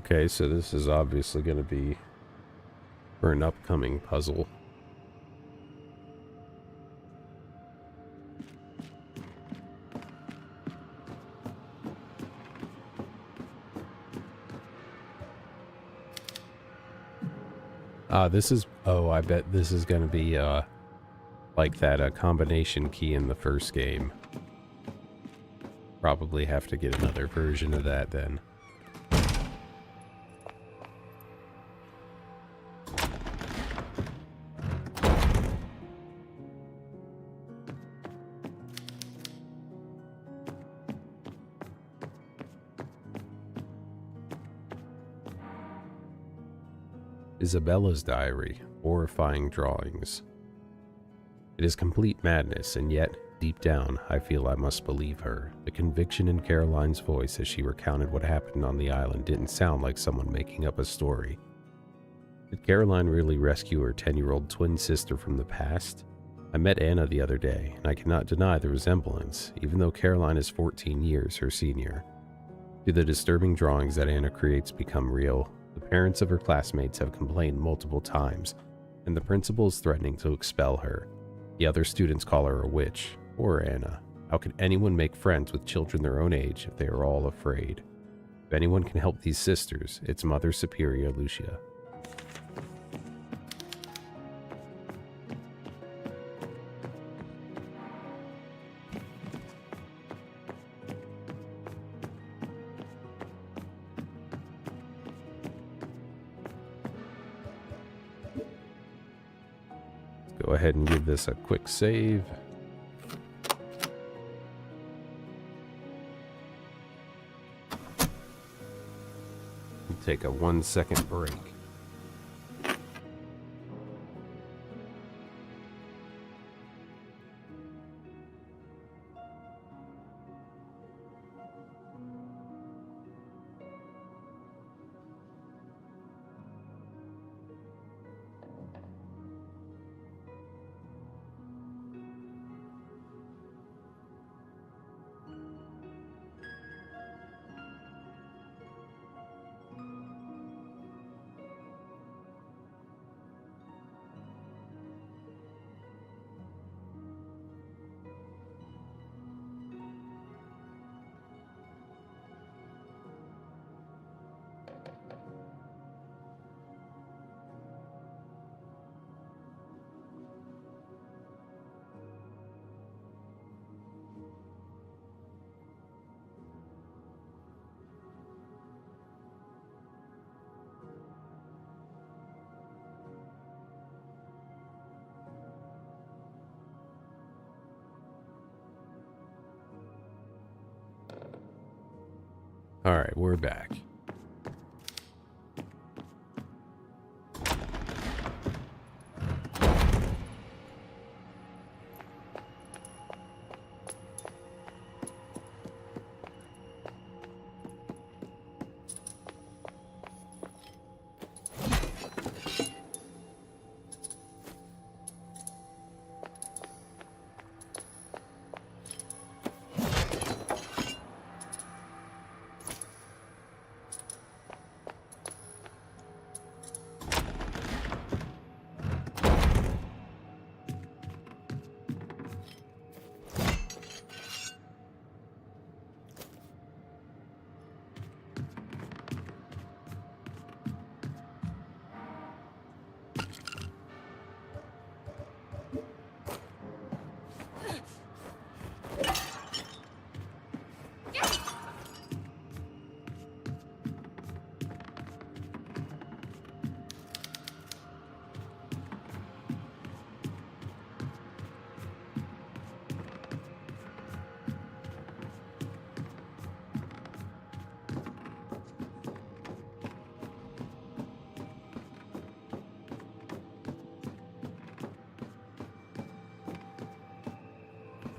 Okay, so this is obviously going to be for an upcoming puzzle. This is, oh, I bet this is going to be, like that combination key in the first game. Probably have to get another version of that then. Isabella's diary, horrifying drawings. It is complete madness, and yet, deep down, I feel I must believe her. The conviction in Caroline's voice as she recounted what happened on the island didn't sound like someone making up a story. Did Caroline really rescue her 10-year-old twin sister from the past? I met Anna the other day, and I cannot deny the resemblance, even though Caroline is 14 years her senior. Do the disturbing drawings that Anna creates become real? The parents of her classmates have complained multiple times, and the principal is threatening to expel her. The other students call her a witch. Poor Anna. How can anyone make friends with children their own age if they are all afraid? If anyone can help these sisters, it's Mother Superior Lucia. Go ahead and give this a quick save. We'll take a 1-second break. Alright, we're back.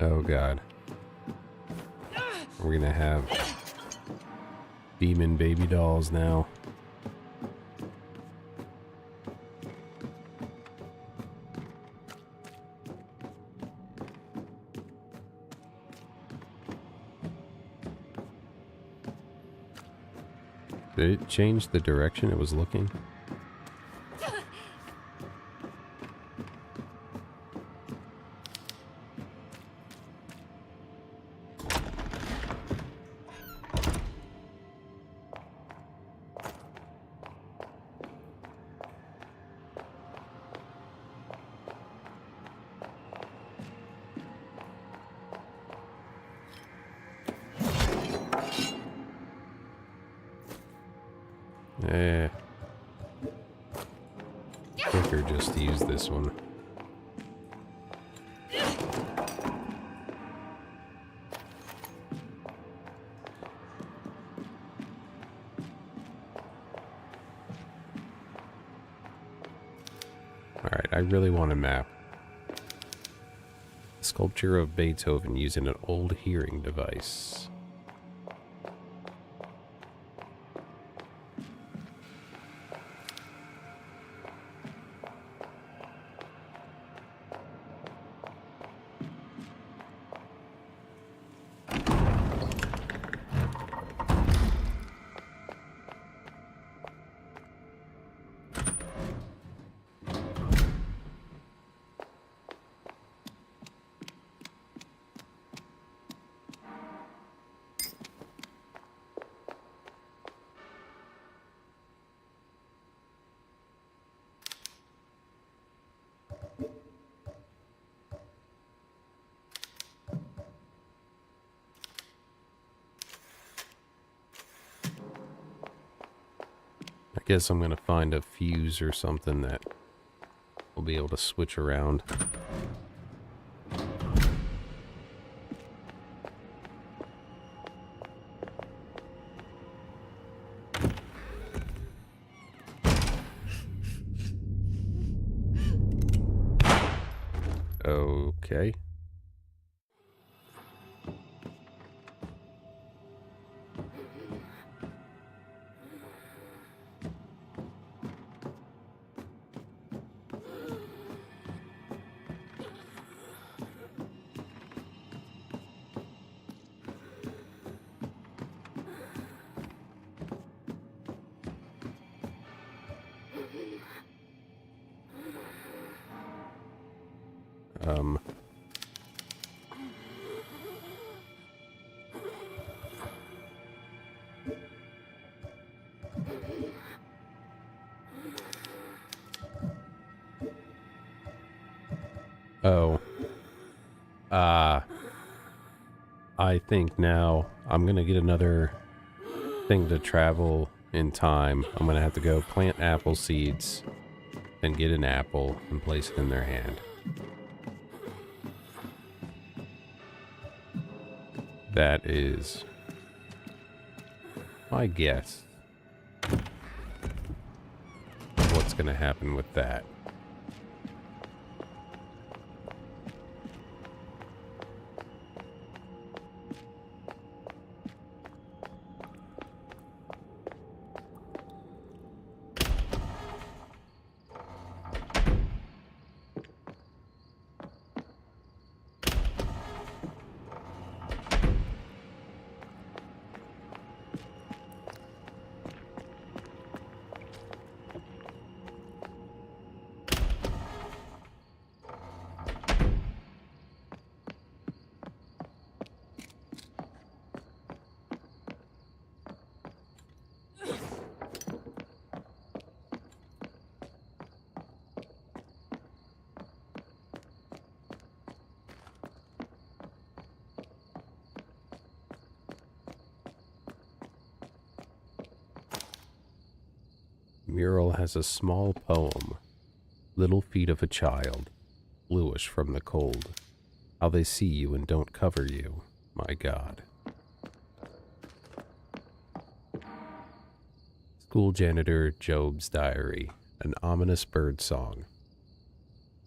Oh god. We're gonna have demon baby dolls now. Did it change the direction it was looking? Quicker just to use this one. Alright, I really want a map. Sculpture of Beethoven using an old hearing device. I guess I'm gonna find a fuse or something that we'll be able to switch around. Okay. Oh. I think now I'm gonna get another thing to travel in time. I'm gonna have to go plant apple seeds, then get an apple and place it in their hand. That is my guess. What's gonna happen with that? Mural has a small poem. Little feet of a child, bluish from the cold. How they see you and don't cover you, my God. School janitor Job's diary, an ominous bird song.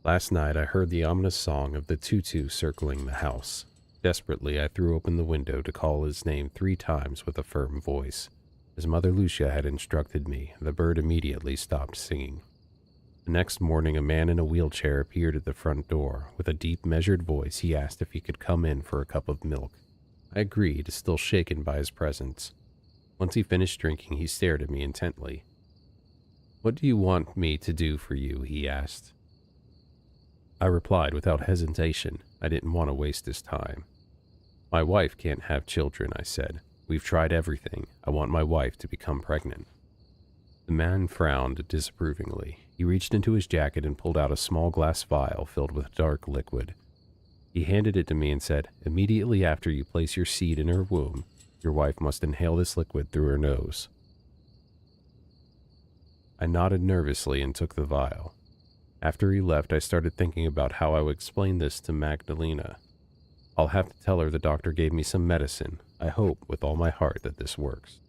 Last night I heard the ominous song of the tutu circling the house. Desperately, I threw open the window to call his name 3 times with a firm voice. As Mother Lucia had instructed me, the bird immediately stopped singing. The next morning, a man in a wheelchair appeared at the front door. With a deep, measured voice, he asked if he could come in for a cup of milk. I agreed, still shaken by his presence. Once he finished drinking, he stared at me intently. "What do you want me to do for you?" he asked. I replied without hesitation. I didn't want to waste his time. "My wife can't have children," I said. "We've tried everything. I want my wife to become pregnant." The man frowned disapprovingly. He reached into his jacket and pulled out a small glass vial filled with dark liquid. He handed it to me and said, "Immediately after you place your seed in her womb, your wife must inhale this liquid through her nose." I nodded nervously and took the vial. After he left, I started thinking about how I would explain this to Magdalena. I'll have to tell her the doctor gave me some medicine. I hope with all my heart that this works.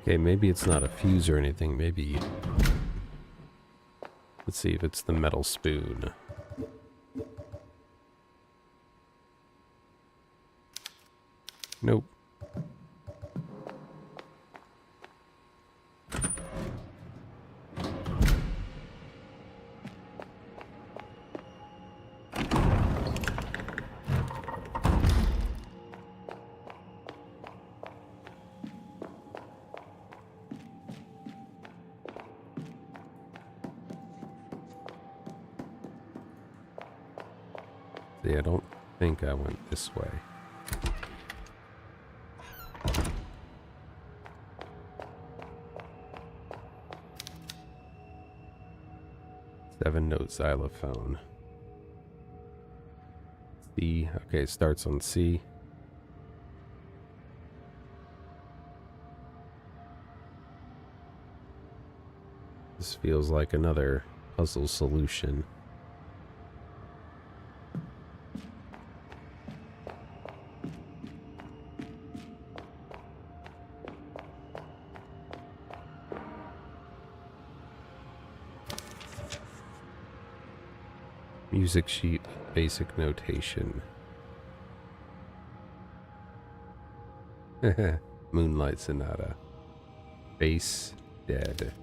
Okay, maybe it's not a fuse or anything. Maybe... Let's see if it's the metal spoon. Nope. See, I don't think I went this way. Seven-note xylophone. C. Okay, it starts on C. This feels like another puzzle solution. Music sheet, basic notation. Moonlight Sonata. Bass dead.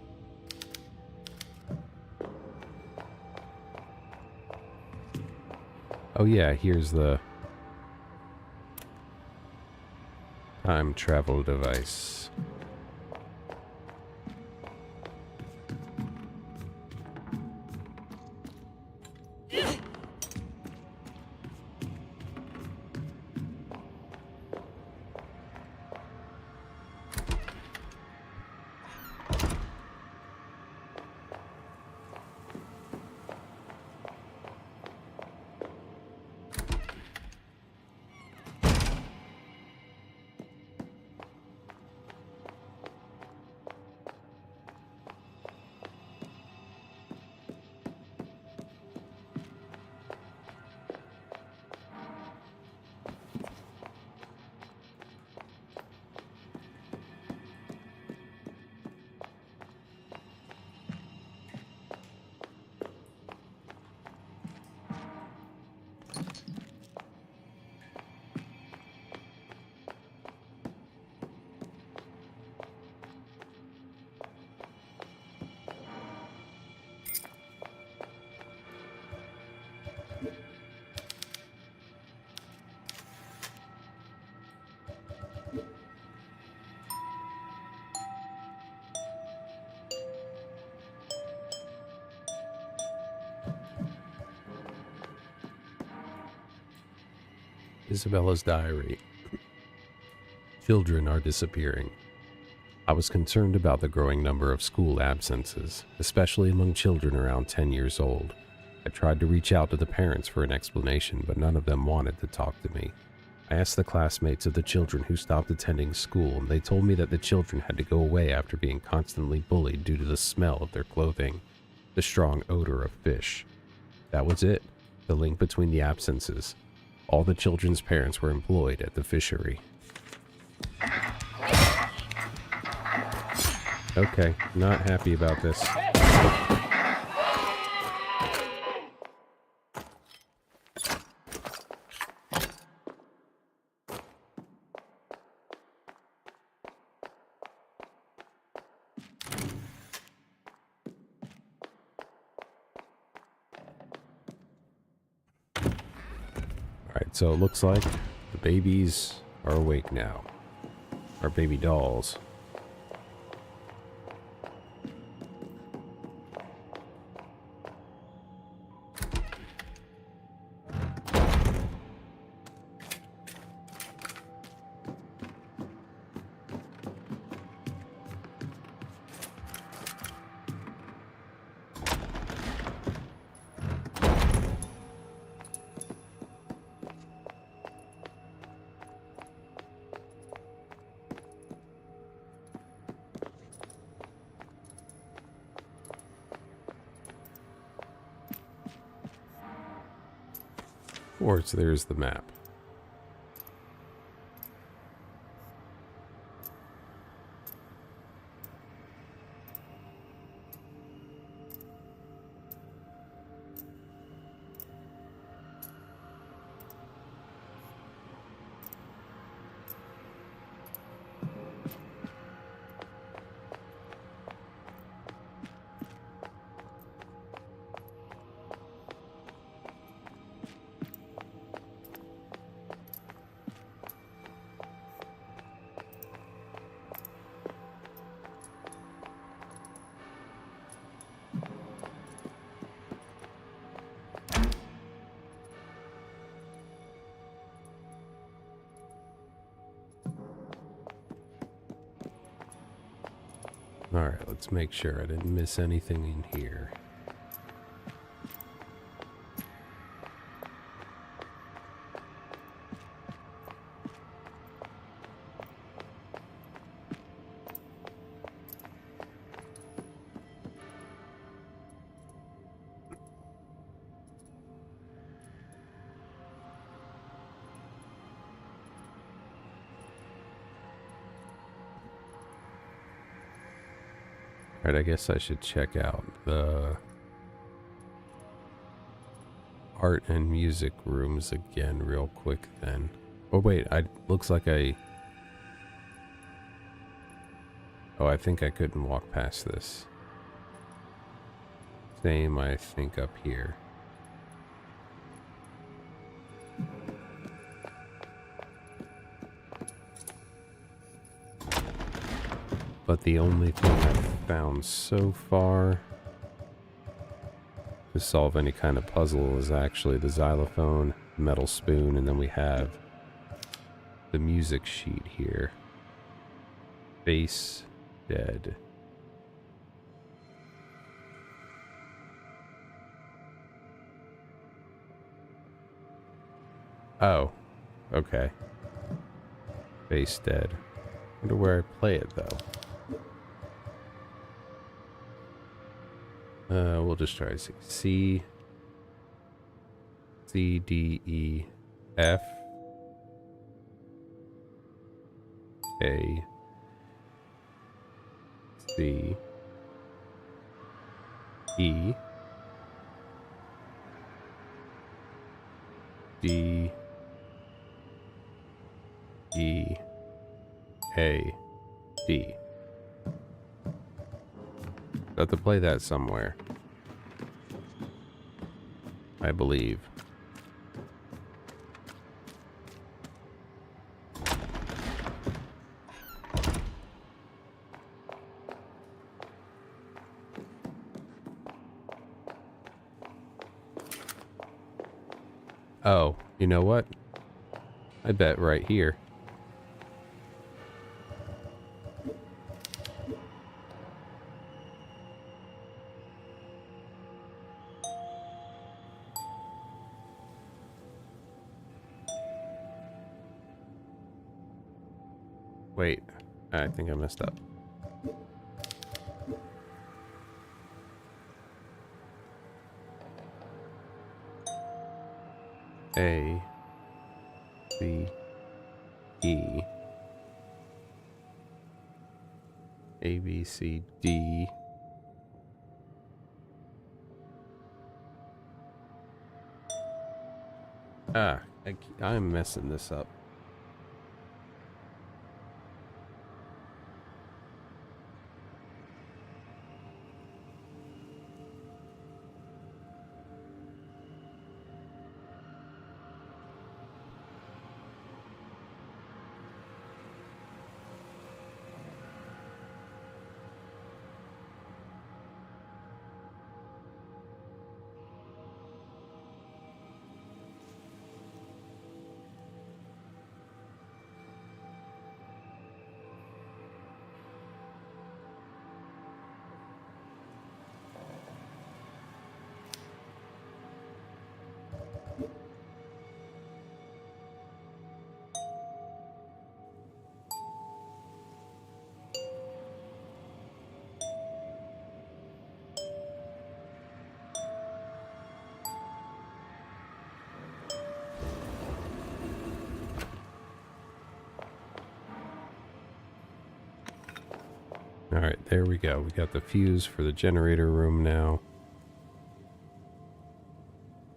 Oh yeah, here's the time travel device. Isabella's diary. Children are disappearing. I was concerned about the growing number of school absences, especially among children around 10 years old. I tried to reach out to the parents for an explanation, but none of them wanted to talk to me. I asked the classmates of the children who stopped attending school, and they told me that the children had to go away after being constantly bullied due to the smell of their clothing, the strong odor of fish. That was it, the link between the absences. All the children's parents were employed at the fishery. Okay, not happy about this. Alright, so it looks like the babies are awake now. Our baby dolls. Of course, there's the map. Alright, let's make sure I didn't miss anything in here. Alright, I guess I should check out the art and music rooms again real quick then. Oh wait, looks like I think I couldn't walk past this. Same, I think, up here. But the only thing I've found so far to solve any kind of puzzle is actually the xylophone, metal spoon, and then we have the music sheet here. Bass dead. Oh, okay. Bass dead. Wonder where I play it though. We'll just try C, D, E, F, A, C, E, D, E, A, D. Got to play that somewhere, I believe. Oh, you know what? I bet right here. Wait, I think I messed up. A, B, E, A, B, C, D. I'm messing this up. Alright, there we go. We got the fuse for the generator room now.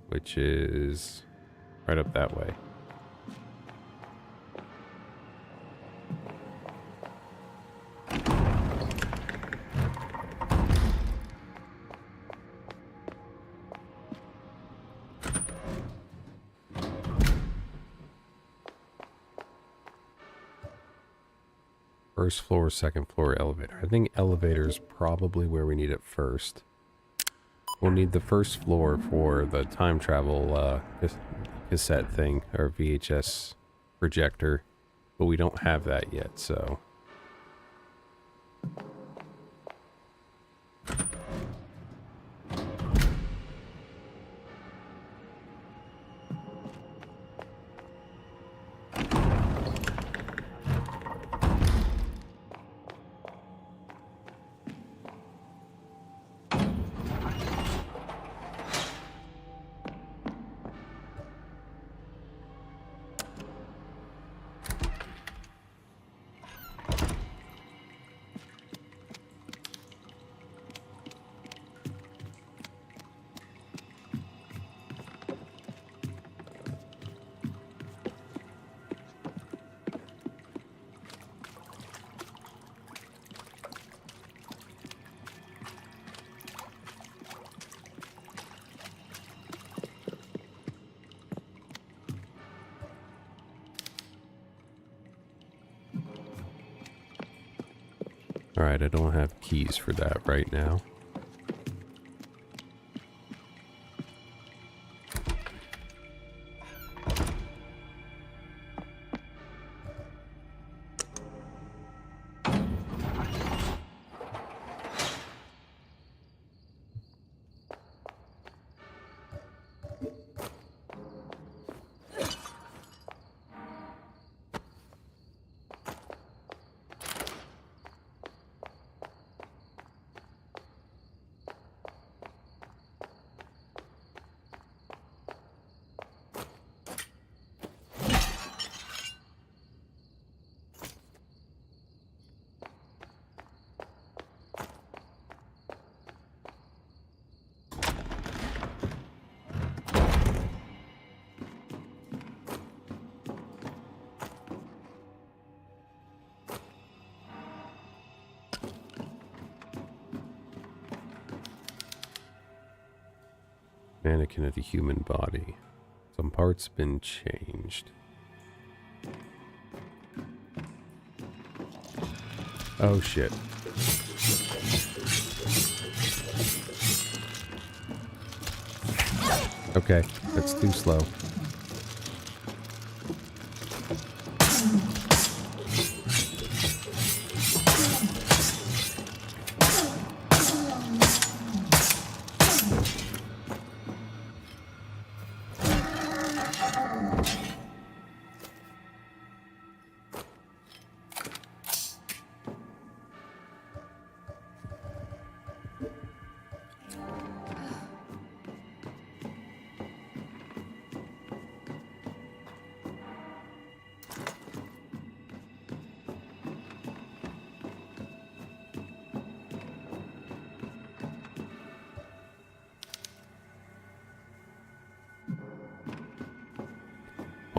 Which is right up that way. First floor, second floor elevator. I think elevator is probably where we need it first. We'll need the first floor for the time travel cassette thing, or VHS projector, but we don't have that yet, so... Alright, I don't have keys for that right now. Mannequin of the human body. Some parts been changed. Oh shit. Okay, that's too slow.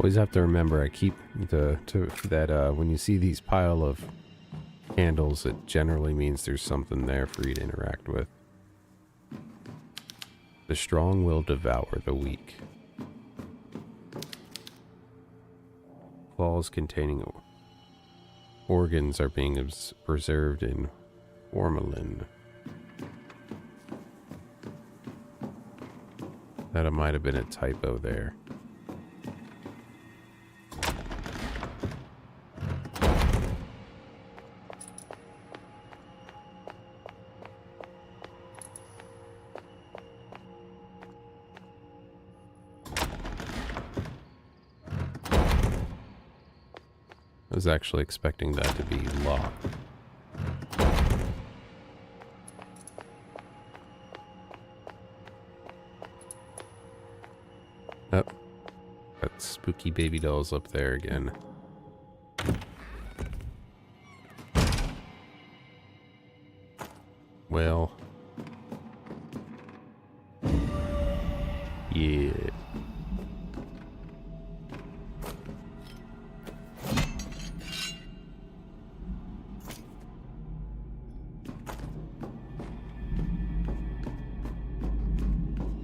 Always have to remember, I keep that when you see these pile of candles, it generally means there's something there for you to interact with. The strong will devour the weak. Claws containing organs are being preserved in formalin. That might have been a typo there. I was actually expecting that to be locked. Oh, got spooky baby dolls up there again. Well, yeah.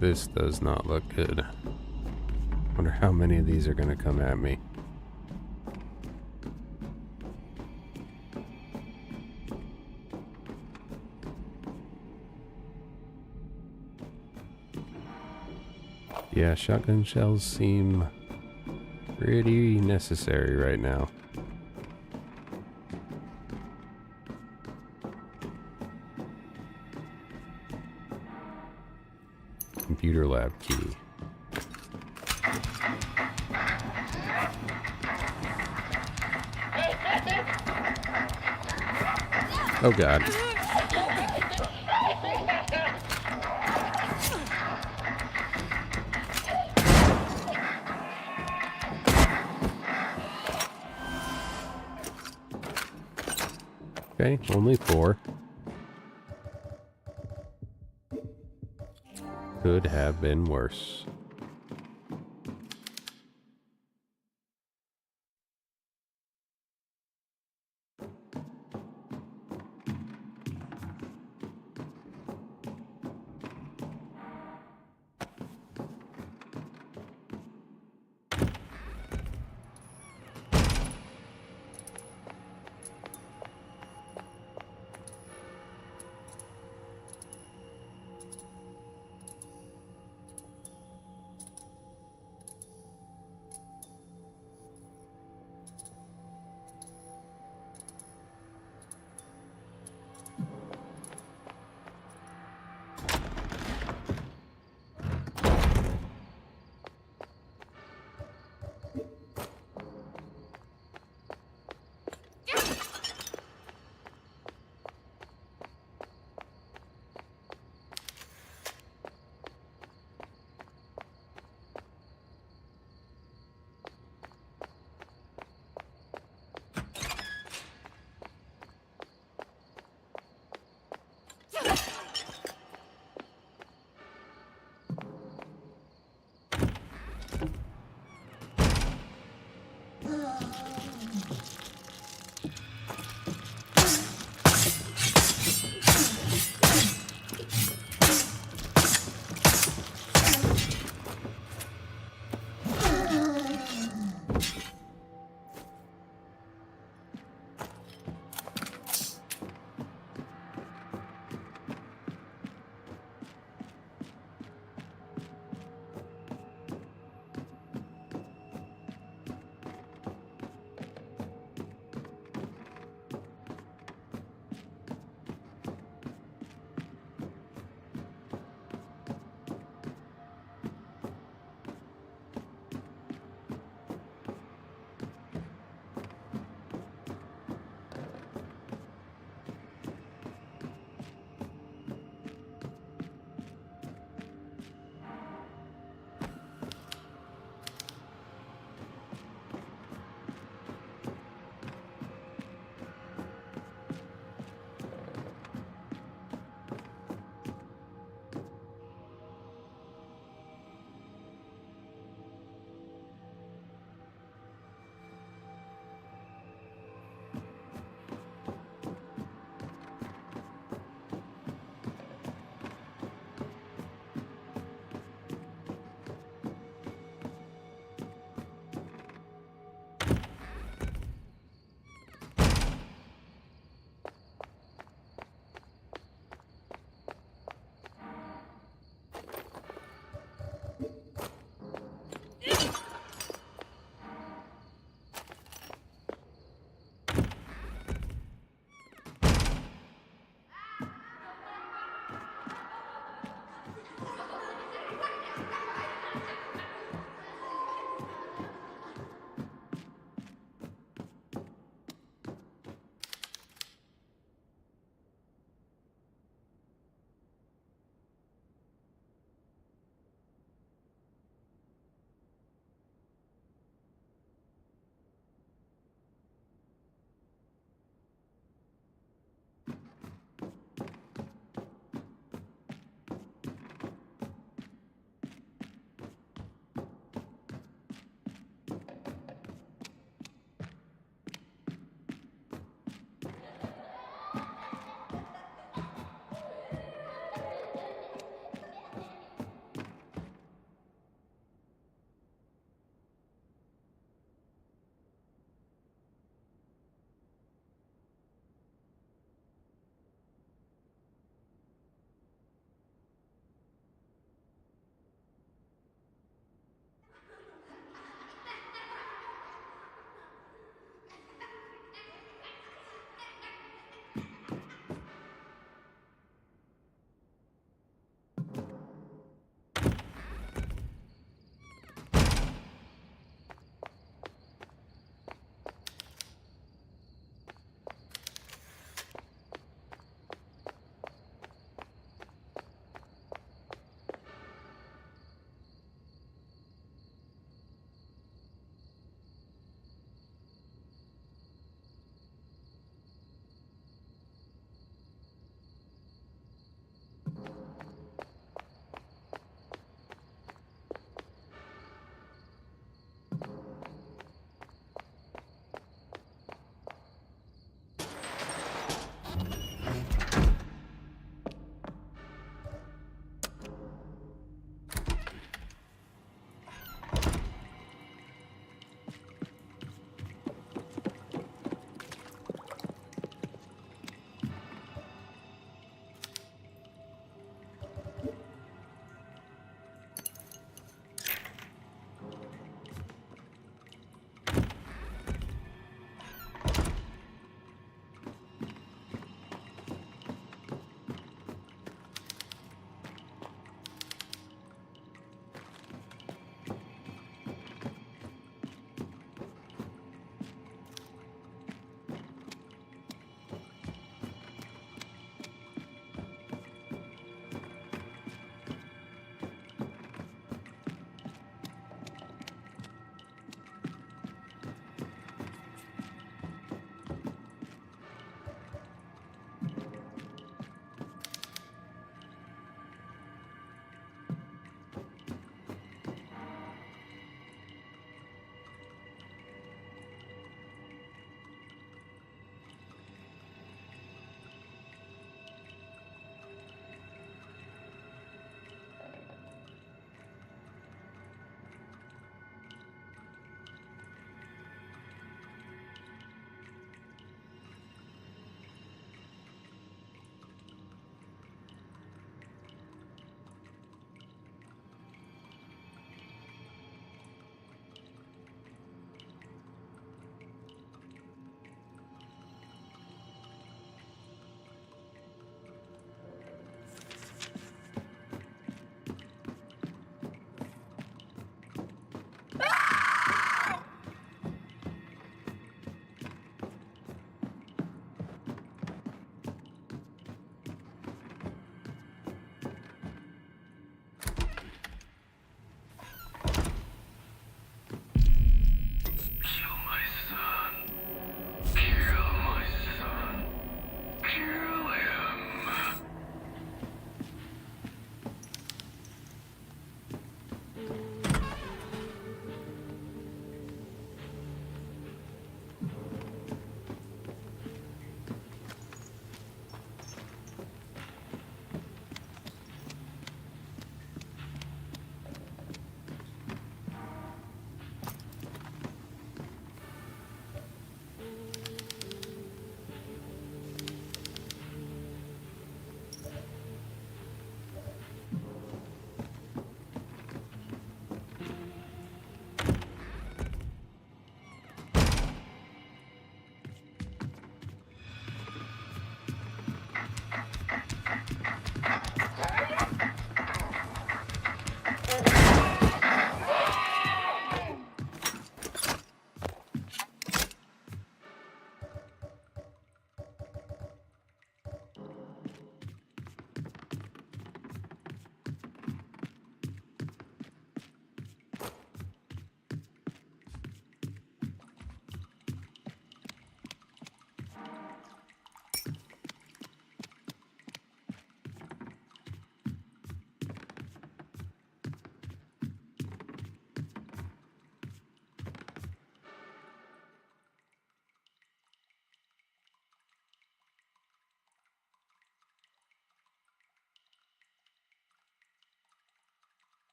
This does not look good. Wonder how many of these are going to come at me. Yeah, shotgun shells seem pretty necessary right now. Computer lab key. Oh God. Okay, only 4. Could have been worse.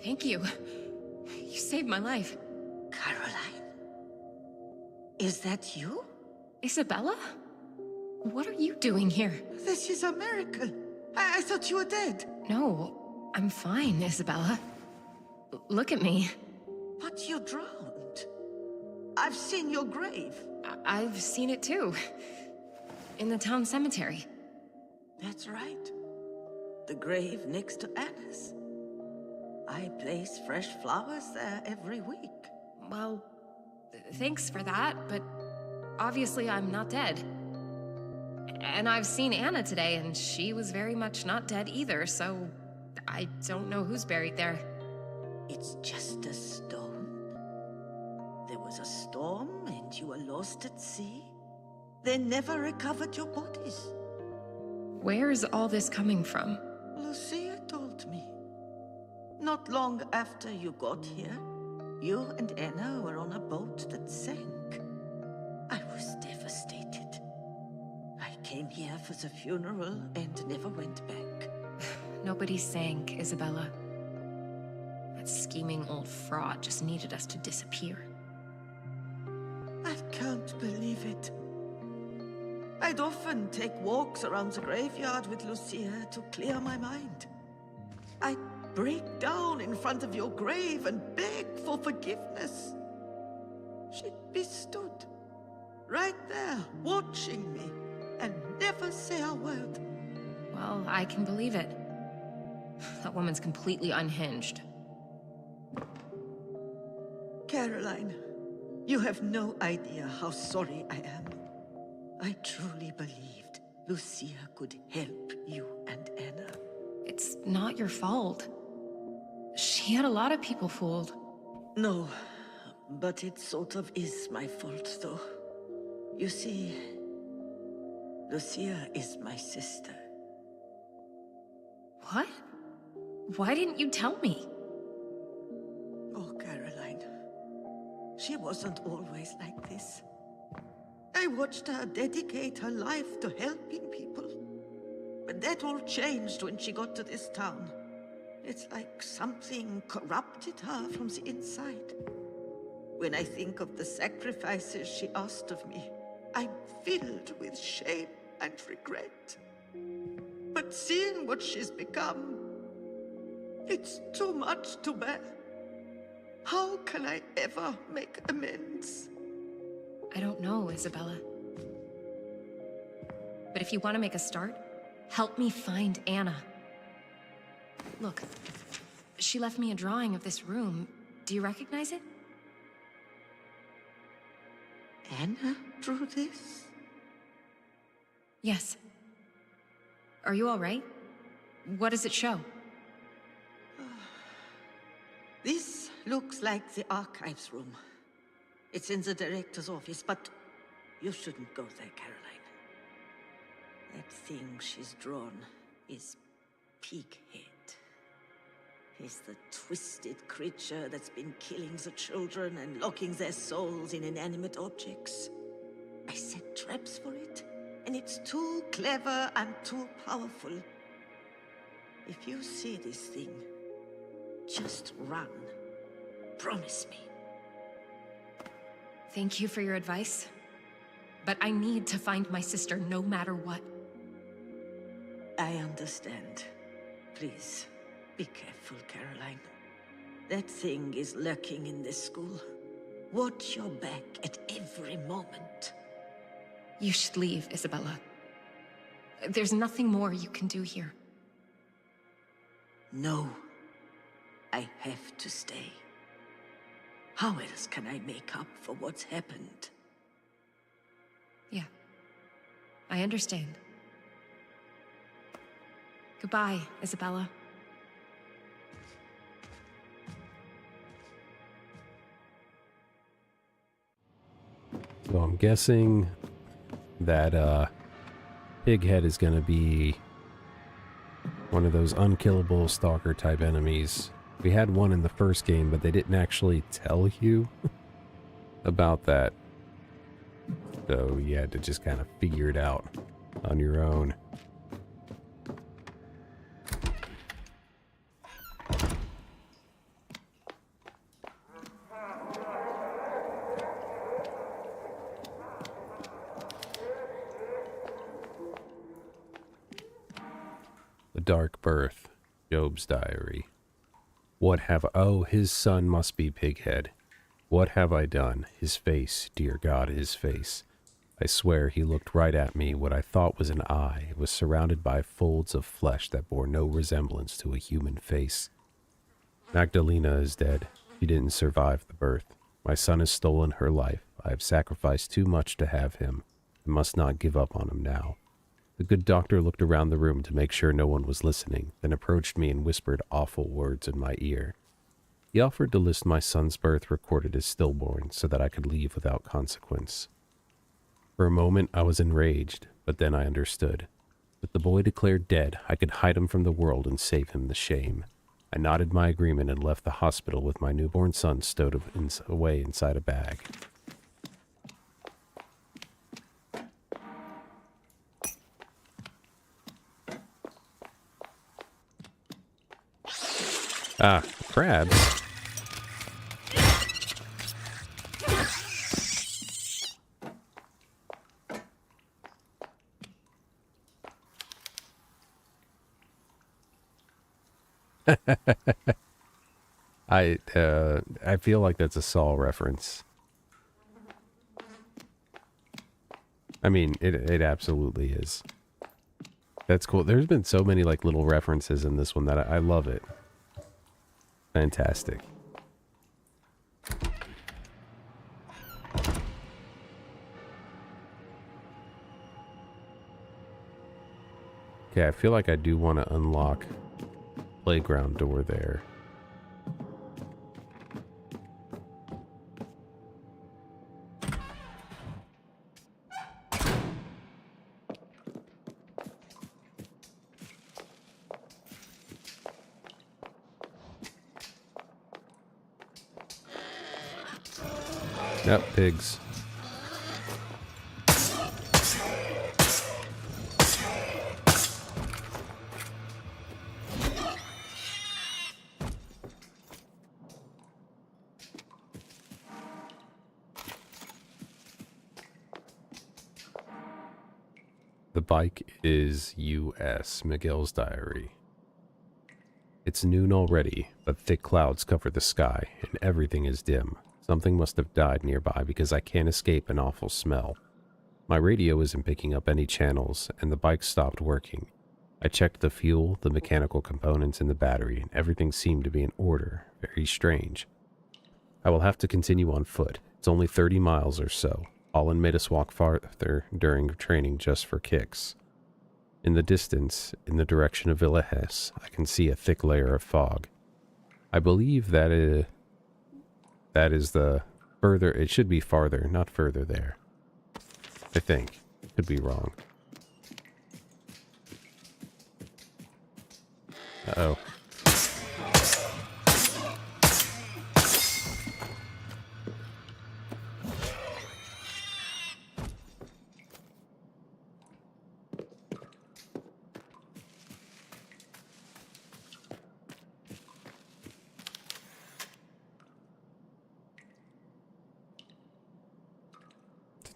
Thank you. You saved my life. Caroline? Is that you? Isabella? What are you doing here? This is a miracle. I thought you were dead. No, I'm fine, Isabella. Look at me. But you drowned. I've seen your grave. I've seen it too. In the town cemetery. That's right. The grave next to Anna's. I place fresh flowers there every week. Well, thanks for that, but obviously I'm not dead. And I've seen Anna today, and she was very much not dead either, so I don't know who's buried there. It's just a stone. There was a storm and you were lost at sea. They never recovered your bodies. Where's all this coming from? Lucia told me. Not long after you got here, you and Anna were on a boat that sank. I was devastated. I came here for the funeral and never went back. Nobody sank, Isabella. That scheming old fraud just needed us to disappear. I can't believe it. I'd often take walks around the graveyard with Lucia to clear my mind. I'd break down in front of your grave and beg for forgiveness. She'd be stood right there, watching me, and never say a word. Well, I can believe it. That woman's completely unhinged. Caroline, you have no idea how sorry I am. I truly believed Lucia could help you and Anna. It's not your fault. She had a lot of people fooled. No, but it sort of is my fault, though. You see, Lucia is my sister. What? Why didn't you tell me? Oh, Caroline. She wasn't always like this. I watched her dedicate her life to helping people. But that all changed when she got to this town. It's like something corrupted her from the inside. When I think of the sacrifices she asked of me, I'm filled with shame and regret. But seeing what she's become, it's too much to bear. How can I ever make amends? I don't know, Isabella. But if you want to make a start, help me find Anna. Look, she left me a drawing of this room. Do you recognize it? Anna drew this? Yes. Are you all right? What does it show? This looks like the archives room. It's in the director's office, but you shouldn't go there, Caroline. That thing she's drawn is Pighead. He's the twisted creature that's been killing the children and locking their souls in inanimate objects. I set traps for it, and it's too clever and too powerful. If you see this thing, just run. Promise me. Thank you for your advice. But I need to find my sister no matter what. I understand. Please, be careful, Caroline. That thing is lurking in this school. Watch your back at every moment. You should leave, Isabella. There's nothing more you can do here. No. I have to stay. How else can I make up for what's happened? Yeah. I understand. Goodbye, Isabella. So I'm guessing that Pighead is going to be one of those unkillable stalker type enemies. We had one in the first game, but they didn't actually tell you about that. So you had to just kind of figure it out on your own. dark birth. Job's diary. What have... Oh, his son must be Pighead. What have I done? His face, dear God, his face. I swear he looked right at me. What I thought was an eye. It was surrounded by folds of flesh that bore no resemblance to a human face. Magdalena is dead. She didn't survive the birth. My son has stolen her life. I have sacrificed too much to have him. I must not give up on him now. The good doctor looked around the room to make sure no one was listening, then approached me and whispered awful words in my ear. He offered to list my son's birth recorded as stillborn so that I could leave without consequence. For a moment I was enraged, but then I understood. With the boy declared dead, I could hide him from the world and save him the shame. I nodded my agreement and left the hospital with my newborn son stowed away inside a bag. Ah, crabs. I feel like that's a Saw reference. I mean, it absolutely is. That's cool. There's been so many like little references in this one that I love it. Fantastic. Okay, I feel like I do want to unlock playground door there. Yep, pigs. The bike is U.S. Miguel's diary. It's noon already, but thick clouds cover the sky, and everything is dim. Something must have died nearby because I can't escape an awful smell. My radio isn't picking up any channels, and the bike stopped working. I checked the fuel, the mechanical components, and the battery, and everything seemed to be in order. Very strange. I will have to continue on foot. It's only 30 miles or so. Holland made us walk farther during training just for kicks. In the distance, in the direction of Villa Hesse, I can see a thick layer of fog. I believe that is the further... It should be farther, not further there. I think. Could be wrong. Uh-oh.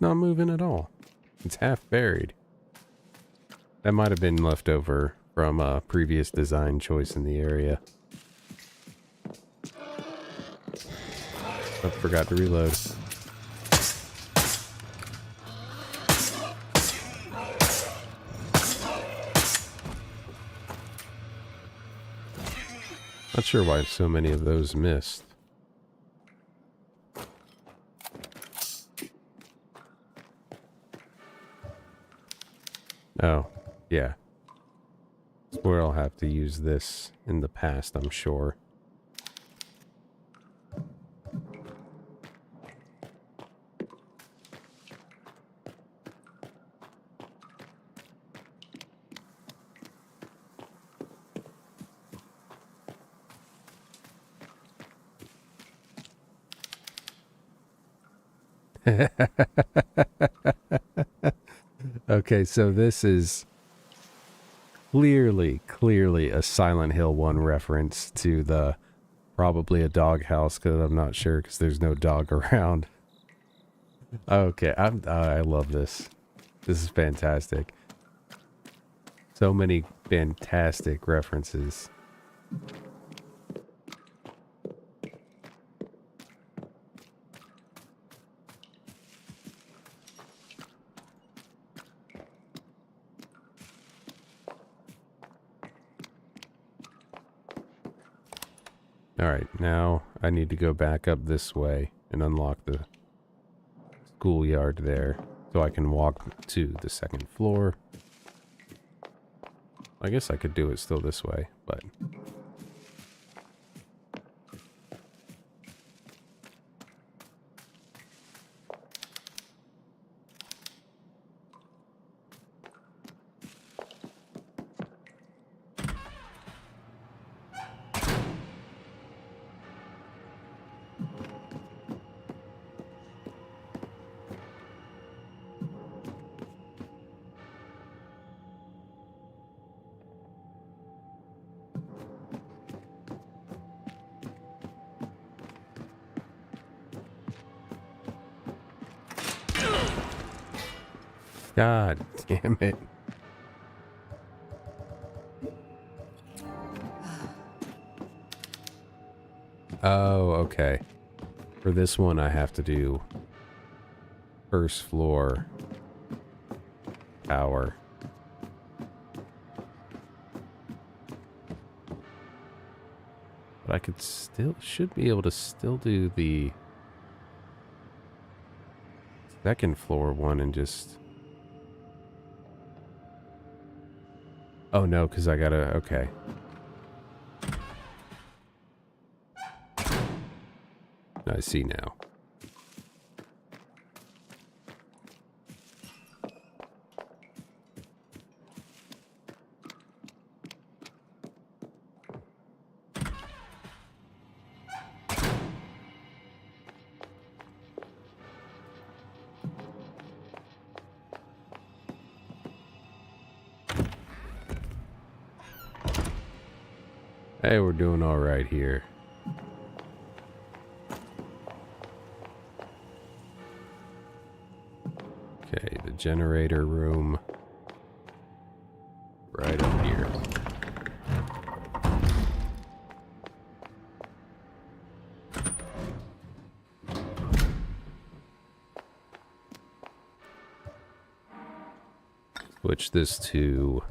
Not moving at all. It's half buried. That might have been left over from a previous design choice in the area. I forgot to reload. Not sure why so many of those missed. Oh, yeah. That's where I'll have to use this in the past, I'm sure. Okay, so this is clearly a Silent Hill 1 reference to the probably a doghouse, because I'm not sure because there's no dog around. Okay, I love this. This is fantastic. So many fantastic references. Alright, now I need to go back up this way and unlock the schoolyard there so I can walk to the second floor. I guess I could do it still this way, but... God damn it. Oh, okay. For this one, I have to do first floor tower. But I could still, should be able to still do the second floor one and just... Oh no, because I gotta, okay. I see now. Hey, we're doing all right here. Okay, the generator room. Right up here. Switch this to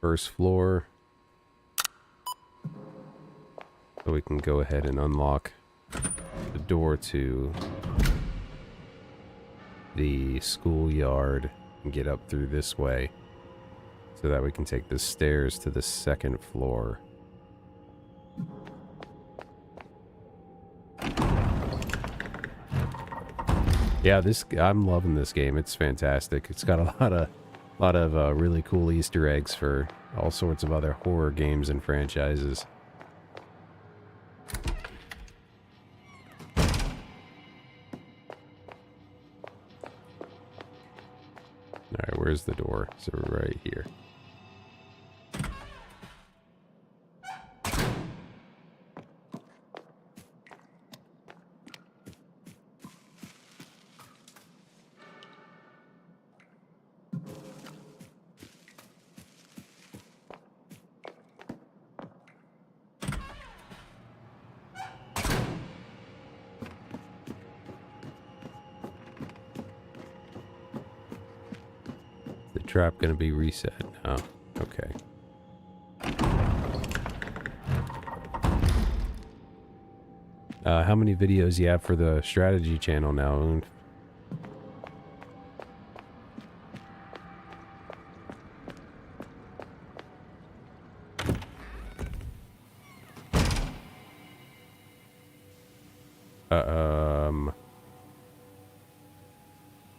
first floor. So we can go ahead and unlock the door to the schoolyard and get up through this way so that we can take the stairs to the second floor. Yeah, I'm loving this game. It's fantastic. It's got a lot of really cool Easter eggs for all sorts of other horror games and franchises. Alright, where's the door? So right here. Trap gonna be reset now. Okay. How many videos you have for the strategy channel now?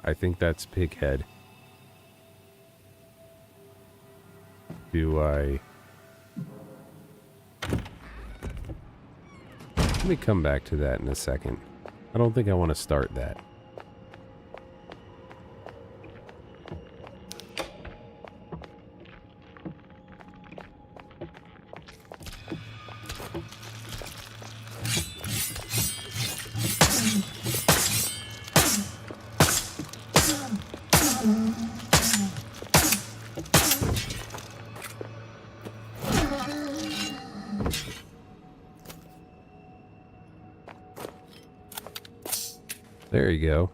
I think that's Pighead. Do I... Let me come back to that in a second. I don't think I want to start that. There you go.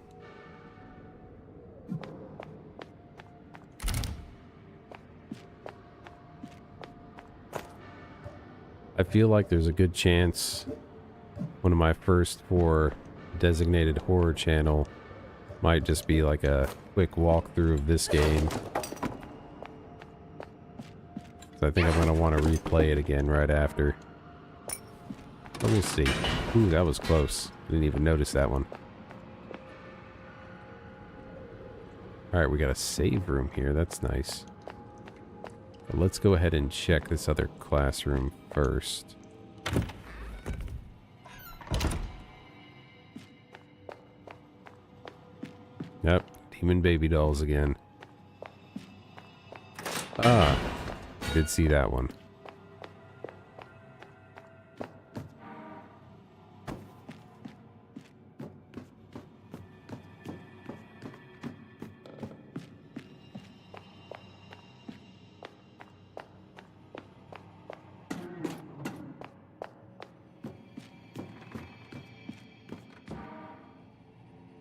I feel like there's a good chance one of my first 4 designated horror channel might just be like a quick walkthrough of this game. So I think I'm going to want to replay it again right after. Let me see. Ooh, that was close. Didn't even notice that one. Alright, we got a save room here. That's nice. But let's go ahead and check this other classroom first. Yep, demon baby dolls again. Ah, did see that one.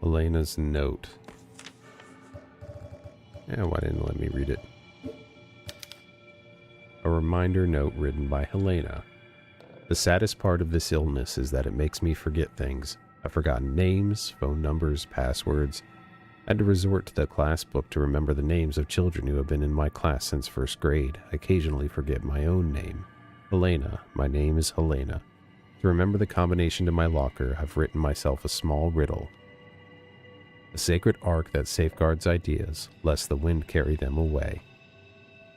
Elena's note. Yeah, why didn't it let me read it? A reminder note written by Helena. The saddest part of this illness is that it makes me forget things. I've forgotten names, phone numbers, passwords. I had to resort to the class book to remember the names of children who have been in my class since first grade. I occasionally forget my own name. Helena. My name is Helena. To remember the combination to my locker, I've written myself a small riddle. A sacred ark that safeguards ideas, lest the wind carry them away.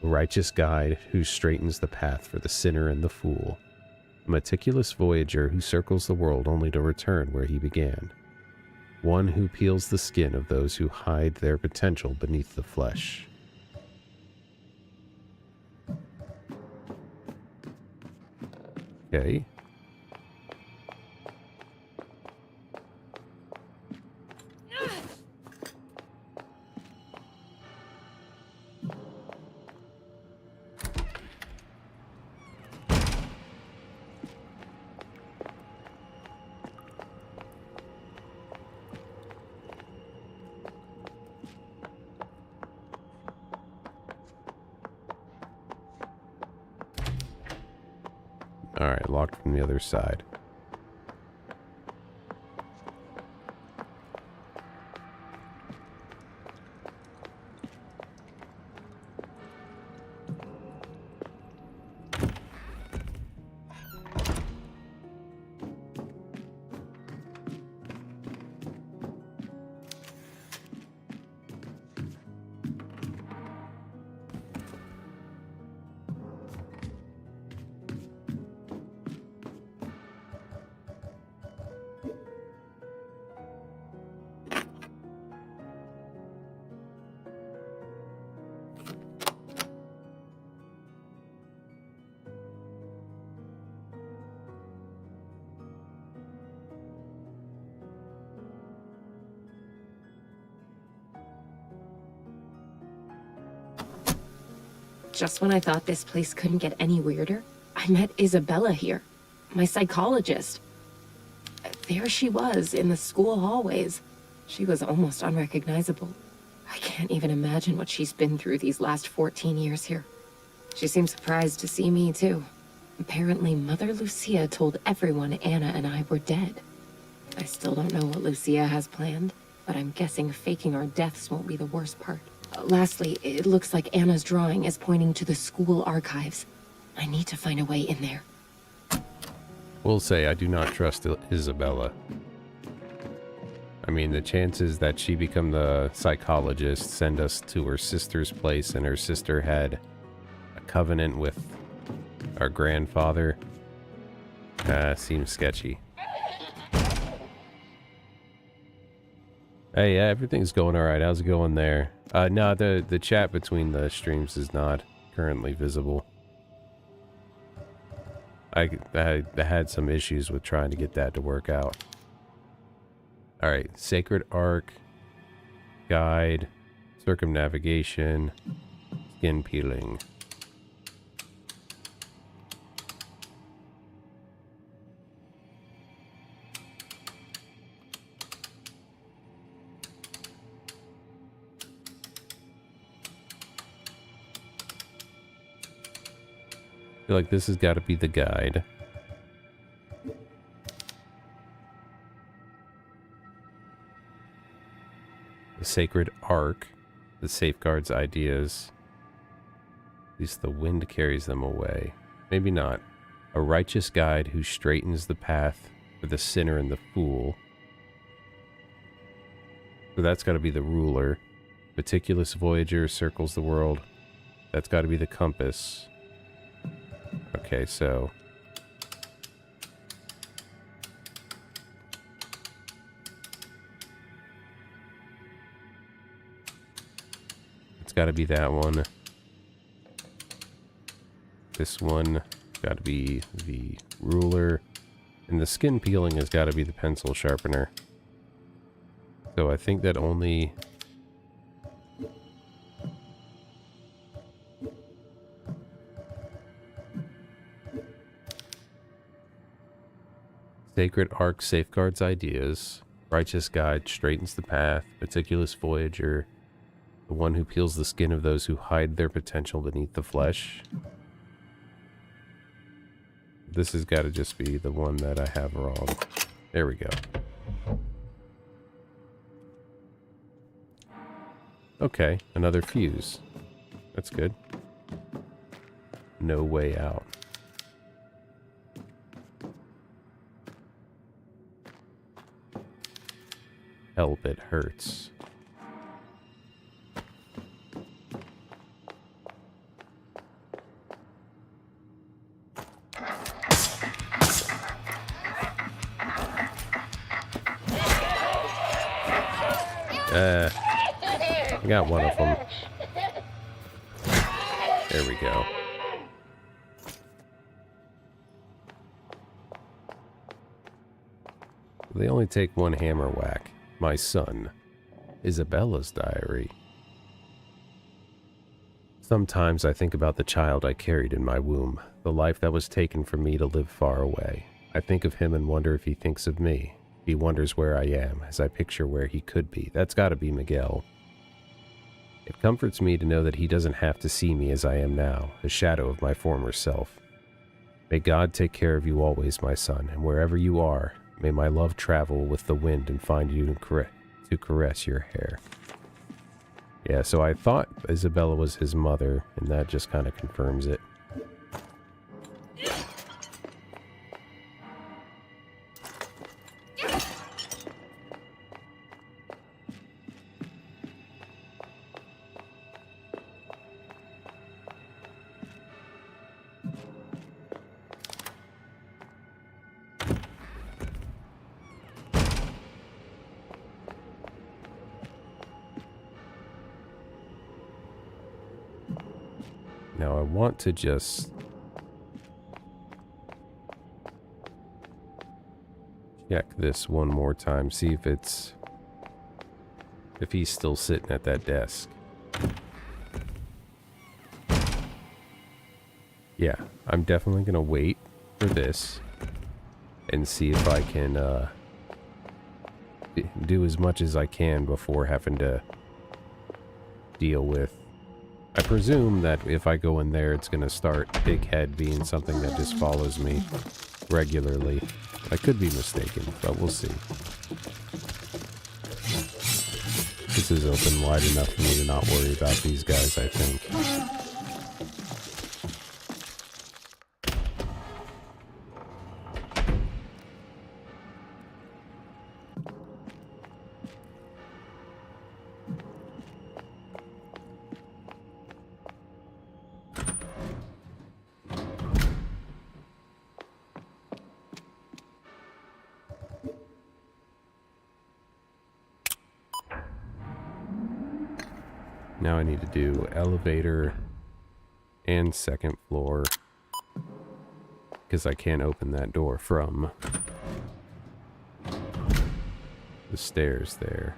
A righteous guide who straightens the path for the sinner and the fool. A meticulous voyager who circles the world only to return where he began. One who peels the skin of those who hide their potential beneath the flesh. Okay. Alright, locked from the other side. Just when I thought this place couldn't get any weirder, I met Isabella here, my psychologist. There she was in the school hallways. She was almost unrecognizable. I can't even imagine what she's been through these last 14 years here. She seemed surprised to see me, too. Apparently, Mother Lucia told everyone Anna and I were dead. I still don't know what Lucia has planned, but I'm guessing faking our deaths won't be the worst part. Lastly, it looks like Anna's drawing is pointing to the school archives. I need to find a way in there. Will say I do not trust Isabella. I mean, the chances that she become the psychologist, send us to her sister's place, and her sister had a covenant with our grandfather, seems sketchy. Hey, yeah, everything's going alright. How's it going there? No, the chat between the streams is not currently visible. I had some issues with trying to get that to work out. Alright, Sacred Ark, Guide, Circumnavigation, Skin Peeling. feel like this has got to be the guide. The sacred ark that safeguards ideas. At least the wind carries them away. Maybe not. A righteous guide who straightens the path for the sinner and the fool. So that's got to be the ruler. Meticulous voyager circles the world. That's got to be the compass. Okay, so... it's got to be that one. This one got to be the ruler. And the skin peeling has got to be the pencil sharpener. So I think that only... Sacred Ark safeguards ideas. Righteous guide straightens the path. Meticulous voyager. The one who peels the skin of those who hide their potential beneath the flesh. This has got to just be the one that I have wrong. There we go. Okay, another fuse. That's good. No way out. Help, it hurts. I got one of them. There we go. They only take one hammer whack. My son. Isabella's diary. Sometimes I think about the child I carried in my womb, the life that was taken from me to live far away. I think of him and wonder if he thinks of me. He wonders where I am, as I picture where he could be. That's gotta be Miguel. It comforts me to know that he doesn't have to see me as I am now, a shadow of my former self. May God take care of you always, my son, and wherever you are, may my love travel with the wind and find you to caress your hair. Yeah, so I thought Isabella was his mother, and that just kind of confirms it. Now I want to just check this one more time, see if he's still sitting at that desk. Yeah, I'm definitely gonna wait for this and see if I can do as much as I can before having to deal with. I presume that if I go in there, it's going to start Big Head being something that just follows me regularly. I could be mistaken, but we'll see. This is open wide enough for me to not worry about these guys, I think. Now I need to do elevator and second floor because I can't open that door from the stairs there.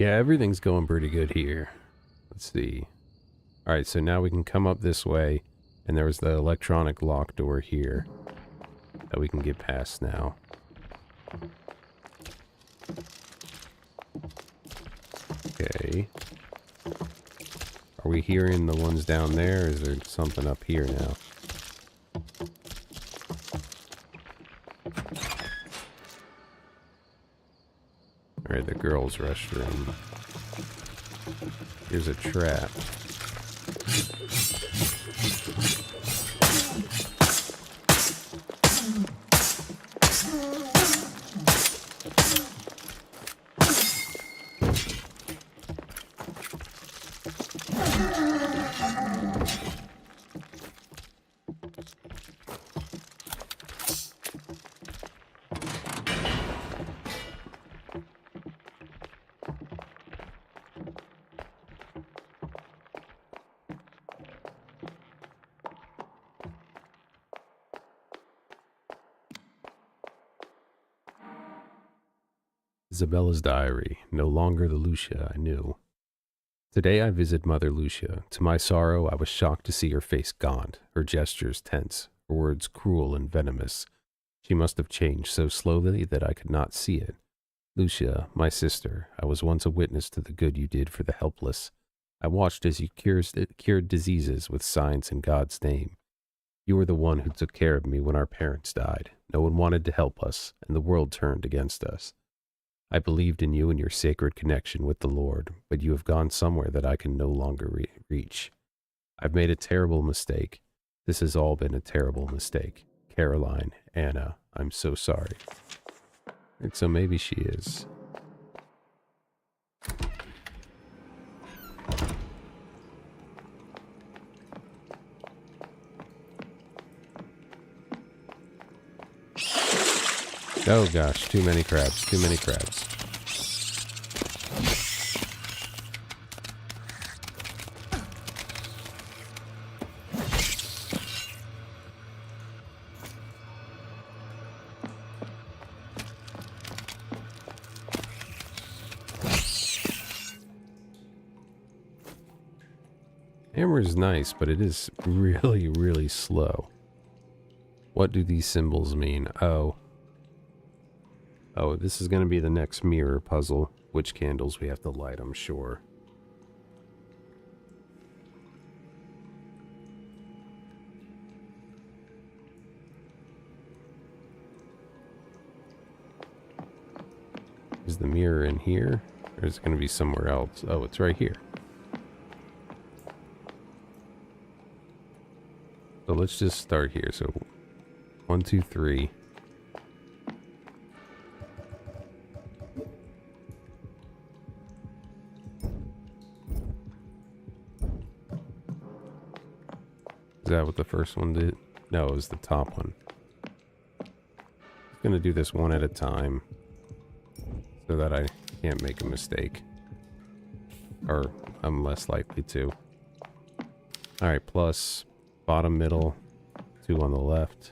Yeah, everything's going pretty good here. Let's see. Alright, so now we can come up this way, and there was the electronic lock door here that we can get past now. Okay. Are we hearing the ones down there, or is there something up here now? Alright, the girls' restroom. Here's a trap. Isabella's diary, no longer the Lucia I knew. Today I visit Mother Lucia. To my sorrow, I was shocked to see her face gaunt, her gestures tense, her words cruel and venomous. She must have changed so slowly that I could not see it. Lucia, my sister, I was once a witness to the good you did for the helpless. I watched as you cured diseases with science in God's name. You were the one who took care of me when our parents died. No one wanted to help us, and the world turned against us. I believed in you and your sacred connection with the Lord, but you have gone somewhere that I can no longer reach. I've made a terrible mistake. This has all been a terrible mistake. Caroline, Anna, I'm so sorry. And so maybe she is. Oh gosh, too many crabs, too many crabs. Hammer is nice, but it is really, really slow. What do these symbols mean? Oh, this is going to be the next mirror puzzle. Which candles we have to light, I'm sure. Is the mirror in here? Or is it going to be somewhere else? Oh, it's right here. So let's just start here. So 1, 2, 3. Is that what the first one did? No, it was the top one. I'm gonna do this one at a time so that I can't make a mistake. Or I'm less likely to. Alright, plus bottom, middle, 2 on the left.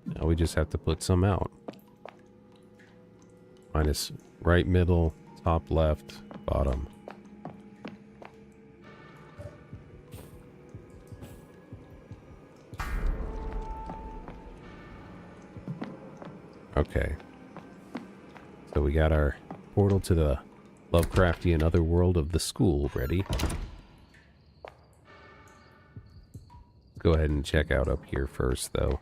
Now we just have to put some out. Minus right, middle, top, left, bottom. Okay. So we got our portal to the Lovecraftian otherworld of the school ready. Go ahead and check out up here first, though.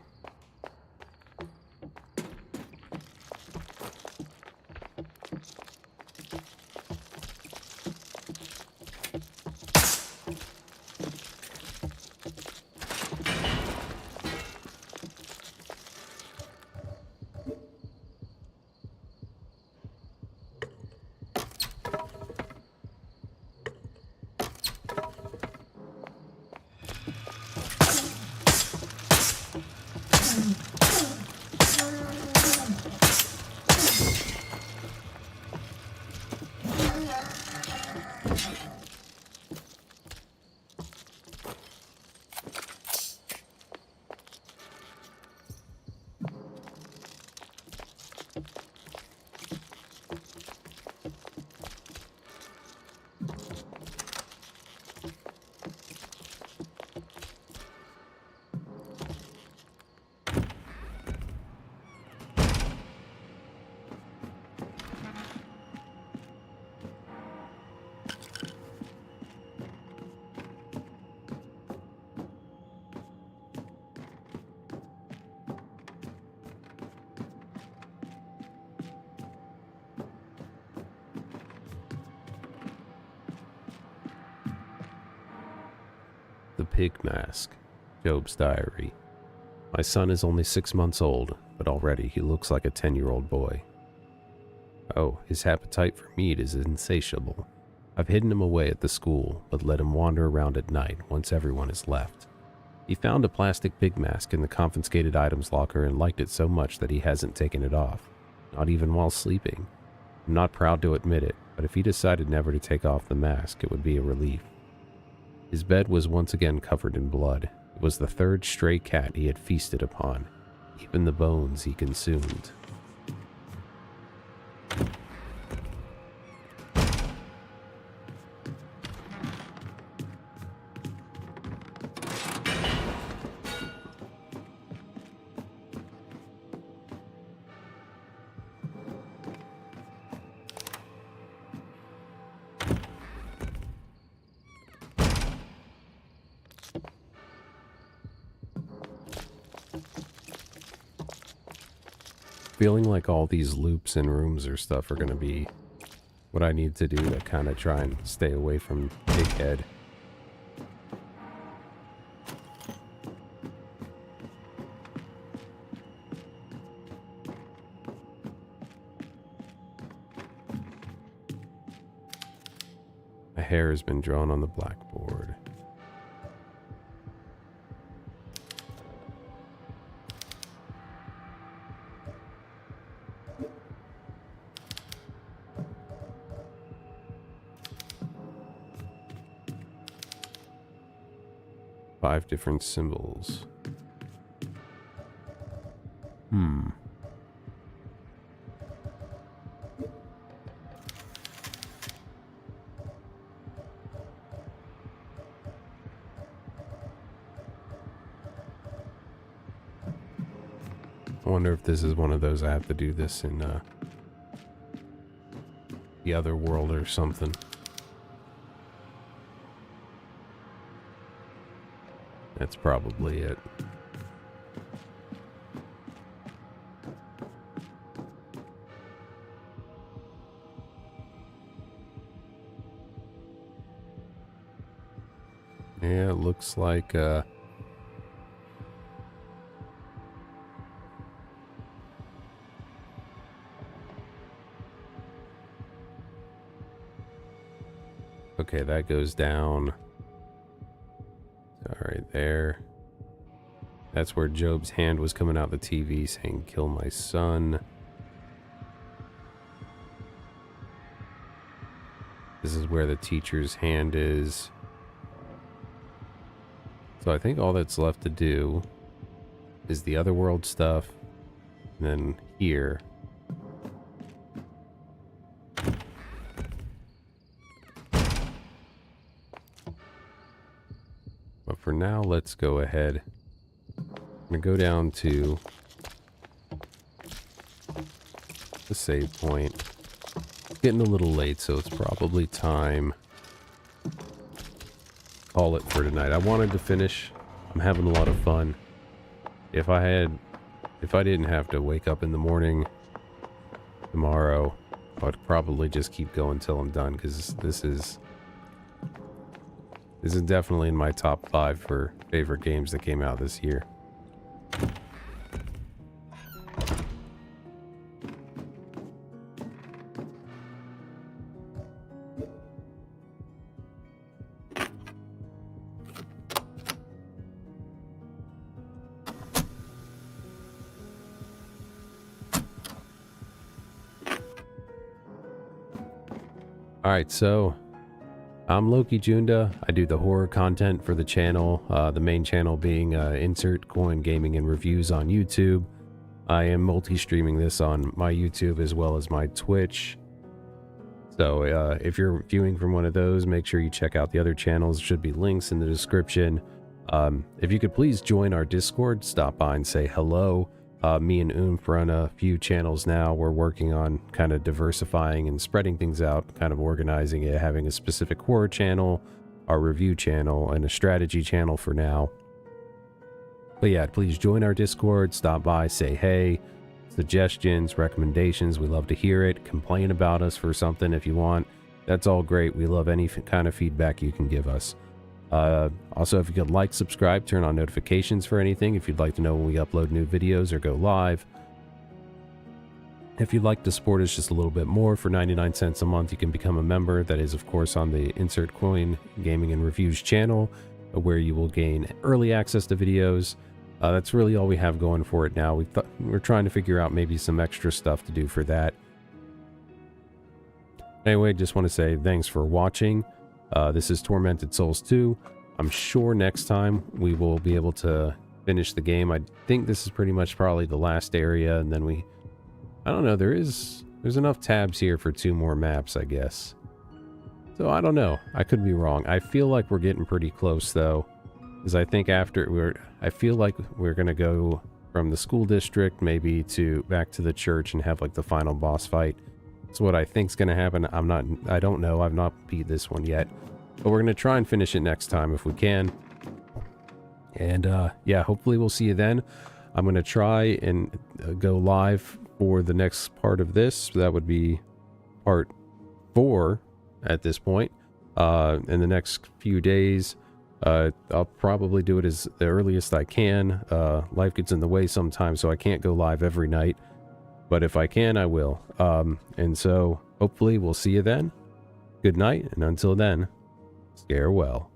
Pig Mask. Job's diary. My son is only 6 months old, but already he looks like a 10-year-old boy. Oh, his appetite for meat is insatiable. I've hidden him away at the school, but let him wander around at night once everyone has left. He found a plastic pig mask in the confiscated items locker and liked it so much that he hasn't taken it off, not even while sleeping. I'm not proud to admit it, but if he decided never to take off the mask, it would be a relief. His bed was once again covered in blood. It was the third stray cat he had feasted upon, even the bones he consumed. Feeling like all these loops and rooms or stuff are going to be what I need to do to kind of try and stay away from Big Head. A hair has been drawn on the blackboard. Five different symbols. I wonder if this is one of those I have to do this in the other world or something. That's probably it. Yeah, it looks like okay, that goes down. All right, there. That's where Job's hand was coming out the TV saying, "Kill my son." This is where the teacher's hand is. So I think all that's left to do is the other world stuff. And then here. But for now, let's go ahead. I'm going to go down to the save point. It's getting a little late, so it's probably time to call it for tonight. I wanted to finish. I'm having a lot of fun. If I didn't have to wake up in the morning tomorrow, I'd probably just keep going till I'm done, because this is definitely in my top 5 for favorite games that came out this year. Alright, so I'm Loki Junda. I do the horror content for the channel, the main channel being Insert Coin Gaming and Reviews on YouTube. I am multi-streaming this on my YouTube as well as my Twitch. So if you're viewing from one of those, make sure you check out the other channels. Should be links in the description. If you could please join our Discord, stop by and say hello. Me and Oomph run a few channels now. We're working on kind of diversifying and spreading things out, kind of organizing it, having a specific horror channel, our review channel, and a strategy channel for now. But yeah, please join our Discord, stop by, say hey, suggestions, recommendations, we love to hear it. Complain about us for something if you want. That's all great. We love any kind of feedback you can give us. Also, if you could like, subscribe, turn on notifications for anything, if you'd like to know when we upload new videos or go live. If you'd like to support us just a little bit more, for 99 cents a month, you can become a member. That is, of course, on the Insert Coin Gaming and Reviews channel, where you will gain early access to videos. That's really all we have going for it now. We're trying to figure out maybe some extra stuff to do for that. Anyway, just want to say thanks for watching. This is Tormented Souls 2. I'm sure next time we will be able to finish the game. I think this is pretty much probably the last area, and then I don't know, there's enough tabs here for 2 more maps, I guess. So I don't know. I could be wrong. I feel like we're getting pretty close though, because I think I feel like we're gonna go from the school district maybe back to the church and have like the final boss fight. That's what I think's gonna happen. I don't know. I've not beat this one yet, but we're gonna try and finish it next time if we can. And yeah, hopefully we'll see you then. I'm gonna try and go live for the next part of this. That would be part 4 at this point. In the next few days, I'll probably do it as the earliest I can. Life gets in the way sometimes, so I can't go live every night, but if I can, I will. And so hopefully we'll see you then. Good night, and until then, scare well.